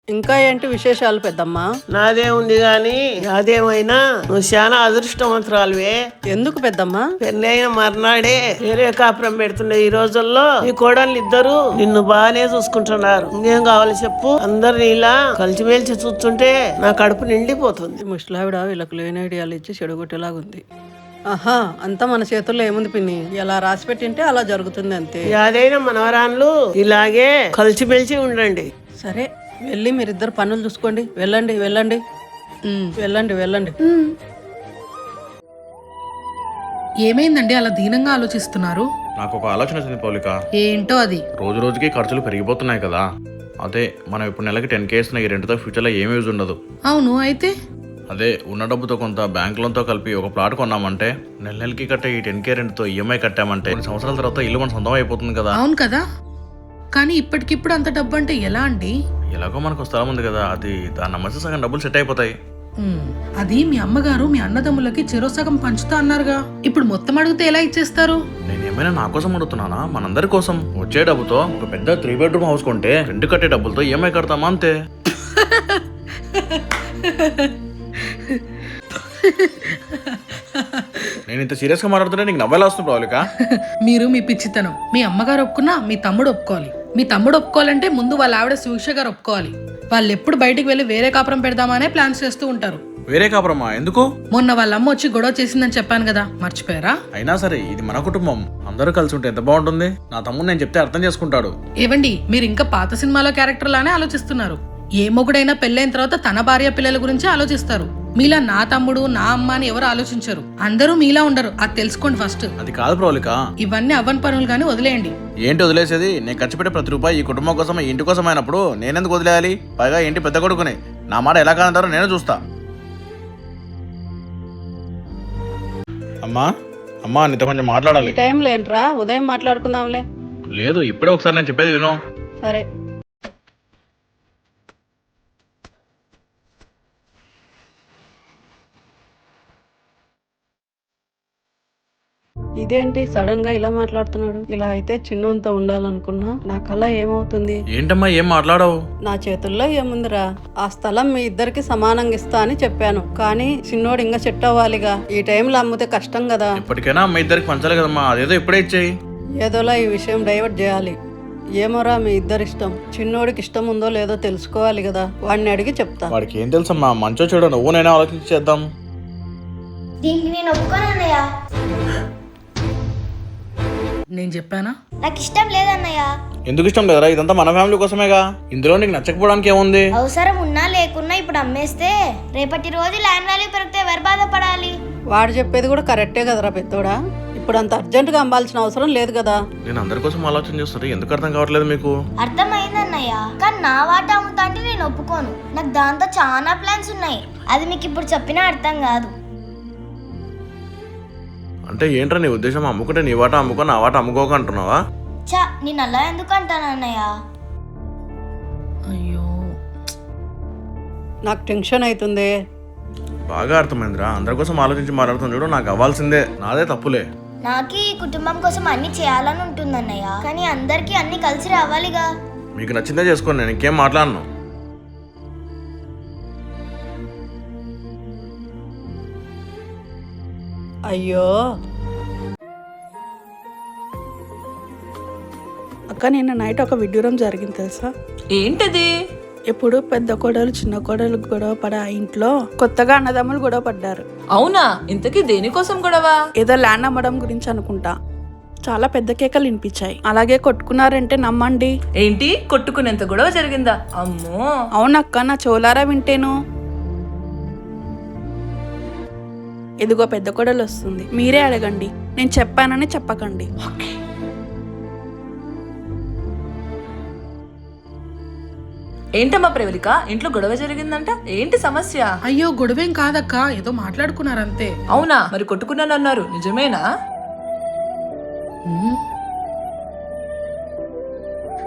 ఇంకా ఏంటి విశేషాలు పెద్దమ్మ? నాదే ఉంది గాని అదేమైనా నువ్వు చాలా అదృష్టవంతురాలువే. ఎందుకు పెద్దమ్మ? పెళ్ళైన మర్నాడే వేరే కాపురం పెడుతుండే ఈ రోజుల్లో నీ కోడళ్ళు ఇద్దరు నిన్ను బాగానే చూసుకుంటున్నారు. ఇంకేం కావాలి చెప్పు? అందరు నీలా కలిసిమెలిసి చూస్తుంటే నా కడుపు నిండిపోతుంది. ముసలావిడ వీళ్ళకు లేని ఐడియాలు ఇచ్చి చెడగొట్టేలాగుంది. ఆహా, అంతా మన చేతుల్లో ఏముంది పిన్ని? ఎలా రాసి పెట్టింటే అలా జరుగుతుంది అంతే. యాదైనా మనవరాన్లు ఇలాగే కలిసిమెలిసి ఉండండి. సరే, వెళ్ళి మీరిద్దరు పనులు చూసుకోండి. వెళ్ళండి వెళ్ళండి వెళ్ళండి వెళ్ళండి. ఏమైందండి అలా దీనంగా ఆలోచిస్తున్నారు? నాకు ఒక ఆలోచన వచ్చింది ప్రౌలిక. ఏంటో అది? రోజు రోజుకి ఖర్చులు పెరిగిపోతున్నాయి కదా. అదే మనం ఇప్పుడు నెలకి 10K ఇస్తున్న ఈ రెంట్తో ఫ్యూచర్లో ఏమి యూజ్ ఉండదు. అవును, అయితే అదే ఉన్న డబ్బుతో కొంత బ్యాంక్ లోన్తో కలిపి ఒక ప్లాట్ కొన్నామంటే నెలకి కట్టే ఈ 10K రెంట్తో ఈఎంఐ కట్టామంటే కొన్ని సంవత్సరాల తర్వాత ఇల్లు మన సొంతం అయిపోతుంది కదా. అవును కదా, కానీ ఇప్పటికిప్పుడు అంత డబ్బు అంటే ఎలా అండి? ఎలాగో మనకు స్థలం ఉంది కదా, అది దాన్ని నమ్మేస్తే సగం డబ్బులు సెట్ అయిపోతాయి. అది మీ అమ్మగారు మీ అన్నదమ్ములకి చెరో సగం పంచుతా అన్నారుగా, ఇప్పుడు మొత్తం అడిగితే ఎలా ఇచ్చేస్తారు? నేనేమైనా నా కోసం అడుగుతున్నానా? మనందరి కోసం. వచ్చే డబ్బుతో ఒక పెద్ద 3 బెడ్రూమ్ హౌస్ కొంటే రెంట్ కట్టే డబ్బులతో ఈఎంఐ కడతామా అంతే. నేను ఇంత సీరియస్ గా మాట్లాడుతుంటే నీకు నవ్వేలా వస్తుంది ప్రౌలిక. మీరు మీ పిచ్చితనం. మీ అమ్మగారు ఒప్పుకున్నా మీ తమ్ముడు ఒప్పుకోవాలి. మీ తమ్ముడు ఒప్పుకోవాలంటే ముందు వాళ్ళ ఆవిడ సువిక్ష గారు ఒప్పుకోవాలి. వాళ్ళు ఎప్పుడు బయటికి వెళ్ళి వేరే కాపురం పెడదామనే ప్లాన్స్ చేస్తూ ఉంటారు. వేరే కాపురమా? ఎందుకు? మొన్న వాళ్ళ అమ్మ వచ్చి గొడవ చేసిందని చెప్పాను కదా, మర్చిపోయారా? అయినా సరే ఇది మన కుటుంబం, అందరూ కలిసి ఉంటే ఎంత బాగుంటుంది. నా తమ్ముడు నేను చెప్తే అర్థం చేసుకుంటాడు. ఏవండి, మీరు ఇంకా పాత సినిమాలో క్యారెక్టర్ లానే ఆలోచిస్తున్నారు. ఏ మొగుడైనా పెళ్ళైన తర్వాత తన భార్య పిల్లల గురించి ఆలోచిస్తారు. మీలా నా తమ్ముడు నా అమ్మ అని ఎవరు ఆలోచించరు. అందరూ మీలా ఉండరు, అది తెలుసుకోండి ఫస్ట్. అది కాదు ప్రౌలిక. ఇవన్నీ అవ్వని పనులు గానీ వదిలేయండి. ఏంటి వదిలేసేది? నేను ఖర్చు పెట్టే ప్రతి రూపాయి ఈ కుటుంబం కోసం, ఈ ఇంటి కోసం అయినప్పుడు నేనెందుకు వదిలేయాలి? పైగా ఏంటి పెద్ద కొడుకుని, నా మాట ఎలా కాదంటారో నేను చూస్తా. అమ్మా అమ్మా, నీతో కొంచెం మాట్లాడాలి. టైం లేంట్రా, ఉదయం మాట్లాడుకుందాంలే. లేదు, ఇప్పుడే ఒకసారి నేను చెప్పేది విను. సరే. ఇదేంటి సడన్ గా ఇలా మాట్లాడుతున్నాడు? ఇలా అయితే చిన్నుంతో ఉండాలనుకున్నా, నా కళ ఏమవుతుంది? ఏంటమ్మా ఏం మాట్లాడవు? నా చేతుల్లో ఏముందిరా, ఆ స్థలం మీ ఇద్దరికి సమానంగా ఇస్తా అని చెప్పాను. కానీ చిన్నోడు ఇంకా సెట్ అవ్వాలిగా. ఈ టైంలో అమ్మితే కష్టం కదా. ఇప్పటికైనా మీ ఇద్దరికి పంచాలి కదమ్మా, అదేదో ఇప్పుడే ఇచ్చేయి. ఏదోలా ఈ విషయం డైవర్ట్ చేయాలి. ఏమోరా, మీ ఇద్దరి ఇష్టం. చిన్నోడికి ఇష్టం ఉందో లేదో తెలుసుకోవాలి కదా, వాడిని అడిగి చెప్తా. వాడికి ఏం తెలుసమ్మా, మంచో చెడు నువ్వు నేనే ఆలోచించి చేద్దాం. దీనికి నేను ఒప్పుకోనన్నయ్య. నేను చెప్పానా? నాకు ఇష్టం లేదన్నయ్య. ఎందుకు ఇష్టం లేదురా? ఇదంతా మన ఫ్యామిలీ కోసమేగా. ఇందులో నీకు నచ్చకపోవడానికి ఏముంది? అవసరం ఉన్నా లేకున్నా ఇప్పుడు అమ్మేస్తే రేపటి రోజు ల్యాండ్ వాల్యూ పెరిగితే ఎవరు బాధపడాలి? వాడు చెప్పేది కూడా కరెక్టే కదరా పెద్దోడా. ఇప్పుడు అంత అర్జెంటుగా అమ్మాల్సిన అవసరం లేదు కదా. నేను అందరి కోసం ఆలోచన చేస్తుంటే ఎందుకు అర్థం కావట్లేదు మీకు? అర్థమైందన్నయ్య, కానీ నా వాట అమ్ముతా అంటే నేను ఒప్పుకోను. నాకు దాంతో చాలా ప్లాన్స్ ఉన్నాయి. అది మీకు ఇప్పుడు చెప్పినా అర్థం కాదు. అంటే ఏంట్రా నీ ఉద్దేశం? అమ్ముకుంటే నీ వాట అమ్ముకో, నా వాట అమ్ముకోక అంటున్నావా? చా, నేను అలా ఎందుకు అంటాను అన్నయ్య? అయ్యో, నాకు టెన్షన్ అవుతుంది. బాగా అర్థమైందిరా. అందరి కోసం ఆలోచించి మాట్లాడుతాను చూడు. నాకు అవ్వాల్సిందే, నాదే తప్పులే. నాకు ఈ కుటుంబం కోసం అన్ని చేయాలని ఉంటుంది అన్నయ్య, కానీ అందరికీ అన్ని కలిసి రావాలిగా. మీకు నచ్చిందే చేసుకోండి, నేను ఇంకేం మాట్లాడను. అయ్యో అక్క, నిన్న నైట్ ఒక విడ్డూరం జరిగింది తెలుసా? ఏంటది? ఎప్పుడు పెద్ద కోడలు చిన్న కోడలు గొడవ పడే ఆ ఇంట్లో కొత్తగా అన్నదమ్ములు గొడవ పడ్డారు. అవునా? ఇంతకీ దేనికోసం గొడవ? ఏదో ల్యాండ్ అమ్మడం గురించి అనుకుంటా. చాలా పెద్ద కేకలు వినిపించాయి. అలాగే కొట్టుకున్నారంటే నమ్మండి. ఏంటి, కొట్టుకునేంత గొడవ జరిగిందా? అమ్మో. అవునక్క, నా చోలారా వింటేను. ఎదుగో పెద్ద కోడలు వస్తుంది, మీరే అడగండి. నేను చెప్పానని చెప్పకండి. ఏంటమ్మా ప్రవళిక, ఇంట్లో గొడవ జరిగిందంట? ఏంటి సమస్య? అయ్యో గొడవేం కాదక్క, ఏదో మాట్లాడుకున్నారంతే. అవునా? మరి కొట్టుకున్నానన్నారు, నిజమేనా?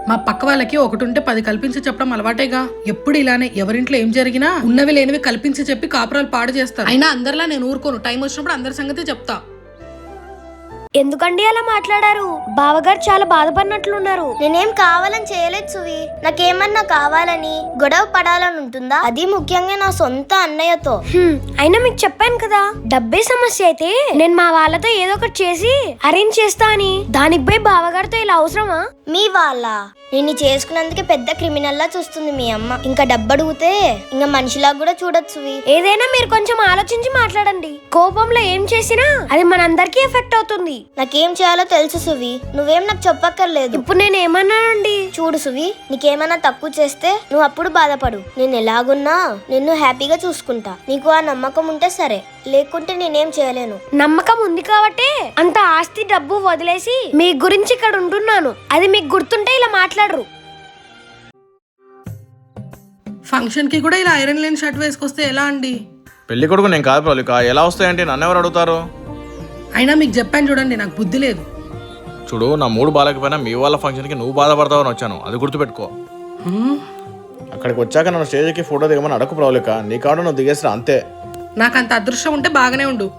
మా పక్క వాళ్ళకి ఒకటి ఉంటే 10 కల్పించి చెప్పడం అలవాటేగా. ఎప్పుడు ఇలానే ఎవరింట్లో ఏం జరిగినా ఉన్నవి లేనివి కల్పించి చెప్పి కాపురాలు పాడు చేస్తారు. అయినా అందరిలా నేను ఊరుకోను. టైం వచ్చినప్పుడు అందరి సంగతి చెప్తా. ఎందుకండి అలా మాట్లాడారు? బావగారు చాలా బాధపడినట్లున్నారు. నేనేం కావాలని చేయలేదు సువి. నాకేమన్నా కావాలని గొడవ పడాలని ఉంటుందా? అది ముఖ్యంగా నా సొంత అన్నయ్యతో. అయినా మీకు చెప్పాను కదా, డబ్బే సమస్య అయితే నేను మా వాళ్ళతో ఏదో ఒకటి చేసి అరేంజ్ చేస్తా అని. దానికి పోయి బావగారితో ఇలా అవసరమా? మీ వాళ్ళ నిన్ను చేసుకున్నందుకే పెద్ద క్రిమినల్ లా చూస్తుంది మీ అమ్మ. ఇంకా డబ్బు అడిగితే ఇంకా మనిషిలా కూడా చూడొచ్చు సువి. ఏదైనా మీరు కొంచెం ఆలోచించి మాట్లాడండి. కోపంలో ఏం చేసినా అది మనందరికీ ఎఫెక్ట్ అవుతుంది. నాకేం చేయాలో తెలుసు సువి, నువ్వేం నాకు చెప్పక్కర్లేదు. ఇప్పుడు నేను ఏమన్నానండి? చూడు సువి, నీకేమన్నా తక్కువ చేస్తే నువ్వు అప్పుడు బాధపడు. నేను ఎలాగున్నా నిన్ను హ్యాపీగా చూసుకుంటా. నీకు ఆ నమ్మకం ఉంటే సరే, లేకుంటే నేనేం చేయలేను. నమ్మకం ఉంది కాబట్టే అంత ఆస్తి డబ్బు వదిలేసి మీ గురించి ఇక్కడ ఉంటున్నాను. అది మీకు గుర్తుంటే ఇలా మాట్లాడరు. ఫంక్షన్ కి కూడా ఇలా ఐరన్ లేని షర్ట్ వేసుకొస్తే ఎలా అండి? పెళ్లి కొడుకు నేను కాదు ప్రవళిక, ఎలా వస్తాయంటే నన్ను ఎవరు అడుగుతారు? అయినా మీకు చెప్పాను చూడండి, నాకు బుద్ధి లేదు. చూడు, నా మూడు బాగాలేకపోయినా మీ వాళ్ళ ఫంక్షన్కి నువ్వు బాధపడతావని వచ్చాను, అది గుర్తుపెట్టుకో. అక్కడికి వచ్చాక నన్ను స్టేజ్కి ఫోటో దిగమని అడగకు ప్రవళిక. నీ కావడం నువ్వు దిగేసిరా అంతే. నాకు అంత అదృష్టం ఉంటే బాగానే ఉండు.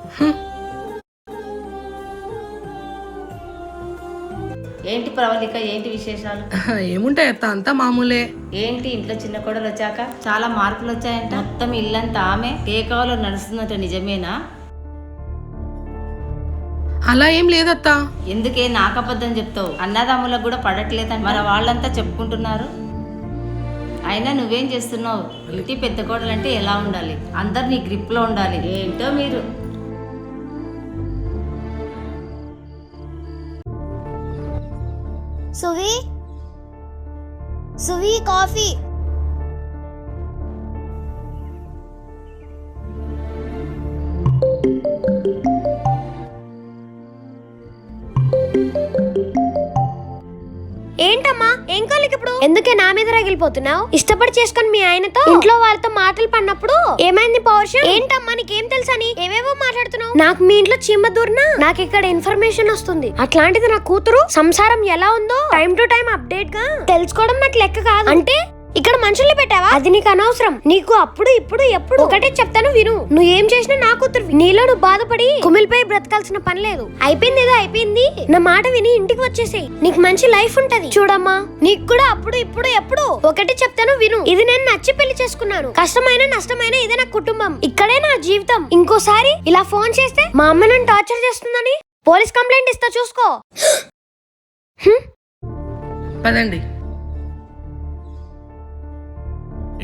ఏంటి ప్రవళిక, ఏంటి విశేషాలు? ఏముంటాయి అత్త, అంతా మామూలే. ఏంటి ఇంట్లో చిన్న కోడలు వచ్చాక చాలా మార్పులు వచ్చాయంట. మొత్తం ఇల్లంతా ఆమె కేకాలో నడుస్తుందంట, నిజమేనా? అలా ఏం లేదత్తా. ఎందుకే నాకు అబద్ధం చెప్తావు? అన్నదమ్ములకు కూడా పడట్లేదని మన వాళ్ళంతా చెప్పుకుంటున్నారు. అయినా నువ్వేం చేస్తున్నావు? ఇంటి పెద్ద కోడలు అంటే ఎలా ఉండాలి? అందరు నీ గ్రిప్ లో ఉండాలి. ఏంటో మీరు. సువి, సువి కాఫీ. ఏంటమ్మా, ఏం కాలికి ఇప్పుడు? ఎందుకే నా మీద రగిలిపోతున్నావు? ఇష్టపడి చేసుకుని మీ ఆయనతో ఇంట్లో వాళ్ళతో మాటలు పడినప్పుడు ఏమైంది పౌరుషం? ఏంటమ్మా నీకేం తెలుసని ఏవేవో మాట్లాడుతున్నావు? నాకు మీ ఇంట్లో చీమ దూరినా నాకు ఇక్కడ ఇన్ఫర్మేషన్ వస్తుంది. అట్లాంటిది నా కూతురు సంసారం ఎలా ఉందో టైం టు టైం అప్డేట్ గా తెలుసుకోవడం నాకు లెక్క కాదు. అంటే ఇక్కడ మనుషుల్ని పెట్టావా? అది నీకు అనవసరం. నీకు అప్పుడు ఇప్పుడు ఎప్పుడు ఒకటే చెప్తాను విను. నువ్వు ఏం చేసినా నా కూతురు. నీలో నువ్వు బాధపడి కుమిలిపోయి బ్రతకాల్సిన పని లేదు. అయిపోయింది ఏదో అయిపోయింది. నా మాట విని ఇంటికి వచ్చేసేయ్. నీకు మంచి లైఫ్ ఉంటది. చూడమ్మా, నీకు కూడా అప్పుడు ఇప్పుడు ఎప్పుడు ఒకటి చెప్తాను విను. ఇది నేను నచ్చి పెళ్లి చేసుకున్నాను. కష్టమైన నష్టమైన ఇదే నా కుటుంబం. ఇక్కడే నా జీవితం. ఇంకోసారి ఇలా ఫోన్ చేస్తే మా అమ్మ నన్ను టార్చర్ చేస్తుందని పోలీస్ కంప్లైంట్ ఇస్తా, చూసుకో. పదండి.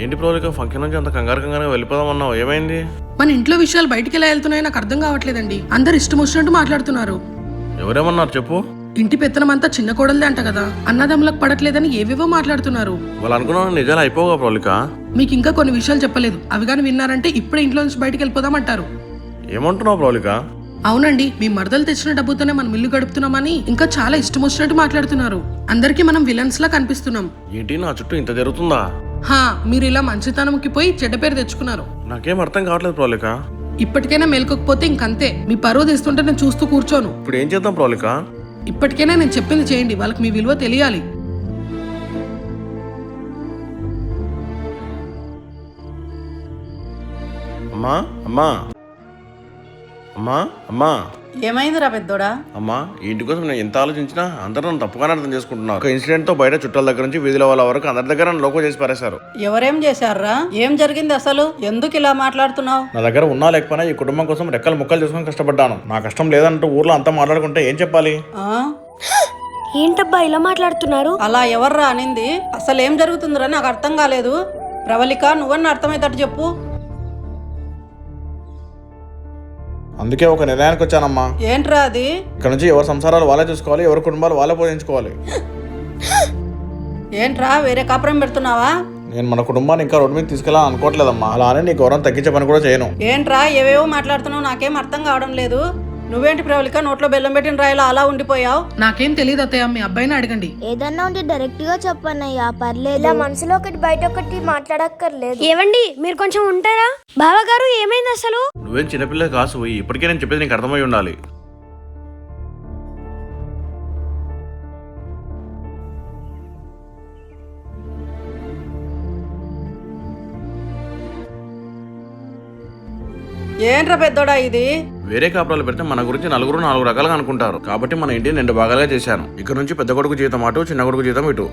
ఏంటి ప్రవళిక, ఫంక్షన్ నుంచి అంత కంగారుగా వెళ్ళిపోదామన్నావు, ఏమైంది? మన ఇంట్లో విషయాలు బయటికి ఎలా వెళ్తున్నాయో నాకు అర్థం కావట్లేదండి. అందరు ఇష్టం వచ్చినట్టు మాట్లాడుతున్నారు. ఎవరేమన్నారు చెప్పు? ఇంటి పెత్తనం అంతా చిన్న కోడలదే అంట కదా, అన్నదమ్ములకు పడట్లేదని ఏవేవో మాట్లాడుతున్నారు. వాళ్ళు అనుకున్నా నిజాలు అయిపోగా ప్రవళిక. మీకు ఇంకా కొన్ని విషయాలు చెప్పలేదు, అవి కానీ విన్నారంటే ఇప్పుడే ఇంట్లో నుంచి బయటికి వెళ్ళిపోదామంటారు. ఏమంటున్నావు ప్రవళిక? అవునండి, మీ మరదలు తెచ్చిన డబ్బుతోనే మనం ఇల్లు గడుపుతున్నామని ఇంకా చాలా ఇష్టం వచ్చినట్టు మాట్లాడుతున్నారు. అందరికి మనం విలన్స్ లా కనిపిస్తున్నాం. ఏంటి నా చుట్టూ ఇంత జరుగుతుందా? హా, మీరు ఇలా మంచితనంకి పోయి చెడ్డ పేరు తెచ్చుకున్నారు. నాకేం అర్థం కావట్లేదు ప్రవళిక. ఇప్పటికైనా మేల్కొకపోతే ఇంకంతే. మీ పరువు తీస్తుంటే నేను చూస్తూ కూర్చోను. ఇప్పుడు ఏం చేద్దాం ప్రవళిక? ఇప్పటికైనా నేను చెప్పింది చేయండి, వాళ్ళకి మీ విలువ తెలియాలి. అమ్మా అమ్మా అమ్మా అమ్మా ఏమైందిరా పెద్దోడా? అమ్మా, ఈ ఇంటి కోసం నేను ఎంత ఆలోచించినా అందరూ నన్ను తప్పుగానే అర్థం చేసుకుంటున్నారు. ఒక ఇన్సిడెంట్ తో బయట చుట్టాల దగ్గర నుంచి వీధిల వాళ్ళ వరకు అందరి దగ్గర నన్ను లోకో చేసి పారేశారు. ఎవరేం చేశారా? ఏం జరిగింది అసలు? ఎందుకు ఇలా మాట్లాడుతున్నావు? నా దగ్గర ఉన్నా లేకపోయినా ఈ కుటుంబం కోసం రెక్కలు ముక్కలు చేసుకుని కష్టపడ్డాను. నా కష్టం లేదంటూ ఊర్లో అంతా మాట్లాడుకుంటే ఏం చెప్పాలి? ఏంటబ్బా ఇలా మాట్లాడుతున్నారు? అలా ఎవర్రా అనింది? అసలు ఏం జరుగుతుందిరా నాకు అర్థం కాలేదు. ప్రవళిక, నువ్వన్నా అర్థమయ్యేటట్టు చెప్పు. అందుకే ఒక నిర్ణయానికి వచ్చానమ్మా. ఏంట్రా అది? ఇక్కడ నుంచి ఎవరి సంసారాలు వాళ్ళే చూసుకోవాలి, ఎవరి కుటుంబాలు వాళ్ళే పోషించుకోవాలి. ఏంట్రా వేరే కాపురం పెడుతున్నావా? నేను మన కుటుంబాన్ని ఇంకా రోడ్డు మీద తీసుకెళ్ళాలని అనుకోవట్లేదమ్మా. అలా అని నీ గౌరవం తగ్గించే పని కూడా చేయను. ఏంట్రా ఏవేవో మాట్లాడుతున్నావు? నాకేం అర్థం కావడం లేదు. నువ్వేంటి ప్రవళిక నోట్లో బెల్లం పెట్టిన రాయిలా అలా ఉండిపోయావు? నాకేం తెలియదు అత్తయ్య, మీ అబ్బాయిని అడగండి. ఏదన్నా ఉంటే డైరెక్ట్ గా చెప్పన్నయ్యా, పర్లేదు. ఇలా మనసులో ఒకటి బయట ఒకటి మాట్లాడక్కర్లేదు. ఏవండి మీరు కొంచెం ఉంటారా? బావగారు ఏమైంది అసలు? నువ్వేం చిన్నపిల్ల కాసు, ఇప్పటికే నేను చెప్పేది నీకు అర్థమై ఉండాలి. ఏంట్రా పెద్దోడా ఇది? వేరే కాపురాలు పెడితే మన గురించి నలుగురు 4 రకాలుగా అనుకుంటారు. కాబట్టి మన ఇంటిని 2 భాగాలుగా చేశాను. ఇక్కడ నుంచి పెద్ద కొడుకు జీతం అటు, చిన్న కొడుకు జీతం ఇటు.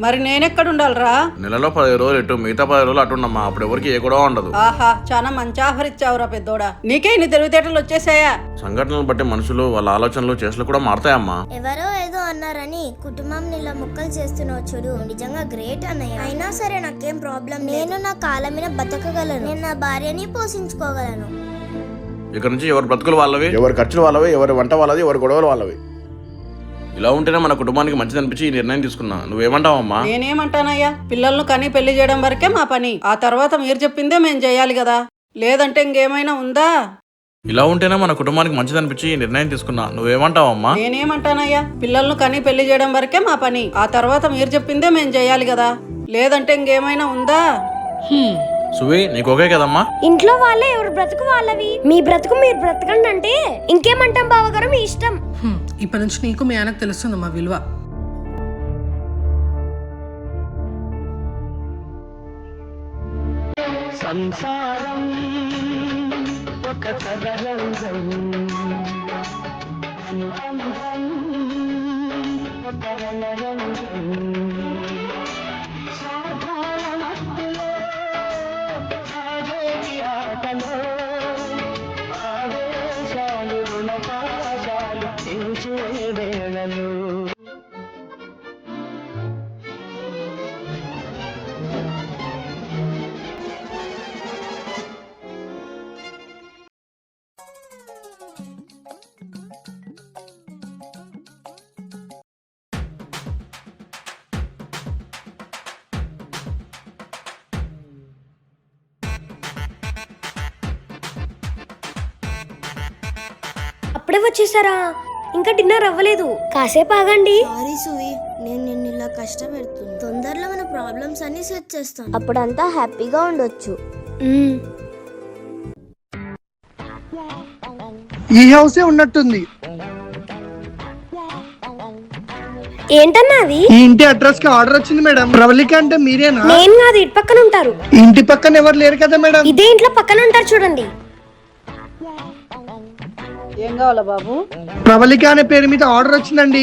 మరి నేనెక్కడ ఉండాలిరా? నెలలో 10 రోజులు ఇటు, మిగతా 10 రోజులు అటు ఉండమ్మా. అప్పుడు ఎవరికి ఏ గొడవ ఉండదు. ఆహా, చాలా మంచి ఆఫర్ ఇచ్చావురా పెద్దోడా. నీకే ఇన్ని తెలివితేటలు వచ్చేసాయా? సంఘటనలు బట్టి మనుషులు వాళ్ళ ఆలోచనలు చేసలు కూడా మారుతాయమ్మా. ఎవరో ఏదో అన్నారని కుటుంబం ఇలా ముక్కలు చేస్తున్నావు చూడు, నిజంగా గ్రేట్ అన్నయ్య. అయినా సరే నాకేం ప్రాబ్లం. నేను నా కాళ్ళ మీద బతకగలను, నేను నా భార్యని పోషించుకోగలను. ఇక్కడ నుంచి ఎవరి బ్రతుకులు వాళ్ళవి, ఎవరి ఖర్చులు వాళ్ళవి, ఎవరి వంట వాళ్ళది, ఎవరి గొడవలు వాళ్ళవి. ఇలా ఉంటేనే మన కుటుంబానికి మంచిది అనిపించి ఈ నిర్ణయం తీసుకున్నా. నువ్వేమంటావమ్మా? నేనేమంటానయ్యా, పిల్లలను కని పెళ్లి చేయడం వరకే మా పని. ఆ తర్వాత మీరు చెప్పిందే మేము చేయాలి కదా. లేదంటే ఇంకేమైనా ఉందా? ఇలా ఉంటేనే మన కుటుంబానికి మంచిది అనిపించి ఈ నిర్ణయం తీసుకున్నా. నువ్వేమంటావమ్మా? నేనేమంటానయ్యా, పిల్లలను కని పెళ్లి చేయడం వరకే మా పని. ఆ తర్వాత మీరు చెప్పిందే మేము చేయాలి కదా. లేదంటే ఇంకేమైనా ఉందా? సువి, నీకు ఓకే కదమ్మా? ఇంట్లో వాళ్ళే ఎవరు బ్రతుకు వాళ్ళవి. మీ బ్రతుకు మీరు బ్రతకండి అంటే ఇంకేమంటాం బావగారు, మీ ఇష్టం. ఇప్పటి నుంచి నీకు మీ ఆయనకు తెలుస్తుంది మా విలువ. సంసారం ఒక చదరంగం, అనుబంధం ఒక రణరంగం. సాధారణలో సాగేటి ఆటలో ఆవేశాలు రుణపాశాలు తెంచే వేళలు. అప్పుడే వచ్చేసారా? ఇంకా డిన్నర్ అవ్వలేదు, కాసేపు ఆగండి. సారీ సువి, నేను నిన్ను ఇలా కష్టపెడుతున్నా. తొందరలో మన ప్రాబ్లమ్స్ అన్ని సెట్ చేస్తాను, అప్పుడంతా హ్యాపీగా ఉండొచ్చు. ఈ హౌసే ఉన్నట్టుంది. ఏంటన్నా అది? ఈ ఇంటి అడ్రస్ కి ఆర్డర్ వచ్చింది మేడం. ప్రవళిక అంటే మీరేనా? నేను కాదు, ఇటు పక్కన ఉంటారు. ఇంటి పక్కన ఎవరు లేరు కదా మేడం? ఇదే ఇంట్లో పక్కన ఉంటారు చూడండి. ఏం కావాలా బాబు? ప్రవళిక అనే పేరు మీద ఆర్డర్ వచ్చిందండి.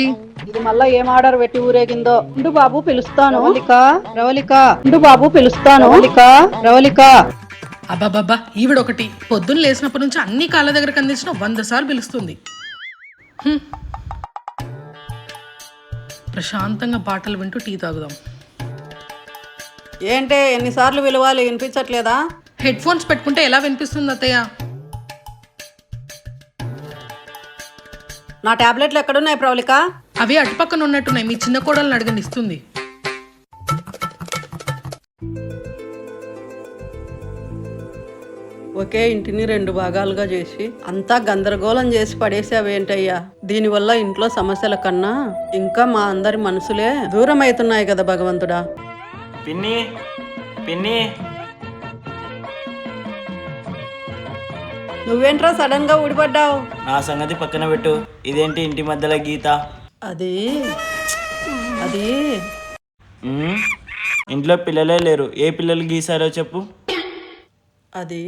ఇది మళ్ళా ఏం ఆర్డర్ పెట్టి ఊరేగిందో. ఉండు బాబు పిలుస్తాను. ప్రవళిక, ప్రవళిక, ఉండు బాబు పిలుస్తాను. ప్రవళిక, ప్రవళిక. అబ్బాబ్బా, ఈవిడొకటి పొద్దున్న లేచినప్పటి నుంచి అన్ని కాళ్ళ దగ్గరకు అందించిన 100 సార్లు పిలుస్తుంది. ప్రశాంతంగా పాటలు వింటూ టీ తాగుదాం. ఏంటే ఎన్నిసార్లు విలువాలి, వినిపించట్లేదా? హెడ్ ఫోన్స్ పెట్టుకుంటే ఎలా వినిపిస్తుంది అత్తయ్య? నా టాబ్లెట్లు ఎక్కడున్నాయి ప్రవళిక? అవి అటుపక్కన ఉన్నట్టున్నాయి, మీ చిన్న కోడల్ని అడగని ఇస్తుంది. ఒకే ఇంటిని 2 భాగాలుగా చేసి అంతా గందరగోళం చేసి పడేసావేంటయ్యా? దీనివల్ల ఇంట్లో సమస్యల కన్నా ఇంకా మా అందరి మనసులే దూరం అవుతున్నాయి కదా భగవంతుడా. పిన్ని పిన్ని నువ్వేంట్రా సడన్ గా ఊడిపడ్డావు? నా సంగతి పక్కన పెట్టు. ఇదేంటి ఇంటి మధ్యలో గీత? అది ఉమ్, ఇంట్లో పిల్లలే లేరు. ఏ పిల్లలు గీసారో చెప్పు. అది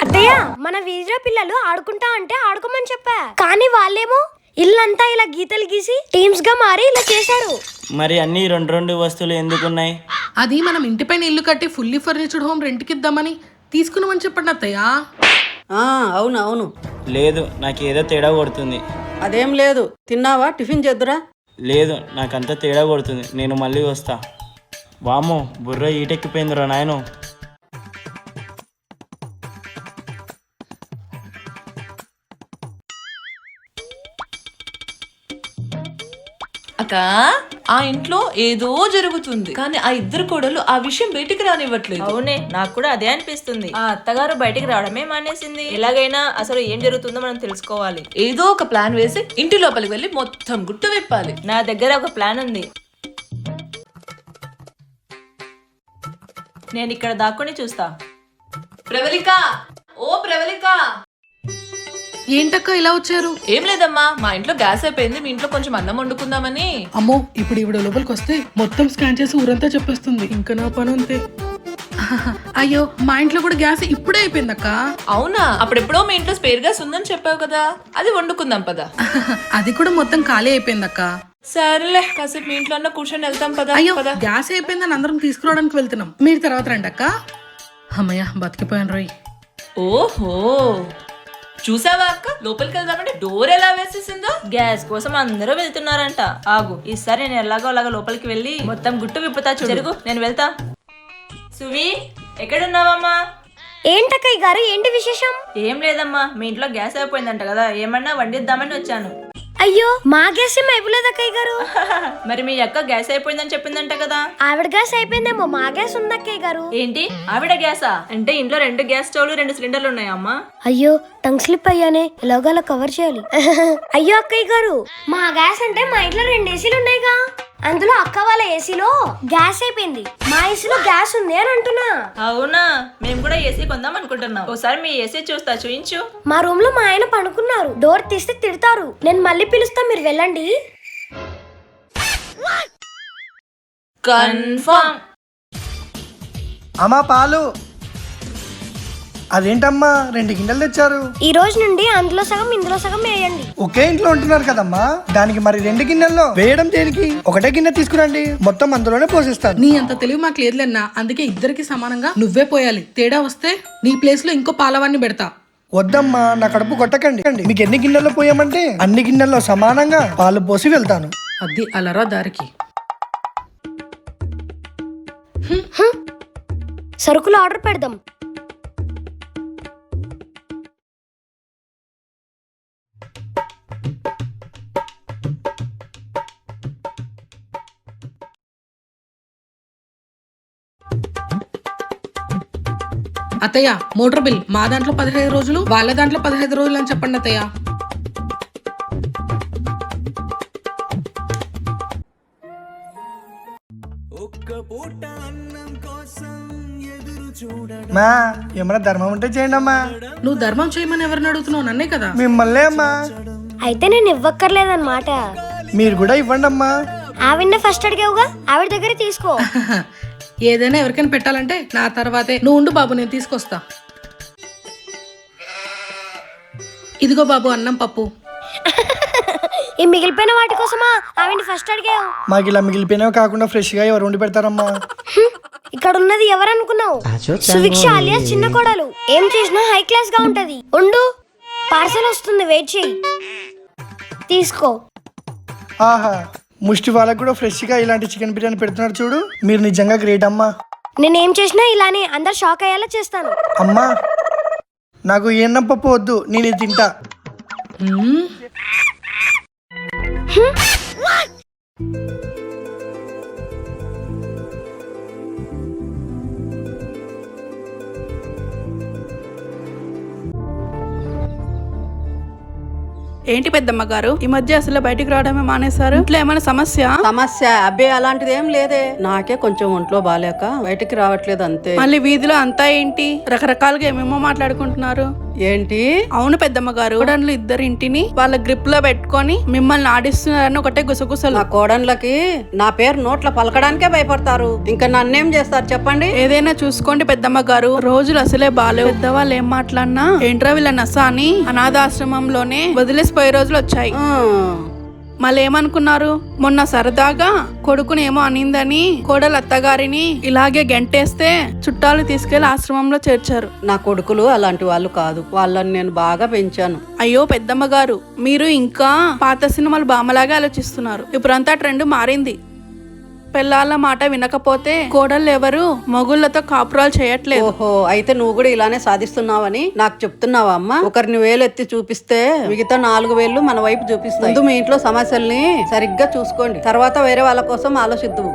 అత్తయ్య, మన వీధిలో పిల్లలు ఆడుకుంటా అంటే ఆడుకోమని చెప్పా, కానీ వాళ్ళేమో ఇల్లంతా ఇలా గీతలు గీసి టీమ్స్ గా మారి ఇలా చేశారు. మరి అన్ని రెండు రెండు వస్తువులు ఎందుకున్నాయి? అది మనం ఇంటిపైన ఇల్లు కట్టి ఫుల్లీ ఫర్నిచర్డ్ హోమ్ రెంట్కి ఇద్దామని తీసుకున్నామని చెప్పండి అత్తయ్య. అవును అవును. లేదు, నాకేదో తేడా కొడుతుంది. అదేం లేదు. తిన్నావా? టిఫిన్ చేద్దురా. లేదు, నాకంతా తేడా కొడుతుంది. నేను మళ్ళీ వస్తా. వామో, బుర్ర ఈటెక్కిపోయిందిరా నాయను. అక్క, ఆ ఇంట్లో ఏదో జరుగుతుంది, కానీ ఆ ఇద్దరు కోడలు ఆ విషయం బయటికి రానివ్వట్లేదు. అవునే, నాకు కూడా అదే అనిపిస్తుంది. ఆ అత్తగారు బయటికి రావడమే మానేసింది. ఎలాగైనా అసలు ఏం జరుగుతుందో మనం తెలుసుకోవాలి. ఏదో ఒక ప్లాన్ వేసి ఇంటి లోపలికి వెళ్ళి మొత్తం గుట్టు విప్పాలి. నా దగ్గర ఒక ప్లాన్ ఉంది. నేను ఇక్కడ దాక్కుని చూస్తా. ప్రవళిక, ఓ ప్రవళిక. ఏంటక్క ఇలా వచ్చారు? ఏం లేదమ్మా, మా ఇంట్లో గ్యాస్ అయిపోయింది, మీ ఇంట్లో కొంచెం అన్నం వండుకుందామని. అమ్మో, ఇప్పుడు ఈవిడ లోపలికి వస్తే మొత్తం స్కాన్ చేసి ఊరంతా చెప్పేస్తుంది. ఇంకా నా పని అంతే. అయ్యో, మా ఇంట్లో కూడా గ్యాస్ ఇప్పుడే అయిపోయింది అక్క. అవునా? అప్పుడెప్పుడో మీ ఇంట్లో స్పేర్ గ్యాస్ ఉందని చెప్పావు కదా, అది వండుకుందాం పదా. అది కూడా మొత్తం ఖాళీ అయిపోయింది అక్క. సరేలే, కాసేపు మీ ఇంట్లో కూర్చొని వెళ్తాం పదా. అయ్యో, గ్యాస్ అయిపోయిందని అందరం తీసుకురావడానికి వెళ్తున్నాం. మీరు తర్వాత రండి అక్క. అమ్మయ్య, బతికిపోయాను రోయ్. ఓహో, చూసావా అక్క, లోపలికి వెళ్దామంటే డోర్ ఎలా వేసేసిందో. గ్యాస్ కోసం అందరూ వెళ్తున్నారంట. ఆగు, ఈసారి నేను ఎలాగో అలాగో లోపలికి వెళ్ళి మొత్తం గుట్టు విప్పుతా. జరుగు, నేను వెళ్తా. సువి, ఎక్కడున్నావమ్మా? ఏంటక్కయ్య గారు, ఏంటి విశేషం? ఏం లేదమ్మా, మీ ఇంట్లో గ్యాస్ అయిపోయిందంట కదా, ఏమన్నా వండిద్దామని వచ్చాను. అయ్యో, మా గ్యాస్ ఏం అయిపోలేదు అక్కయ్య గారు. మరి మీ అక్క గ్యాస్ అయిపోయిందని చెప్పిందంట కదా. ఆవిడ గ్యాస్ అయిపోయిందేమో, మా గ్యాస్ ఉంది అక్కయ్య గారు. ఏంటి, ఆవిడ గ్యాసా? అంటే ఇంట్లో 2 గ్యాస్ స్టవ్లు 2 సిలిండర్లు ఉన్నాయా అమ్మా? అయ్యో, టంగ్ స్లిప్ అయ్యానే, ఎలాగో అలా కవర్ చేయాలి. అయ్యో అక్కయ్య గారు, మా గ్యాస్ అంటే మా ఇంట్లో 2 ఏసీలు ఉన్నాయిగా, అందులో అక్క వాళ్ళ ఏసీలో గ్యాస్ అయిపోయింది, మా ఏసీలో గ్యాస్ ఉంది అని అంటున్నా. అవునా? మేము కూడా ఏసీ కొందాం అనుకుంటున్నాం. ఒకసారి మీ ఏసీ చూస్తా, చూయించు. మా రూమ్ లో మా ఆయన పడుకున్నారు, డోర్ తీస్తే తిడతారు. నేను మళ్ళీ పిలుస్తా, మీరు వెళ్ళండి. కన్ఫర్మ్. అమ్మా పాలు. అదేంటమ్మా 2 గిన్నెలు తెచ్చారు? ఈ రోజు నుండి అందులో సగం ఇందులో సగం వేయండి. ఒకే ఇంట్లో ఉంటున్నారు కదమ్మా, దానికి మరి 2 గిన్నెల్లో వేయడం దేనికి? ఒకటే గిన్నె తీసుకురండి, మొత్తం అందులోనే పోసిస్తాను. నీ అంత తెలివి మాకు లేదులేన్నా, అందుకే ఇద్దరికి సమానంగా నువ్వే పోయాలి. తేడా వస్తే నీ ప్లేస్ లో ఇంకో పాలవాన్ని పెడతా. వద్దమ్మా, నా కడుపు కొట్టకండి. మీకు ఎన్ని గిన్నెల్లో పోయామంటే అన్ని గిన్నెల్లో సమానంగా పాలు పోసి వెళ్తాను. అది అలరా దారికి. సరుకులు ఆర్డర్ పెడదాం. అత్తయ్య, మోటార్ బిల్ మా దాంట్లో 15 రోజులు, వాళ్ళ దాంట్లో 15 రోజులు అని చెప్పండి అత్తయ్య. మా ఏమైనా ధర్మం ఉంటే చేయండి అమ్మా. నువ్వు ధర్మం చేయమని ఎవరిని అడుగుతున్నావు? నన్నే కదా. మిమ్మల్నే అమ్మా. అయితే నేను ఇవ్వక్కర్లేదన్నమాట. మీరు కూడా ఇవ్వండి అమ్మా. ఆవిడనే ఫస్ట్ అడిగావుగా, ఆవిడ దగ్గర తీసుకో. ఏదైనా ఎవరికైనా పెట్టాలంటే నా తర్వాతే. నువ్వు ఉండు బాబు, నేను తీసుకొస్తా. ఇదిగో బాబు, అన్నం పప్పు. ఈ మిగిలిపోయిన వాటి కోసమా ఆవిడ్ని ఫస్ట్ అడిగావు? మాకు ఇలా మిగిలిపోయినవి కాకుండా ఫ్రెష్ గా ఎవరు వండి పెడతారమ్మా? ఇక్కడ ఉన్నది ఎవరనుకున్నావు? సువిక్ష అలియాస్ చిన్న కోడలు. ఏం చేసినా హై క్లాస్ గా ఉంటది. ఉండు, పార్సల్ వస్తుంది, వెయిట్ చేయి. తీసుకో. ఆహా, ముష్టి వాళ్ళకు కూడా ఫ్రెష్ గా ఇలాంటి చికెన్ బిర్యానీ పెడుతున్నారు చూడు. మీరు నిజంగా గ్రేట్ అమ్మా. నేనేం చేసినా ఇలానే అందరు షాక్ అయ్యేలా చేస్తాను. అమ్మా, నాకు ఏ అన్నం పప్పు వద్దు, నేను ఇది తింటా. ఏంటి పెద్దమ్మ గారు ఈ మధ్య అసలు బయటికి రావడమే మానేశారు? ఇంట్లో ఏమైనా సమస్య? అబ్బే అలాంటిది ఏం లేదే, నాకే కొంచెం ఒంట్లో బాగాలేక బయటికి రావట్లేదు అంతే. మళ్ళీ వీధిలో అంతా ఏంటి రకరకాలుగా ఏమేమో మాట్లాడుకుంటున్నారు? ఏంటి? అవును పెద్దమ్మ గారు, కోడన్లు ఇద్దరు ఇంటిని వాళ్ళ గ్రిప్ లో పెట్టుకొని మిమ్మల్ని ఆడిస్తున్నారని ఒకటే గుసగుసలు. నా కోడన్లకి నా పేరు నోట్ల పలకడానికే భయపడతారు, ఇంకా నన్నేం చేస్తారు చెప్పండి? ఏదైనా చూసుకోండి పెద్దమ్మ గారు, రోజులు అసలే బాలేవు. పెద్దవాళ్ళు ఏం మాట్లాడినా ఏంట్రా వీళ్ళ నస అని అనాథాశ్రమంలోనే వదిలేసిపోయే రోజులు వచ్చాయి. మళ్ళీ ఏమనుకున్నారు? మొన్న సరదాగా కొడుకుని ఏమో అనిందని కోడలు అత్తగారిని ఇలాగే గెంటేస్తే చుట్టాలు తీసుకెళ్లి ఆశ్రమంలో చేర్చారు. నా కొడుకులు అలాంటి వాళ్ళు కాదు, వాళ్ళని నేను బాగా పెంచాను. అయ్యో పెద్దమ్మ గారు, మీరు ఇంకా పాత సినిమాలు బామ్మలాగా ఆలోచిస్తున్నారు. ఇప్పుడంతా ట్రెండ్ మారింది. పిల్లల మాట వినకపోతే కోడళ్ళు ఎవరు మొగుళ్ళతో కాపురాలు చేయట్లేదు. ఓహో, అయితే నువ్వు కూడా ఇలానే సాధిస్తున్నావని నాకు చెప్తున్నావా అమ్మా? ఒకరిని వేలు ఎత్తి చూపిస్తే మిగతా 4 వేలు మన వైపు చూపిస్తాయి. ముందు మీ ఇంట్లో సమస్యల్ని సరిగ్గా చూసుకోండి, తర్వాత వేరే వాళ్ళ కోసం ఆలోచిద్దువు.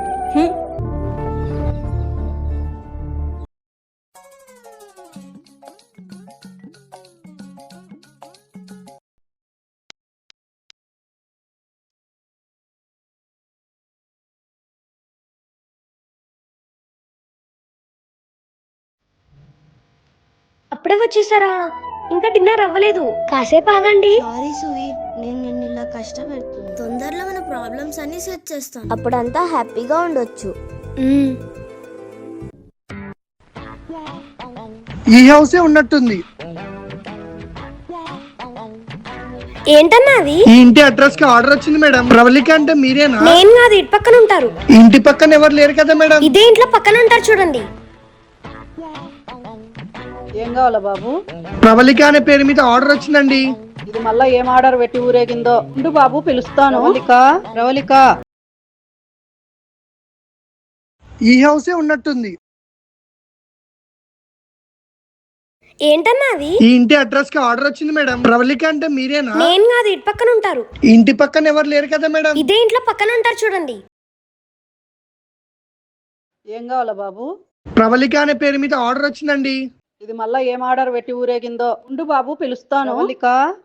అప్పుడే వచ్చేసారా? ఇంకా డిన్నర్ అవ్వలేదు, కాసేపు ఆగండి. సారీ సువి, నేను నిన్ను ఇలా కష్టపెడుతున్నా. తొందరలో మన ప్రాబ్లమ్స్ అన్ని సెట్ చేస్తాను, అప్పుడంతా హ్యాపీగా ఉండొచ్చు. ఈ హౌసే ఉన్నట్టుంది. ఏంటన్నా అది? ఈ ఇంటి అడ్రస్ కి ఆర్డర్ వచ్చింది మేడం. ప్రవళిక అంటే మీరేనా? నేను కాదు, ఇటు పక్కన ఉంటారు. ఇంటి పక్కన ఎవరు లేరు కదా మేడం? ఇదే ఇంట్లో పక్కన ఉంటారు చూడండి. ఏం కావాలా బాబు? ప్రవళిక అనే పేరు మీద ఆర్డర్ వచ్చిందండి. ఇది మళ్ళా ఏం ఆర్డర్ పెట్టి ఊరేగిందో. ఉండు బాబు పిలుస్తాను. ప్రవళిక, ఈ హౌసే ఉన్నట్టుంది. ఏంటన్నా అది? ఈ ఇంటి అడ్రస్ కి ఆర్డర్ వచ్చింది మేడం. ప్రవళిక అంటే మీరేనా? నేను కాదు, ఇటు పక్కన ఉంటారు. ఇంటి పక్కన ఎవరు లేరు కదా మేడం? ఇదే ఇంట్లో పక్కన ఉంటారు చూడండి. ఏం కావాలా బాబు? ప్రవళిక అనే పేరు మీద ఆర్డర్ వచ్చిందండి. ఇది మళ్ళా ఏం ఆర్డర్ పెట్టి ఊరేగిందో. ఉండు బాబు పిలుస్తాను.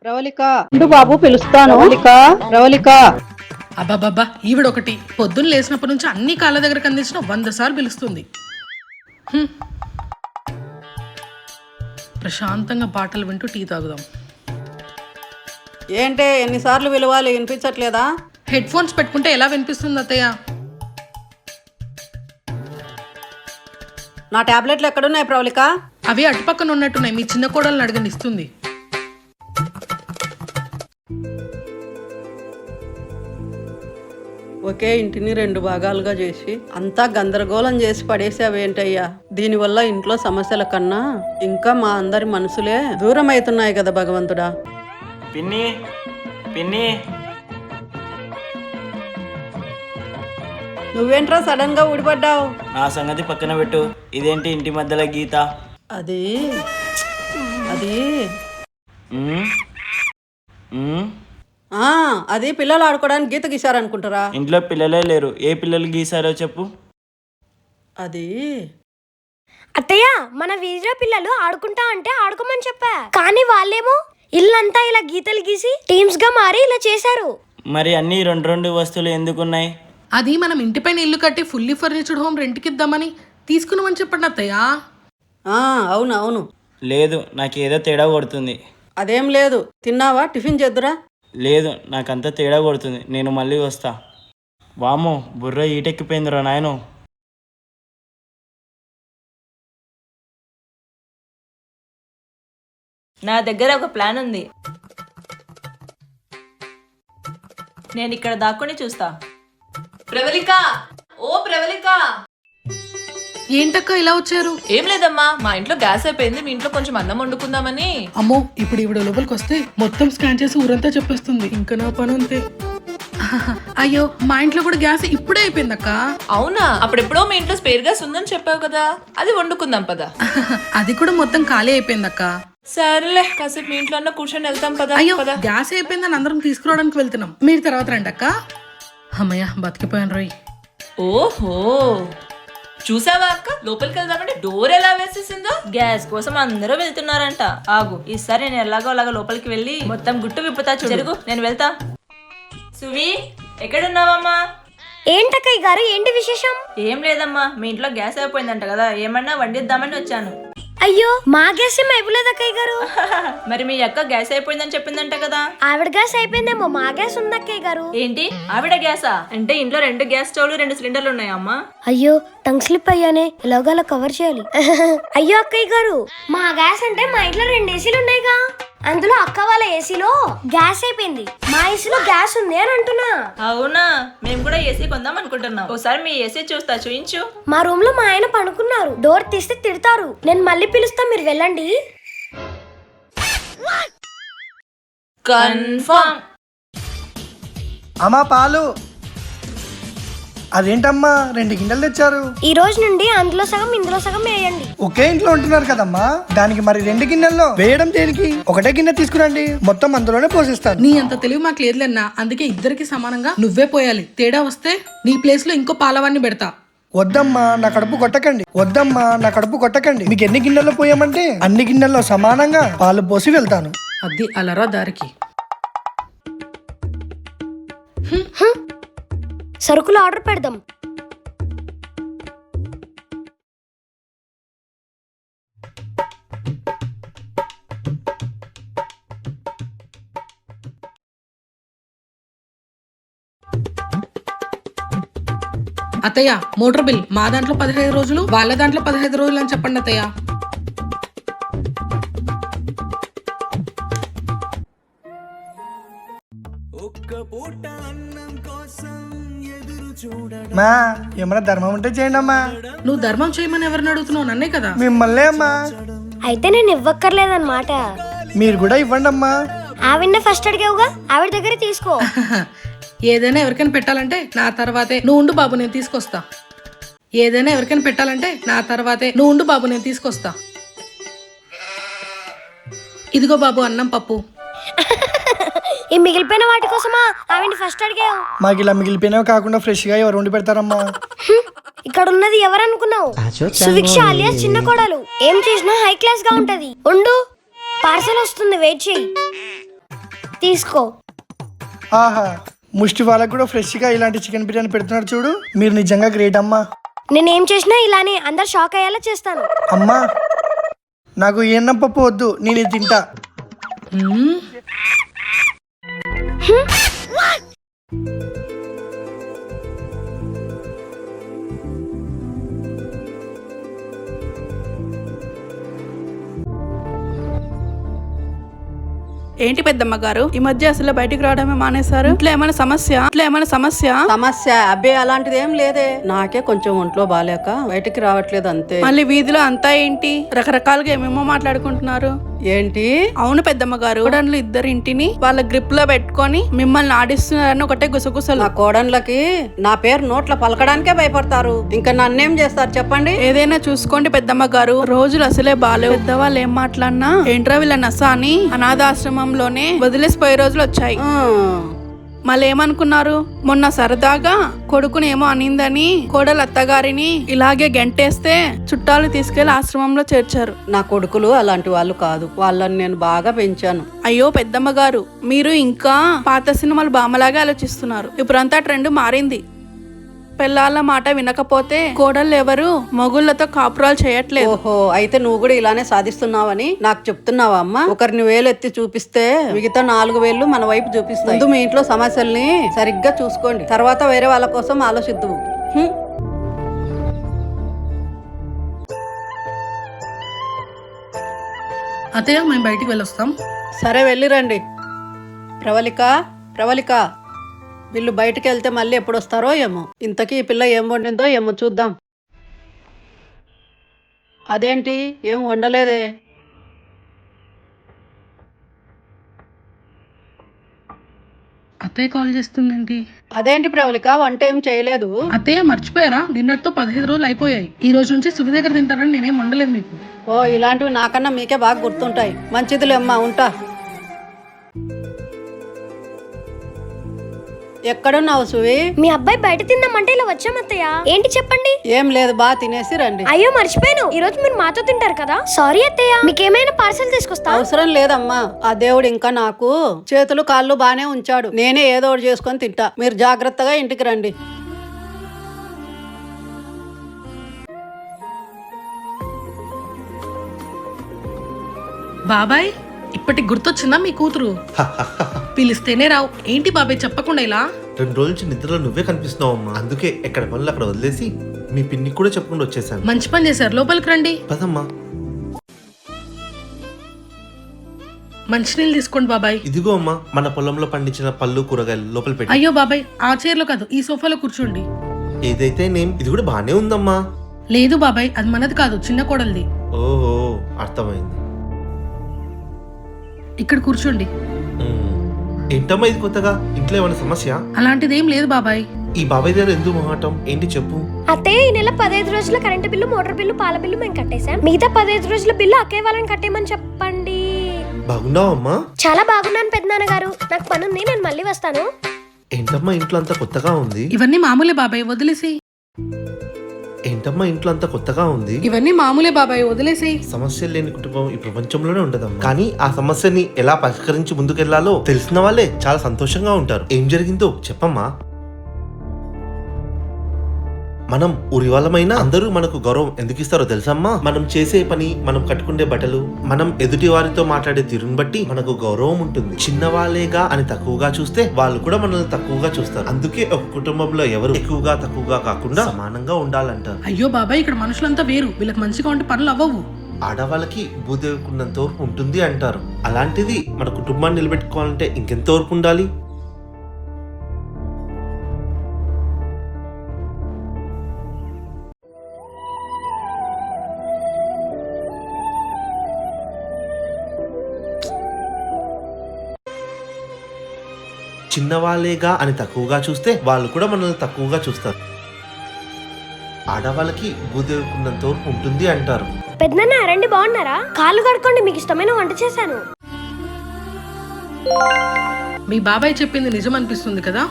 ప్రవళిక, ఉండు బాబు పిలుస్తాను. ప్రవళిక. అబ్బాబ్బా, ఈవిడొకటి పొద్దున్న లేచినప్పటి నుంచి అన్ని కాళ్ళ దగ్గరకు అందించిన 100 సార్లు పిలుస్తుంది. ప్రశాంతంగా పాటలు వింటూ టీ తాగుదాం. ఏంటే ఎన్నిసార్లు విలువాలి, వినిపించట్లేదా? హెడ్ ఫోన్స్ పెట్టుకుంటే ఎలా వినిపిస్తుంది అత్తయ్య? నా టాబ్లెట్లు ఎక్కడున్నాయి ప్రవళిక? అవి అటుపక్కన ఉన్నట్టున్నాయి, మీ చిన్న కోడల్ని అడగని ఇస్తుంది. ఒకే ఇంటిని 2 భాగాలుగా చేసి అంతా గందరగోళం చేసి పడేసావేంటయ్యా? దీనివల్ల ఇంట్లో సమస్యల కన్నా ఇంకా మా అందరి మనసులే దూరం అవుతున్నాయి కదా భగవంతుడా. పిన్ని పిన్ని, నువ్వేంట్రా సడన్ గా ఊడిపడ్డావు? నా సంగతి పక్కన పెట్టు. ఇదేంటి ఇంటి మధ్యలో గీత? అది అది పిల్లలు ఆడుకోవడానికి గీత గీశారనుకుంటారా? ఇంట్లో పిల్లలే లేరు, ఏ పిల్లలు గీసారో చెప్పు. అది అత్తయ్య, మన వీధిలో పిల్లలు ఆడుకుంటా అంటే ఆడుకోమని చెప్పా, కానీ వాళ్ళేమో ఇల్లంతా ఇలా గీతలు గీసి టీమ్స్ గా మారి ఇలా చేశారు. మరి అన్ని 2 వస్తువులు ఎందుకున్నాయి? అది మనం ఇంటిపైన ఇల్లు కట్టి ఫుల్లీ ఫర్నిచర్డ్ హోమ్ రెంట్కి ఇద్దామని తీసుకున్నామని చెప్పండి అత్తయ్య. అవును. లేదు, నాకేదో తేడా కొడుతుంది. అదేం లేదు, తిన్నావా? టిఫిన్ చేద్దురా. లేదు, నాకంతా తేడా కొడుతుంది, నేను మళ్ళీ వస్తా. వామో, బుర్ర ఈటెక్కిపోయిందిరా నాయను. నా దగ్గర ఒక ప్లాన్ ఉంది, నేను ఇక్కడ దాక్కుని చూస్తా. ప్రవళిక, ఓ ప్రవళిక. ఏంటక్క ఇలా వచ్చారు? ఏం లేదమ్మా, మా ఇంట్లో గ్యాస్ అయిపోయింది, మీ ఇంట్లో కొంచెం అన్నం వండుకుందామని. అమ్మో, ఇప్పుడు ఈవిడ లోపలికి వస్తే మొత్తం స్కాన్ చేసి ఊరంతా చెప్పేస్తుంది. ఇంకా నా పని అంతే. అయ్యో, మా ఇంట్లో కూడా గ్యాస్ ఇప్పుడే అయిపోయింది అక్క. అవునా? అప్పుడెప్పుడో మీ ఇంట్లో స్పేర్ గ్యాస్ ఉందని చెప్పావు కదా, అది వండుకుందాం పదా. అది కూడా మొత్తం ఖాళీ అయిపోయింది అక్క. సరేలే, కాసేపు మీ ఇంట్లో కూర్చొని వెళ్తాం పదా. అయ్యో, గ్యాస్ అయిపోయిందని అందరం తీసుకురావడానికి వెళ్తున్నాం, మీరు తర్వాత రండి అక్క. అమ్మయ్య, బతికిపోయాను రోయ్. ఓహో, చూసావా అక్క, లోపలికి వెళ్దామంటే డోర్ ఎలా వేసేసిందో. గ్యాస్ కోసం అందరూ వెళ్తున్నారంట. ఆగు, ఈసారి నేను ఎలాగో అలాగో లోపలికి వెళ్ళి మొత్తం గుట్టు విప్పుతా. జరుగు, నేను వెళ్తా. సువి, ఎక్కడున్నావమ్మా? ఏంటక్కయ్య గారు, ఏంటి విశేషం? ఏం లేదమ్మా, మీ ఇంట్లో గ్యాస్ అయిపోయిందంట కదా, ఏమన్నా వండిద్దామని వచ్చాను. అయ్యో, మా గ్యాస్ ఏం అయిపోలేదు అక్కయ్య గారు. మరి మీ అక్క గ్యాస్ అయిపోయిందని చెప్పిందంట కదా. ఆవిడ గ్యాస్ అయిపోయిందేమో, మా గ్యాస్ ఉంది అక్కయ్య గారు. ఏంటి, ఆవిడ గ్యాసా? అంటే ఇంట్లో 2 గ్యాస్ స్టవ్లు 2 సిలిండర్లు ఉన్నాయా అమ్మా? అయ్యో, టంగ్ స్లిప్ అయ్యానే, ఎలాగోలా కవర్ చేయాలి. అయ్యో అక్కయ్య గారు, మా గ్యాస్ అంటే మా ఇంట్లో 2 ఏసీలు ఉన్నాయిగా, అందులో అక్క వాళ్ళ ఏసీలో గ్యాస్ అయిపోయింది, మా ఏసీలో గ్యాస్ ఉంది అని అంటున్నా. అవునా, మేము కూడా ఏసీ కొందాం అనుకుంటున్నాం. ఒకసారి మీ ఏసీ చూస్తా, చూయించు. మా రూమ్ లో మా ఆయన పడుకున్నారు, డోర్ తీస్తే తిడతారు. నేను మళ్ళీ పిలుస్తా, మీరు వెళ్ళండి. కన్ఫర్మ్. అమ్మా పాలు. అదేంటమ్మా 2 గిన్నెలు తెచ్చారు? ఈ రోజు నుండి అందులో సగం ఇందులో సగం వేయండి. ఒకే ఇంట్లో ఉంటున్నారు కదమ్మా, దానికి మరి 2 గిన్నెల్లో వేయడం దేనికి? ఒకటే గిన్నె తీసుకురండి, మొత్తం అందులోనే పోసిస్తాను. నీ అంత తెలివి మాకు లేదులేన్నా, అందుకే ఇద్దరికి సమానంగా నువ్వే పోయాలి. తేడా వస్తే నీ ప్లేస్ లో ఇంకో పాలవాన్ని పెడతా. వద్దమ్మా, నా కడుపు కొట్టకండి. వద్దమ్మా, నా కడుపు కొట్టకండి. మీకు ఎన్ని గిన్నెల్లో పోయమంటే అన్ని గిన్నెల్లో సమానంగా పాలు పోసి వెళ్తాను. అది అలరా దారికి. సరుకులు ఆర్డర్ పెడదాం. అత్తయ్య, మోటార్ బిల్ మా దాంట్లో 15 రోజులు, వాళ్ళ దాంట్లో 15 రోజులు అని చెప్పండి అత్తయ్య. మా ఏమైనా ధర్మం ఉంటే చేయండి అమ్మా. నువ్వు ధర్మం చేయమని ఎవరిని అడుగుతున్నావు? నన్నే కదా. మిమ్మల్నే అమ్మా. అయితే నేను ఇవ్వక్కర్లేదన్నమాట. మీరు కూడా ఇవ్వండి అమ్మా. ఆవిడనే ఫస్ట్ అడిగావుగా, ఆవిడ దగ్గర తీసుకో. ఏదైనా ఎవరికైనా పెట్టాలంటే నా తర్వాతే నువ్వు ఉండు బాబు, నేను తీసుకొస్తా. ఏదైనా ఎవరికైనా పెట్టాలంటే నా తర్వాతే నువ్వు ఉండు బాబు, నేను తీసుకొస్తా. ఇదిగో బాబు అన్నం పప్పు. ఈ మిగిలిపోయిన వాటి కోసమా ఆవిడ ఫస్ట్ అడిగావు? మాకు ఇలా మిగిలిపోయినవి కాకుండా ఫ్రెష్ గా ఎవరు వండి పెడతారమ్మా? ఇక్కడ ఉన్నది ఎవరనుకున్నావు? సువిక్ష అలియాస్ చిన్న కోడలు. ఏం చేసినా హై క్లాస్ గా ఉంటది. ఉండు, పార్సల్ వస్తుంది, వెయిట్ చేయి. తీసుకో. ఆహా, ముష్టి వాళ్ళకు కూడా ఫ్రెష్ గా ఇలాంటి చికెన్ బిర్యానీ పెడుతున్నారు చూడు. మీరు నిజంగా గ్రేట్ అమ్మా. నేనేం చేసినా ఇలానే అందరు షాక్ అయ్యేలా చేస్తాను. అమ్మా, నాకు ఏం పప్పు వద్దు, నేను ఇది తింటా. ఏంటి పెద్దమ్మ గారు, ఈ మధ్య అసలు బయటికి రావడమే మానేశారు? ఇంట్లో ఏమైనా సమస్య? సమస్య అబ్బే అలాంటిది ఏం లేదే, నాకే కొంచెం ఒంట్లో బాగాలేక బయటికి రావట్లేదు అంతే. మళ్ళీ వీధిలో అంతా ఏంటి రకరకాలుగా ఏమేమో మాట్లాడుకుంటున్నారు? ఏంటి? అవును పెద్దమ్మ గారు, కోడన్లు ఇద్దరు ఇంటిని వాళ్ళ గ్రిప్ లో పెట్టుకొని మిమ్మల్ని ఆడిస్తున్నారని ఒకటే గుసగుసలు. నా కోడన్లకి నా పేరు నోట్ల పలకడానికే భయపడతారు, ఇంకా నన్నేం చేస్తారు చెప్పండి? ఏదైనా చూసుకోండి పెద్దమ్మ గారు, రోజులు అసలే బాలేవు. పెద్దవాళ్ళు ఏం మాట్లాడినా ఏంట్రా వీళ్ళ నస అని అనాథాశ్రమంలోనే వదిలేసిపోయే రోజులు వచ్చాయి. మళ్ళీ ఏమనుకున్నారు? మొన్న సరదాగా కొడుకుని ఏమో అనిందని కోడలు అత్తగారిని ఇలాగే గెంటేస్తే చుట్టాలు తీసుకెళ్లి ఆశ్రమంలో చేర్చారు. నా కొడుకులు అలాంటి వాళ్ళు కాదు, వాళ్ళని నేను బాగా పెంచాను. అయ్యో పెద్దమ్మ గారు, మీరు ఇంకా పాత సినిమాలు బామ్మలాగా ఆలోచిస్తున్నారు. ఇప్పుడంతా ట్రెండ్ మారింది. పిల్లల మాట వినకపోతే కోడళ్ళు ఎవరు మొగుళ్ళతో కాపురాలు చేయట్లేదు. ఓహో, అయితే నువ్వు కూడా ఇలానే సాధిస్తున్నావని నాకు చెప్తున్నావా అమ్మా? ఒకరిని వేలు ఎత్తి చూపిస్తే మిగతా 4 వేళ్ళు మన వైపు చూపిస్తాయి. ముందు మీ ఇంట్లో సమస్యల్ని సరిగ్గా చూసుకోండి, తర్వాత వేరే వాళ్ళ కోసం ఆలోచిద్దువు. అత్తయ్య, మేము బయటికి వెళ్ళొస్తాం. సరే వెళ్ళిరండి. ప్రవళిక, వీళ్ళు బయటకు వెళ్తే మళ్ళీ ఎప్పుడు వస్తారో ఏమో. ఇంతకీ ఈ పిల్ల ఏం వండిందో ఏమో చూద్దాం. అదేంటి ఏం వండలేదే? అత్తయ్య కాల్ చేస్తుందేంటి? అదేంటి ప్రవళిక, వంట ఏం చేయలేదు? అత్తయ్య మర్చిపోయారా, నిన్నటితో 15 రోజులు అయిపోయాయి. ఈ రోజు నుంచి సువి దగ్గర తింటారని నేనేం వండలేదు మీకు. ఓ, ఇలాంటివి నాకన్నా మీకే బాగా గుర్తుంటాయి. మంచిదిలే అమ్మా, ఉంటా. ఎక్కడున్నావు సువి? మీ అబ్బాయి బయట తిందామంటే ఇలా వచ్చాం అత్తయ్య. ఏంటి చెప్పండి? ఏం లేదు, బాగా తినేసి రండి. అయ్యో మర్చిపోయాను, ఈ రోజు మీరు మాతో తింటారు కదా. సారీ అత్తయ్య, మీకేమైనా పార్సల్ తీసుకొస్తా? అవసరం లేదమ్మా, ఆ దేవుడు ఇంకా నాకు చేతులు కాళ్ళు బానే ఉంచాడు. నేనే ఏదో ఒకటి చేసుకొని తింటా. మీరు జాగ్రత్తగా ఇంటికి రండి. బాబాయ్, ఇప్పటికి గుర్తొచ్చిందా మీ కూతురు? పిలిస్తేనే రావు ఏంటి బాబాయ్ చెప్పకుండా ఇలా? 2 రోజుల నుంచి నిద్రలో నువ్వే కనిపిస్తున్నావు అమ్మా. అందుకే ఎక్కడ పనులు అక్కడ వదిలేసి మీ పిన్ని కూడా చెప్పకుండా వచ్చేసాను. మంచి పని చేశారు, లోపలికి రండి. పదమ్మా. మంచినీళ్ళు తీసుకోండి బాబాయ్. ఇదిగో అమ్మా, మన పొలంలో పండించిన పళ్ళు కూరగాయలు లోపల పెట్టి. అయ్యో బాబాయ్, ఆ చైర్లో కాదు, ఈ సోఫాలో కూర్చోండి. ఏదైతే నేమ్, ఇది కూడా బానే ఉందమ్మా. లేదు బాబాయ్, అది మనది కాదు, చిన్న కోడలిది. ఓహో, అర్థమైంది. ఇక్కడ కూర్చోండి. ఏంటమ్మా ఇది కొత్తగా? ఇంట్లో ఏమైనా సమస్య? అలాంటిది ఏం లేదు బాబాయ్. ఈ బాబాయ్ దగ్గర ఎందుకు మొహాటం? ఏంటి చెప్పు. అత్తయ్య, ఈ నెల 15 రోజుల కరెంటు బిల్లు, మోటార్ బిల్లు, పాల బిల్లు మేము కట్టేశాం. మిగతా 15 రోజుల బిల్లు అక్కే వాళ్ళని కట్టేయమని చెప్పండి. బాగున్నావమ్మా? చాలా బాగున్నాను పెద్దనాన్న గారు. నాకు పని ఉంది, నేను మళ్ళీ వస్తాను. ఏంటమ్మా ఇంట్లో అంతా కొత్తగా ఉంది? ఇవన్నీ మామూలే బాబాయ్, వదిలేసి. ఏంటమ్మా ఇంట్లో అంతా కొత్తగా ఉంది? ఇవన్నీ మామూలే బాబాయ్, వదిలేసి. సమస్యలు లేని కుటుంబం ఈ ప్రపంచంలోనే ఉండదమ్మా. కానీ ఆ సమస్యని ఎలా పరిష్కరించి ముందుకెళ్లాలో తెలిసిన వాళ్ళే చాలా సంతోషంగా ఉంటారు. ఏం జరిగిందో చెప్పమ్మా. మనం ఊరి వాళ్ళమైనా అందరూ మనకు గౌరవం ఎందుకు ఇస్తారో తెలుసమ్మా? మనం చేసే పని, మనం కట్టుకునే బట్టలు, మనం ఎదుటి వారితో మాట్లాడే తీరుని బట్టి మనకు గౌరవం ఉంటుంది. చిన్నవాళ్ళేగా అని తక్కువగా చూస్తే వాళ్ళు కూడా మనల్ని తక్కువగా చూస్తారు. అందుకే ఒక కుటుంబంలో ఎవరు ఎక్కువగా తక్కువగా కాకుండా సమానంగా ఉండాలంటారు. అయ్యో బాబాయ్, ఇక్కడ మనుషులంతా వేరు, వీళ్ళకి మంచిగా ఉంటే పనులు అవ్వవు. ఆడవాళ్ళకి భూదేవికున్నంత ఓర్పు ఉంటుంది అంటారు. అలాంటిది మన కుటుంబాన్ని నిలబెట్టుకోవాలంటే ఇంకెంత ఓర్పు ఉండాలి? చిన్నవాళ్ళేగా అని తక్కువగా చూస్తే వాళ్ళు కూడా మనల్ని తక్కువగా చూస్తారు. ఆడవాళ్ళకి భూదేవికున్నంత ఓర్పు ఉంటుంది అంటారు. పెద్దనాన్న రండి, బాగున్నారా? కాళ్ళు కడుక్కోండి, మీకు ఇష్టమైన వంట చేశాను. మీ బాబాయ్ చెప్పింది నిజం అనిపిస్తుంది కదా.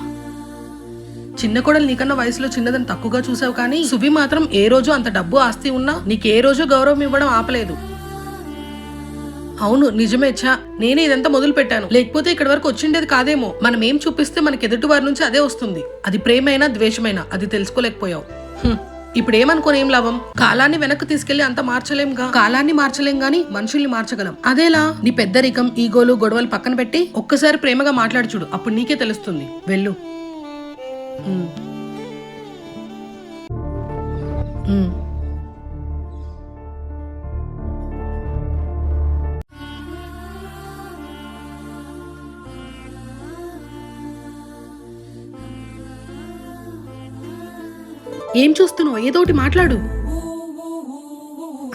చిన్న కోడలు నీకన్నా వయసులో చిన్నదని తక్కువగా చూసావు, కానీ సువి మాత్రం ఏ రోజు అంత డబ్బు ఆస్తి ఉన్నా నీకు ఏ రోజు గౌరవం ఇవ్వడం ఆపలేదు. అవును నిజమే ఛా, నేనే ఇదంతా మొదలు పెట్టాను, లేకపోతే ఇక్కడ వరకు వచ్చిండేది కాదేమో. మనం ఏం చూపిస్తే మనకి ఎదుటి వారి నుంచి అదే వస్తుంది. అది ప్రేమైనా ద్వేషమైనా, అది తెలుసుకోలేకపోయావు. ఇప్పుడు ఏమనుకోని ఏం లాభం? కాలాన్ని వెనక్కి తీసుకెళ్లి అంత మార్చలేంగా. కాలాన్ని మార్చలేం గాని మనుషుల్ని మార్చగలం. అదేలా? నీ పెద్దరికం, ఈగోలు, గొడవలు పక్కన పెట్టి ఒక్కసారి ప్రేమగా మాట్లాడి చూడు, అప్పుడు నీకే తెలుస్తుంది. వెళ్ళు. ఏం చూస్తున్నావు? ఏదోటి మాట్లాడు.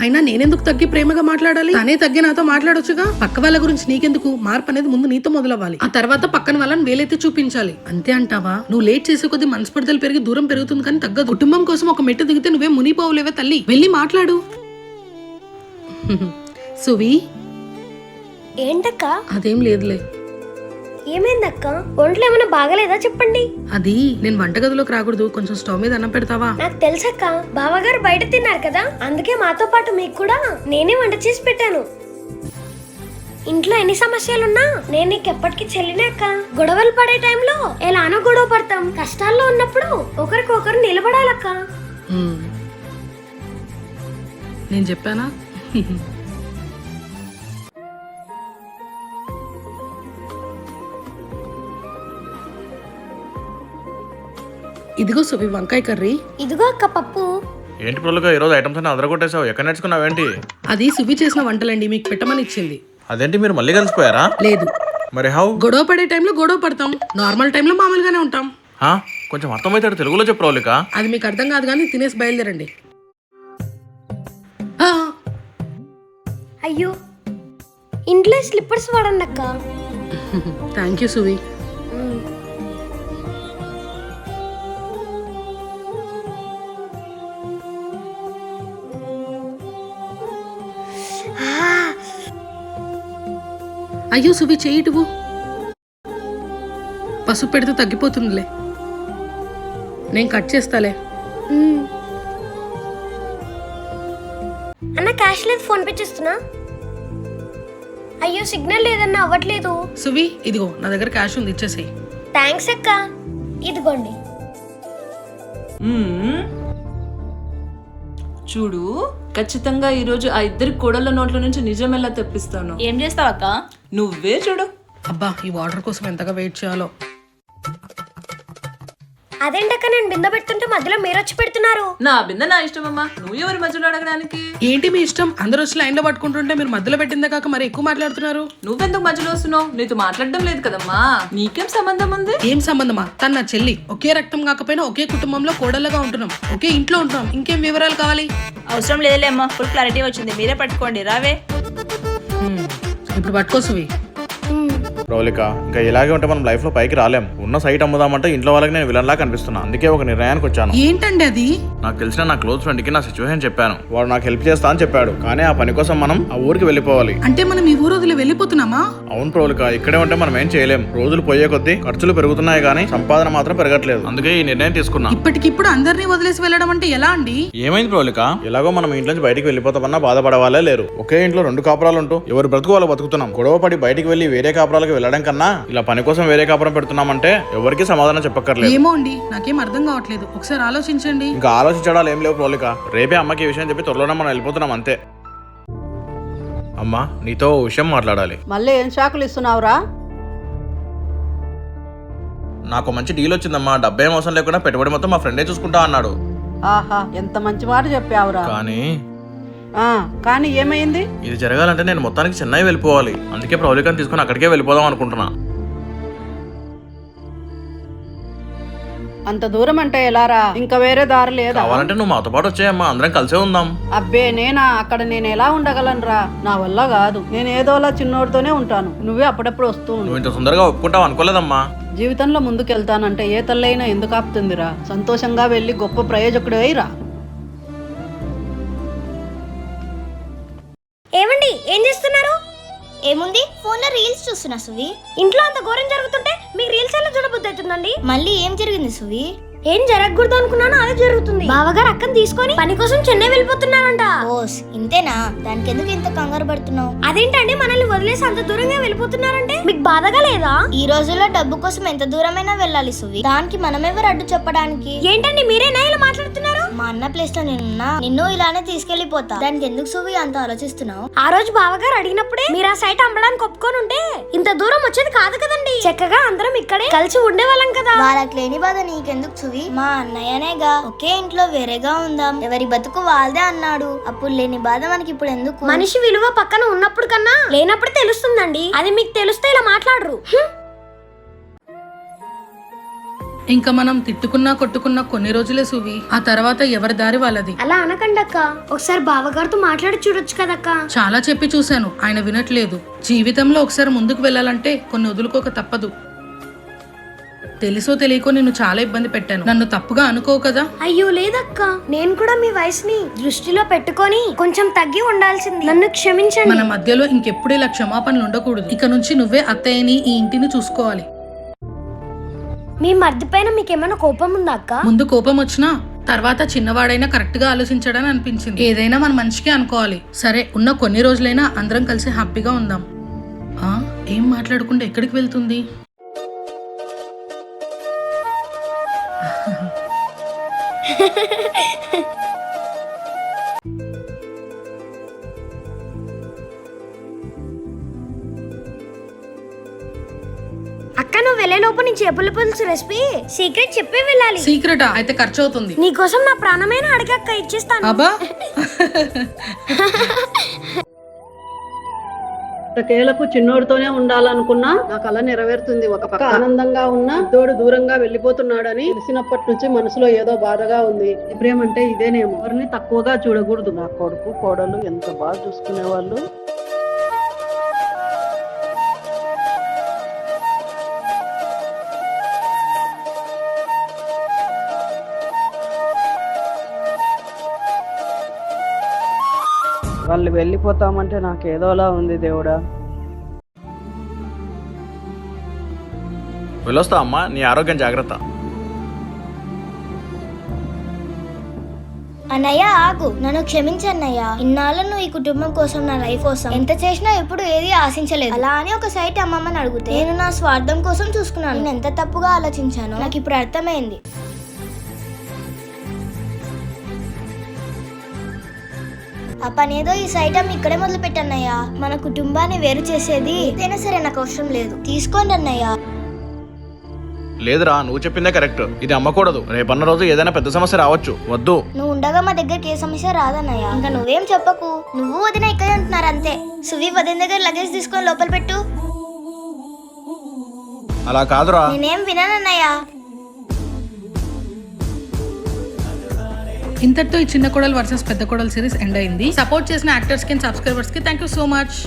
అయినా నేనెందుకు తగ్గి ప్రేమగా మాట్లాడాలి? తనే తగ్గి నాతో మాట్లాడొచ్చుగా. పక్క వాళ్ళ గురించి నీకెందుకు? మార్పు అనేది ముందు నీతో మొదలవ్వాలి, ఆ తర్వాత పక్కన వాళ్ళని వేలైతే చూపించాలి. అంతే అంటావా? నువ్వు లేట్ చేసే కొద్దీ మనస్పర్ధలు పెరిగి దూరం పెరుగుతుంది కానీ తగ్గదు. కుటుంబం కోసం ఒక మెట్టు దిగితే నువ్వే మునిపోవలేవే తల్లి. వెళ్ళి మాట్లాడు. సువి. ఏంటక్క? అదేం లేదులే. ఏమైందక్క? ఒంట్లో ఏమైనా బాగలేదా చెప్పండి. అది నేను వంటగదిలోకి రాకూడదు, కొంచెం స్టవ్ మీద అన్నం పెడతావా? నాకు తెలుసక్క, బావగారు బయట తిన్నారు కదా, అందుకే మాతో పాటు మీకు కూడా నేనే వంట చేసి పెట్టాను. ఇంట్లో ఎన్ని సమస్యలున్నా నేను నీకు ఎప్పటికీ చెల్లినే అక్క. గొడవలు పడే టైంలో ఎలానో గొడవ పడతాం, కష్టాల్లో ఉన్నప్పుడు ఒకరికొకరు నిలబడాలక్క. నేను చెప్పానా? ఇదిగో సువి వంకాయ కర్రీ. ఇదిగో అక్క పప్పు. ఏంటి పిల్లలుగా ఈరోజు ఐటమ్స్ అన్ని అదరగొట్టేసావు? ఎక్కడ నేర్చుకున్నావేంటి? అది సువి చేసిన వంటలండి, మీకు పెట్టమని ఇచ్చింది. అదేంటి మీరు మళ్ళీ కలిసిపోయారా? లేదు. మరి హౌ? గొడవ పడే టైంలో గొడవ పడతాం, నార్మల్ టైంలో మామూలుగానే ఉంటాం. కొంచెం అర్థమైతే తెలుగులో చెప్పు ప్రౌలిక. అది మీకు అర్థం కాదు కానీ తినేసి బయలుదేరండి. అయ్యో, ఇంట్లో స్లిప్పర్స్ వాడండి అక్క. థ్యాంక్ యూ సువి. అయ్యో సువి, చేయిటువు. పసుపు పెడితే తగ్గిపోతుందిలే. నేను కట్ చేస్తాలే. అన్న క్యాష్ లేదు, ఫోన్ పే చేస్తున్నా. అయ్యో సిగ్నల్ లేదన్నా, అవ్వట్లేదు. సువి ఇదిగో నా దగ్గర క్యాష్ ఉంది, ఇచ్చేసేయ్. థ్యాంక్స్ అక్క, ఇదిగోండి. చూడు, ఖచ్చితంగా ఈ రోజు ఆ ఇద్దరి కోడళ్ళ నోట్ల నుంచి నిజం ఎలా తెప్పిస్తాను. ఏం చేస్తావు అక్క? నువ్వే చూడు. అబ్బా, ఈ వాటర్ కోసం ఎంతగా వెయిట్ చేయాలో. అదేంటక్క, నేను బిందె పెడుతుంటే మధ్యలో మీరు వచ్చి పెడుతున్నారు. నా బిందె నా ఇష్టం అమ్మా, నువ్వు ఎవరి మధ్యలో అడగడానికి? ఏంటి మీ ఇష్టం? అందరూ వచ్చి లైన్ లో పట్టుకుంటుంటే మీరు మధ్యలో పెట్టిందే కాక మరి ఎక్కువ మాట్లాడుతున్నారు. నువ్వెందుకు మధ్యలో వస్తున్నావు? నీతో మాట్లాడడం లేదు కదమ్మా. నీకేం సంబంధం ఉంది? ఏం సంబంధమా? తన నా చెల్లి. ఒకే రక్తం కాకపోయినా ఒకే కుటుంబంలో కోడళ్ళగా ఉంటున్నాం, ఒకే ఇంట్లో ఉంటున్నాం. ఇంకేం వివరాలు కావాలి? అవసరం లేదులే అమ్మా, ఫుల్ క్లారిటీ వచ్చింది. మీరే పట్టుకోండి, రావే. ఇప్పుడు పట్టుకో సువి. ప్రవళిక, ఇంకా ఇలాగే ఉంటే మనం లైఫ్ లో పైకి రాలేం. ఉన్న సైట్ అమ్ముదామంటే ఇంట్లో వాళ్ళకి నేను విలన్ లా కనిపిస్తున్నా. అందుకే ఒక నిర్ణయానికి వచ్చాను. ఏంటండి అది? నాకు తెలిసిన నా క్లోజ్ ఫ్రెండ్ కి నా సిచ్యువేషన్ చెప్పాను. వాడు నాకు హెల్ప్ చేస్తా అని చెప్పాడు. కానీ ఆ పని కోసం మనం ఆ ఊరికి వెళ్ళిపోవాలి. అంటే మనం ఈ ఊరు వదిలి వెళ్ళిపోతున్నామా? అవును ప్రవళిక, ఇక్కడే ఉంటే మనం ఏం చేయలేం. రోజులు పోయే కొద్దీ ఖర్చులు పెరుగుతున్నాయి కానీ సంపాదన మాత్రం పెరగట్లేదు. అందుకే ఈ నిర్ణయం తీసుకున్నా. ఇప్పటికిప్పుడు అందరినీ వదిలేసి వెళ్ళడం అంటే ఎలా అండి? ఏమైంది ప్రవళిక? ఎలాగో మనం ఇంట్లో నుంచి బయటికి వెళ్ళిపోతామన్నా బాధపడవాలే లేరు. ఒకే ఇంట్లో 2 కాపురాలు ఉంటూ ఎవరు బ్రతుకు వాళ్ళు బతుకుతున్నాం. గొడవ పడి బయటికి వెళ్లి వేరే కాపురాలకు వెళ్ళడం కన్నా ఇలా పని కోసం వేరే కాపురం పెడుతున్నామంటే ఎవరికి సమాధానం చెప్పక్కర్లేదు. ఏమో అండి, నాకేం అర్థం కావట్లేదు. ఒకసారి ఆలోచించండి. ఇంకా ఆలోచించడాలు ఏం లేవు ప్రవళిక. రేపే అమ్మకి ఈ విషయం చెప్పి త్వరలోనే మనం వెళ్ళిపోతున్నాం అంతే. అమ్మా, నీతో ఓ విషయం మాట్లాడాలి. మళ్ళీ ఏం షాకులు ఇస్తున్నావురా? నాకు మంచి డీల్ వచ్చిందమ్మా. డబ్బేం అవసరం లేకుండా పెట్టుబడి మొత్తం మా ఫ్రెండే చూసుకుంటా అన్నాడు. ఆహా, ఎంత మంచి మాట చెప్పావురా. కానీ ఏమైంది? ఇది జరగాలంటే నేను మొత్తానికి చెన్నై వెళ్ళిపోవాలి. అందుకే ప్రవళికని తీసుకుని అక్కడికే వెళ్ళిపోదాం అనుకుంటున్నా. అంత దూరం అంటే ఎలారా? ఇంకా వేరే దారి లేదా? కావాలంటే నువ్వు మాతో పాటు వచ్చేయమ్మా, అందరం కలిసే ఉందాం. అబ్బే నేనా? అక్కడ నేను ఎలా ఉండగలనురా? నా వల్ల కాదు. నేను ఏదోలా చిన్నోడితోనే ఉంటాను. నువ్వే అప్పుడప్పుడు వస్తూ ఉండు. నువ్వు ఇంత తొందరగా ఒప్పుకుంటావు అనుకోలేదమ్మా. జీవితంలో ముందుకెళ్తానంటే ఏ తల్లైనా ఎందుకు ఆపుతుందిరా? సంతోషంగా వెళ్ళి గొప్ప ప్రయోజకుడు అయిరా. ఏమండి, ఏం చేస్తున్నారు? ఏముంది, ఫోన్ లో రీల్స్ చూస్తున్నా సువి. ఇంట్లో అంత ఘోరం జరుగుతుంటే మీకు రీల్స్ ఎలా చూడబుద్ధి అవుతుందండి? మళ్ళీ ఏం జరిగింది సువి? ఏం జరగకూడదు అనుకున్నాను, అదే జరుగుతుంది. బావగారు అక్కని తీసుకొని పని కోసం చెన్నై వెళ్ళిపోతున్నారంట. ఓస్, ఇంతేనా? దానికి ఎందుకు ఇంత కంగారు పడుతున్నావు? అదేంటండి, మనల్ని వదిలేసి అంత దూరంగా వెళ్ళిపోతున్నారంటే మీకు బాధగా లేదా? ఈ రోజుల్లో డబ్బు కోసం ఎంత దూరమైనా వెళ్ళాలి సువి. దానికి మనమెవరు అడ్డు చెప్పడానికి? ఏంటండి మీరేనా ఇలా మాట్లాడుతున్నారు? మా అన్న ప్లేస్ లో నేనున్నా, నిన్ను ఇలానే తీసుకెళ్లిపోతా. దానికి ఎందుకు సువి అంత ఆలోచిస్తున్నావు? ఆ రోజు బావగారు అడిగినప్పుడే మీరు ఆ సైట్ అమ్మడానికి ఒప్పుకొని ఉంటే ఇంత దూరం వచ్చేది కాదు కదండి. చక్కగా అందరం ఇక్కడే కలిసి ఉండేవాళ్ళం కదా. వాళ్ళకి లేని బాధ నీకెందుకు సువి? మా అన్నయ్యనేగా, ఒకే ఇంట్లో వేరేగా ఉందాం, ఎవరి బతుకు వాళ్ళదే అన్నాడు. అప్పుడు లేని బాధ మనకి ఇప్పుడు ఎందుకు? మనిషి విలువ పక్కన ఉన్నప్పుడు కన్నా లేనప్పుడు తెలుస్తుందండి. అది మీకు తెలిస్తే ఇలా మాట్లాడరు. ఇంకా మనం తిట్టుకున్నా కొట్టుకున్నా కొన్ని రోజులే సువి. ఆ తర్వాత ఎవరి దారి వాళ్ళది. అలా అనకండి అక్క, ఒకసారి బావగారితో మాట్లాడి చూడొచ్చు కదక్క. చాలా చెప్పి చూశాను, ఆయన వినట్లేదు. జీవితంలో ఒకసారి ముందుకు వెళ్ళాలంటే కొన్ని వదులుకోక తప్పదు. తెలుసో తెలియకో నిన్ను చాలా ఇబ్బంది పెట్టాను, నన్ను తప్పుగా అనుకోవు కదా? అయ్యో లేదక్క, నేను కూడా మీ వయసుని దృష్టిలో పెట్టుకొని కొంచెం తగ్గి ఉండాల్సింది. నన్ను క్షమించండి. మన మధ్యలో ఇంకెప్పుడు ఇలా క్షమాపణలు ఉండకూడదు. ఇక నుంచి నువ్వే అత్తయ్యని ఈ ఇంటిని చూసుకోవాలి. మీ మధ్య పైన మీకేమైనా కోపం ఉందా అక్క? ముందు కోపం వచ్చినా తర్వాత చిన్నవాడైనా కరెక్ట్ గా ఆలోచించడని అనిపించింది. ఏదైనా మన మంచికే అనుకోవాలి. సరే, ఉన్న కొన్ని రోజులైనా అందరం కలిసి హ్యాపీగా ఉందాం. ఏం మాట్లాడకుండా ఎక్కడికి వెళ్తుంది? అక్క, నువ్వు వెళ్ళే లోపు నీ చేపల పులుసు రెసిపీ సీక్రెట్ చెప్పే వెళ్ళాలి. సీక్రెటా? అయితే ఖర్చు అవుతుంది. నీకోసం నా ప్రాణమైన అడగక్క, ఇచ్చేస్తాను. అబ్బా, కేలకు చిన్నోడితోనే ఉండాలనుకున్నా నా కళ నెరవేరుతుంది. ఒక పక్క ఆనందంగా ఉన్నా తోడు దూరంగా వెళ్ళిపోతున్నాడని తెలిసినప్పటి నుంచి మనసులో ఏదో బాధగా ఉంది. ప్రేమంటే ఇదేనేమో. ఎవరిని తక్కువగా చూడకూడదు. నా కొడుకు కోడలు ఎంత బాగా చూసుకునే వాళ్ళు. వాళ్ళు వెళ్ళిపోతామంటే నాకు ఏదోలా ఉంది దేవుడా. వెళ్ళొస్తా అమ్మా, నీ ఆరోగ్యం జాగ్రత్త. అన్నయ్య ఆగు, నన్ను క్షమించన్నయ్య. ఇన్నాళ్ళు నువ్వు ఈ కుటుంబం కోసం, నా లైఫ్ కోసం ఎంత చేసినా ఎప్పుడు ఏది ఆశించలేదు. అలా అని ఒక సైట్ అమ్మమ్మని అడిగితే నేను నా స్వార్థం కోసం చూసుకున్నాను. నేను ఎంత తప్పుగా ఆలోచించాను నాకు ఇప్పుడు అర్థమైంది. ఆ పనేదో ఈ సైట్ అమ్మ ఇక్కడే మొదలు పెట్టన్నయ్య. మన కుటుంబాన్ని వేరు చేసేది ఏదైనా సరే నాకు అవసరం లేదు. తీసుకోండి అన్నయ్య. లేదురా, నువ్వు చెప్పిందే కరెక్ట్. ఇది అమ్మకూడదు. రేపన్న రోజు ఏదైనా పెద్ద సమస్య రావచ్చు. వద్దు. నువ్వు ఉండగా మా దగ్గరికి ఏ సమస్య రాదన్నయ్య. ఇంకా నువ్వేం చెప్పకు. నువ్వు వదిన ఇక్కడే ఉంటున్నారు అంతే. సువి వదిన దగ్గర లగేజ్ తీసుకొని లోపల పెట్టు. అలా కాదురా. నేనేం వినానన్నయ్య. ఇంతటితో ఈ చిన్న కోడలు వర్సెస్ పెద్ద కోడలు సిరీస్ ఎండ్ అయింది. సపోర్ట్ చేసిన యాక్టర్స్ కి, సబ్స్క్రైబర్స్ కి థ్యాంక్ యూ సో మచ్.